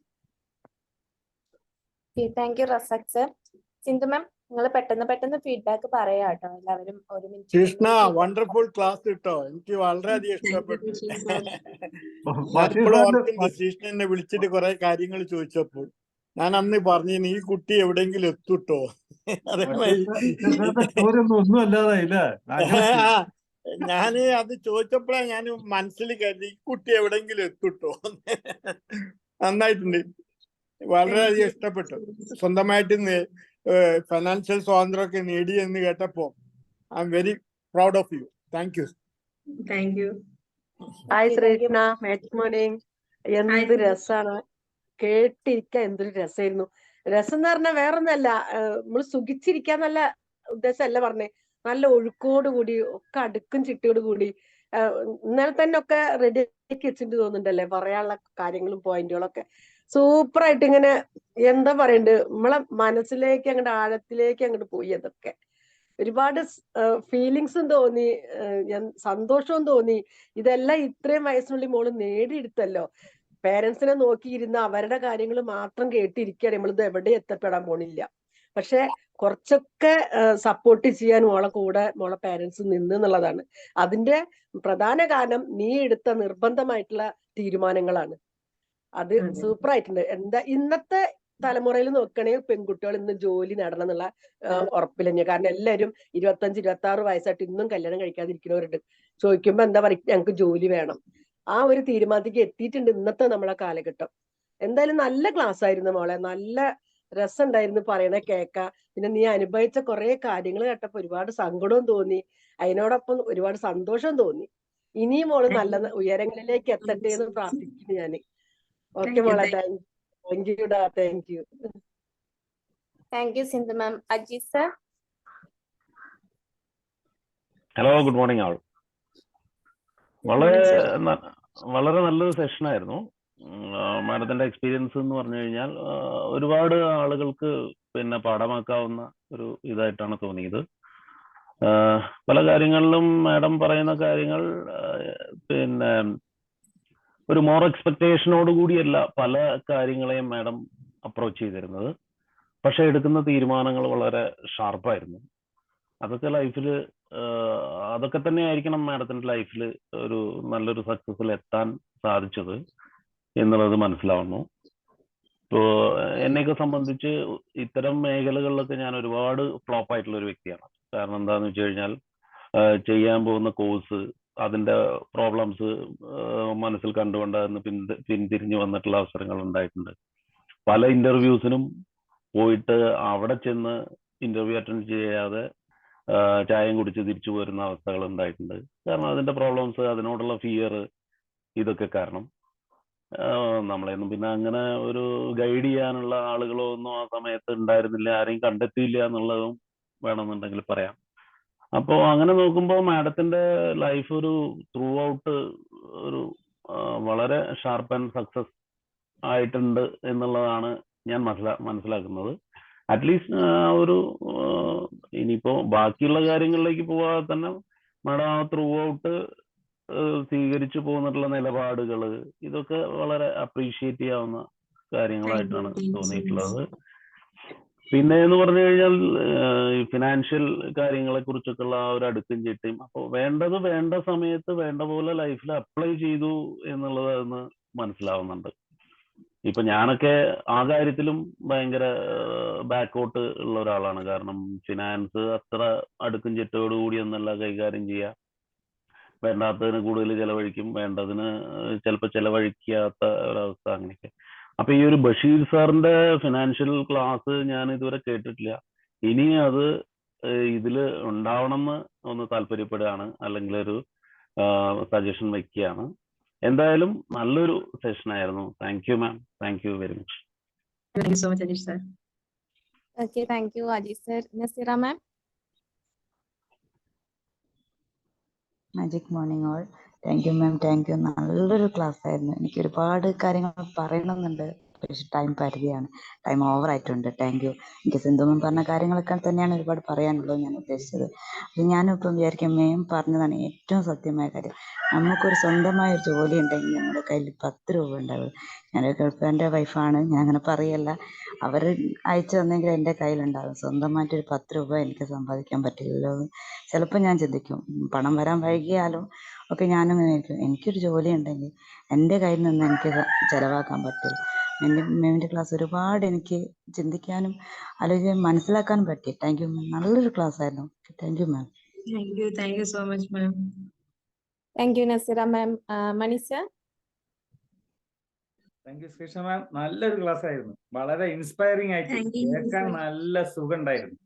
Thank you Razak sir. Sindhu ma'am, നിങ്ങൾ പെട്ടെന്ന് ഫീഡ്ബാക്ക് പറയാ കേട്ടോ. എല്ലാവരും ഒരു കൃഷ്ണ മിനിറ്റ്. വണ്ടർഫുൾ ക്ലാസ് കേട്ടോ, എനിക്ക് വളരെയധികം താങ്ക് യു ഇഷ്ടപ്പെട്ടു. കൃഷ്ണ സർ. ഞാനിപ്പോഴും ഓർക്കുന്നുണ്ട് ശ്രീകൃഷ്ണൻ എന്നെ വിളിച്ചിട്ട് കുറെ കാര്യങ്ങൾ ചോദിച്ചപ്പോൾ ഞാൻ അന്ന് പറഞ്ഞു ഈ കുട്ടി എവിടെയെങ്കിലും എത്തുട്ടോ. സ്റ്റോറി ഒന്നും അല്ലാതായില്ലേ? ഞാന് അത് ചോദിച്ചപ്പോഴാണ് ഞാൻ മനസ്സിൽ കരുതി ഈ കുട്ടി എവിടെയെങ്കിലും എത്തുട്ടോ. നന്നായിട്ടുണ്ട്, വളരെയധികം ഇഷ്ടപ്പെട്ടു. സ്വന്തമായിട്ട് ഫൈനാൻഷ്യൽ സ്വാതന്ത്ര്യമൊക്കെ നേടി എന്ന് കേട്ടപ്പോ I am very proud of you. Thank you. Thank you. Hi Sreekrishna, മാച്ച് മോർണിംഗ്. എന്ത് രസാണ് കേട്ടിരിക്കാൻ, എന്തൊരു രസമായിരുന്നു. രസം എന്ന് പറഞ്ഞാൽ വേറൊന്നല്ല, നമ്മൾ സുഖിച്ചിരിക്കാന്നല്ല ഉദ്ദേശമല്ല പറഞ്ഞേ. നല്ല ഒഴുക്കോട് കൂടി ഒക്കെ അടുക്കും ചിട്ടയോട് കൂടി ഇന്നലെ തന്നെ ഒക്കെ റെഡി ആക്കി വെച്ചിട്ട് തോന്നുന്നുണ്ടല്ലേ, പറയാനുള്ള കാര്യങ്ങളും പോയിന്റുകളൊക്കെ സൂപ്പറായിട്ട് ഇങ്ങനെ എന്താ പറയണ്ട്, നമ്മളെ മനസ്സിലേക്ക് അങ്ങോട്ട് ആഴത്തിലേക്ക് അങ്ങോട്ട് പോയി. അതൊക്കെ ഒരുപാട് ഫീലിങ്സും തോന്നി, സന്തോഷവും തോന്നി. ഇതെല്ലാം ഇത്രയും വയസ്സിനുള്ളിൽ മോള് നേടിയെടുത്തല്ലോ. പേരൻസിനെ നോക്കിയിരുന്ന അവരുടെ കാര്യങ്ങൾ മാത്രം കേട്ടിരിക്കുകയാണ്. നമ്മളിത് എവിടെ എത്തപ്പെടാൻ പോണില്ല. പക്ഷെ കുറച്ചൊക്കെ സപ്പോർട്ട് ചെയ്യാൻ മോളെ പേരൻസ് നിന്ന് എന്നുള്ളതാണ്. അതിന്റെ പ്രധാന കാരണം നീ എടുത്ത നിർബന്ധമായിട്ടുള്ള തീരുമാനങ്ങളാണ്. അത് സൂപ്പർ ആയിട്ടുണ്ട്. എന്താ ഇന്നത്തെ തലമുറയിൽ നോക്കുകയാണെങ്കിൽ പെൺകുട്ടികൾ ഇന്ന് ജോലി നേടണം എന്നുള്ള ഉറപ്പിൽ തന്നെയാണ്. കാരണം എല്ലാവരും 25-26 വയസ്സായിട്ട് ഇന്നും കല്യാണം കഴിക്കാതിരിക്കുന്നവരുണ്ട്. ചോദിക്കുമ്പോ എന്താ പറയുക, ഞങ്ങൾക്ക് ജോലി വേണം. ആ ഒരു തീരുമാനത്തേക്ക് എത്തിയിട്ടുണ്ട് ഇന്നത്തെ നമ്മളെ കാലഘട്ടം. എന്തായാലും നല്ല ക്ലാസ് ആയിരുന്നു മോളെ, നല്ല രസം ഉണ്ടായിരുന്നു പറയണ കേൾക്കാം. പിന്നെ നീ അനുഭവിച്ച കുറെ കാര്യങ്ങൾ കേട്ടപ്പോ ഒരുപാട് സങ്കടവും തോന്നി, അതിനോടൊപ്പം ഒരുപാട് സന്തോഷവും തോന്നി. ഇനിയും മോള് നല്ല ഉയരങ്ങളിലേക്ക് എത്തട്ടെ എന്ന് പ്രാർത്ഥിക്കുന്നു ഞാന്. ഓക്കെ മോളെ, താങ്ക് യു ഡാ, thank you. Thank you Sindhu ma'am. Ajith sir. Hello, good morning all. വളരെ നല്ലൊരു സെഷൻ ആയിരുന്നു. മാഡത്തിന്റെ എക്സ്പീരിയൻസ് എന്ന് പറഞ്ഞു കഴിഞ്ഞാൽ ഒരുപാട് ആളുകൾക്ക് പിന്നെ പാഠമാക്കാവുന്ന ഒരു ഇതായിട്ടാണ് തോന്നിയത്. പല കാര്യങ്ങളിലും മാഡം പറയുന്ന കാര്യങ്ങൾ പിന്നെ ഒരു മോർ എക്സ്പെക്ടേഷനോട് കൂടിയല്ല പല കാര്യങ്ങളെയും മാഡം അപ്രോച്ച് ചെയ്തിരുന്നത്. പക്ഷെ എടുക്കുന്ന തീരുമാനങ്ങൾ വളരെ ഷാർപ്പായിരുന്നു. അതൊക്കെ ലൈഫിൽ അതൊക്കെ തന്നെ ആയിരിക്കണം മാഡത്തിന്റെ ലൈഫിൽ ഒരു നല്ലൊരു സക്സസിൽ എത്താൻ സാധിച്ചത് എന്നുള്ളത് മനസ്സിലാവുന്നു. ഇപ്പോൾ എന്നെയൊക്കെ സംബന്ധിച്ച് ഇത്തരം മേഖലകളിലൊക്കെ ഞാൻ ഒരുപാട് ഫ്ലോപ്പ് ആയിട്ടുള്ള ഒരു വ്യക്തിയാണ്. കാരണം എന്താണെന്ന് വെച്ച് കഴിഞ്ഞാൽ ചെയ്യാൻ പോകുന്ന കോഴ്സ് അതിന്റെ പ്രോബ്ലംസ് മനസ്സിൽ കണ്ടുകൊണ്ട് അതിന് പിന്തിരിഞ്ഞു വന്നിട്ടുള്ള അവസരങ്ങൾ ഉണ്ടായിട്ടുണ്ട്. പല ഇന്റർവ്യൂസിനും പോയിട്ട് അവിടെ ചെന്ന് ഇന്റർവ്യൂ അറ്റൻഡ് ചെയ്യാതെ ചായയും കുടിച്ച് തിരിച്ചു പോരുന്ന അവസ്ഥകൾ ഉണ്ടായിട്ടുണ്ട്. കാരണം അതിന്റെ പ്രോബ്ലംസ്, അതിനോടുള്ള ഫിയർ, ഇതൊക്കെ കാരണം നമ്മളെയൊന്നും പിന്നെ അങ്ങനെ ഒരു ഗൈഡ് ചെയ്യാനുള്ള ആളുകളോ ഒന്നും ആ സമയത്ത് ഉണ്ടായിരുന്നില്ല, ആരെയും കണ്ടെത്തിയില്ല എന്നുള്ളതും വേണമെന്നുണ്ടെങ്കിൽ പറയാം. അപ്പോൾ അങ്ങനെ നോക്കുമ്പോൾ മാഡത്തിന്റെ ലൈഫ് ഒരു ത്രൂ ഔട്ട് ഒരു വളരെ ഷാർപ്പ് ആൻഡ് സക്സസ് ആയിട്ടുണ്ട് എന്നുള്ളതാണ് ഞാൻ മനസ്സിലാക്കുന്നത്. അറ്റ്ലീസ്റ്റ് ഒരു ഇനിയിപ്പോ ബാക്കിയുള്ള കാര്യങ്ങളിലേക്ക് പോവാതെ തന്നെ മാഡം ആ ത്രൂ ഔട്ട് സ്വീകരിച്ചു പോന്നിട്ടുള്ള നിലപാടുകൾ, ഇതൊക്കെ വളരെ അപ്രീഷിയേറ്റ് ചെയ്യാവുന്ന കാര്യങ്ങളായിട്ടാണ് തോന്നിയിട്ടുള്ളത്. പിന്നെ എന്ന് പറഞ്ഞു കഴിഞ്ഞാൽ ഫിനാൻഷ്യൽ കാര്യങ്ങളെ കുറിച്ചൊക്കെയുള്ള ആ ഒരു അടുക്കും ചിട്ടയും, അപ്പോൾ വേണ്ടത് വേണ്ട സമയത്ത് വേണ്ട പോലെ ലൈഫിൽ അപ്ലൈ ചെയ്തു എന്നുള്ളതെന്ന് മനസ്സിലാവുന്നുണ്ട്. ഇപ്പൊ ഞാനൊക്കെ ആ കാര്യത്തിലും ഭയങ്കര ബാക്കൗട്ട് ഉള്ള ഒരാളാണ്. കാരണം ഫിനാൻസ് അത്ര അടുക്കും ചിട്ടയോട് കൂടി ഒന്നല്ല കൈകാര്യം ചെയ്യുക. വേണ്ടാത്തതിന് കൂടുതൽ ചെലവഴിക്കും, വേണ്ടതിന് ചിലപ്പോൾ ചെലവഴിക്കാത്ത ഒരവസ്ഥ, അങ്ങനെയൊക്കെ. അപ്പൊ ഈ ഒരു ബഷീർ സാറിന്റെ ഫിനാൻഷ്യൽ ക്ലാസ് ഞാൻ ഇതുവരെ കേട്ടിട്ടില്ല. ഇനി അത് ഇതില് ഉണ്ടാവണമെന്ന് ഒന്ന് താല്പര്യപ്പെടുകയാണ്, അല്ലെങ്കിൽ ഒരു സജഷൻ വെക്കുകയാണ്. എന്തായാലും നല്ലൊരു സെഷൻ ആയിരുന്നു. Thank you ma'am, thank you very much. Thank you so much, Ajish sir. Okay, thank you, Ajish sir. Nasira ma'am. Magic morning all. Thank you ma'am, thank you. നല്ലൊരു ക്ലാസ് ആയിരുന്നു. എനിക്ക് ഒരുപാട് കാര്യങ്ങൾ പറയണമെന്നുണ്ട്, പക്ഷെ ടൈം പരിധിയാണ്, ടൈം ഓവർ ആയിട്ടുണ്ട്. Thank you. എനിക്ക് സിന്ധു മാം പറഞ്ഞ കാര്യങ്ങളൊക്കെ തന്നെയാണ് ഒരുപാട് പറയാനുള്ളത് ഞാൻ ഉദ്ദേശിച്ചത്. അത് ഞാനും ഇപ്പം വിചാരിക്കും, മേം പറഞ്ഞതാണ് ഏറ്റവും സത്യമായ കാര്യം. നമുക്കൊരു സ്വന്തമായ ഒരു ജോലി ഉണ്ടെങ്കിൽ നമ്മുടെ കയ്യിൽ 10 രൂപ ഉണ്ടാവുക. ഞാനൊരു ഗൾഫുകാരൻ്റെ വൈഫാണ്, ഞാൻ അങ്ങനെ പറയല്ല. അവർ അയച്ചു തന്നെങ്കിൽ എൻ്റെ കയ്യിലുണ്ടാകും. സ്വന്തമായിട്ടൊരു 10 രൂപ എനിക്ക് സമ്പാദിക്കാൻ പറ്റില്ലല്ലോ എന്ന് ചിലപ്പോൾ ഞാൻ ചിന്തിക്കും. പണം വരാൻ വൈകിയാലും ഒക്കെ ഞാനും വിചാരിക്കും, എനിക്കൊരു ജോലി ഉണ്ടെങ്കിൽ എൻ്റെ കയ്യിൽ നിന്ന് എനിക്ക് ചിലവാക്കാൻ പറ്റും. മേമിൻ്റെ ക്ലാസ് ഒരുപാട് എനിക്ക് ചിന്തിക്കാനും ആലോചിക്കാനും മനസ്സിലാക്കാനും പറ്റി. താങ്ക് യു മാം, നല്ലൊരു ക്ലാസ് ആയിരുന്നു. Thank you ma'am. Thank you so much, ma'am. Thank you, Nasira ma'am. Mani sir. Thank you Sreesha ma'am, നല്ലൊരു ക്ലാസ് ആയിരുന്നു. വളരെ ഇൻസ്പയറിംഗ് ആയിട്ട് Thank you, കേൾക്കാൻ sir. നല്ല സുഖം ഉണ്ടായിരുന്നു.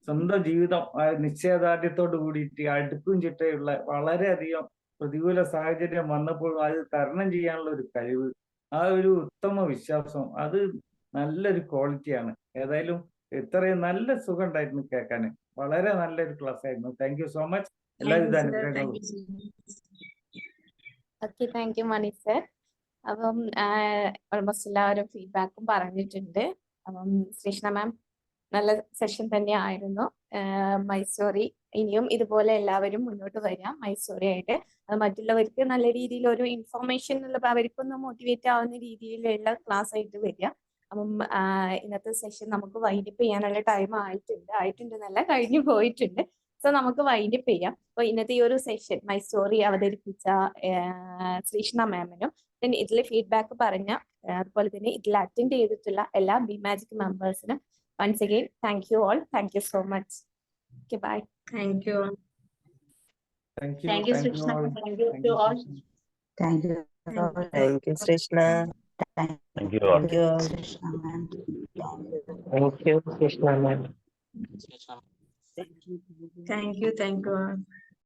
സ്വന്തം ജീവിതം നിശ്ചയദാർഢ്യത്തോട് കൂടിയിട്ട് അടുക്കും ചിട്ടയുള്ള വളരെയധികം പ്രതികൂല സാഹചര്യം വന്നപ്പോൾ അത് തരണം ചെയ്യാനുള്ള ഒരു കഴിവ്, ആ ഒരു ഉത്തമ വിശ്വാസം, അത് നല്ലൊരു ക്വാളിറ്റിയാണ്. ഏതായാലും ഇത്രയും നല്ല സുഖം ഉണ്ടായിരുന്നു കേൾക്കാൻ. വളരെ നല്ലൊരു ക്ലാസ് ആയിരുന്നു. Thank you so much. എല്ലാവിധ Thank you, sir. അനുഗ്രഹങ്ങളും. Thank you so much. Okay, thank you, Mani sir. അപ്പം ഓൾമോസ്റ്റ് എല്ലാവരും ഫീഡ്ബാക്കും പറഞ്ഞിട്ടുണ്ട്. അപ്പം ശ്രീഷ്ണ മാം നല്ല സെഷൻ തന്നെ ആയിരുന്നു. മൈസൂരി ഇനിയും ഇതുപോലെ എല്ലാവരും മുന്നോട്ട് വരാം മൈസൂരി ആയിട്ട്. അത് മറ്റുള്ളവർക്ക് നല്ല രീതിയിൽ ഒരു ഇൻഫോർമേഷൻ ഉള്ള അവർക്കൊന്ന് മോട്ടിവേറ്റ് ആവുന്ന രീതിയിലുള്ള ക്ലാസ് ആയിട്ട് വരിക. അപ്പം ഇന്നത്തെ സെഷൻ നമുക്ക് വൈൻഡപ്പ് ചെയ്യാനുള്ള ടൈം ആയിട്ടുണ്ടെന്നല്ല, കഴിഞ്ഞു പോയിട്ടുണ്ട്. സോ നമുക്ക് വൈൻഡപ്പ് ചെയ്യാം. അപ്പൊ ഇന്നത്തെ ഈ ഒരു സെഷൻ മൈസൂരി അവതരിപ്പിച്ച ശ്രീഷ്ണ മാമിനും പിന്നെ ഇതിൽ ഫീഡ്ബാക്ക് പറഞ്ഞ അതുപോലെ തന്നെ ഇതിൽ അറ്റൻഡ് ചെയ്തിട്ടുള്ള എല്ലാ ബി മാജിക് മെമ്പേഴ്സിനും once again thank you all. Thank you so much. Okay, bye. Thank you. Thank you. Thank you, Thank you Srishna. all. Thank you Thank to you, all. Srishna. Thank you. Thank you, Krishna. Thank you all. Thank you all. Krishna ma'am. Thank you, Krishna, ma'am. Thank you. Thank you all.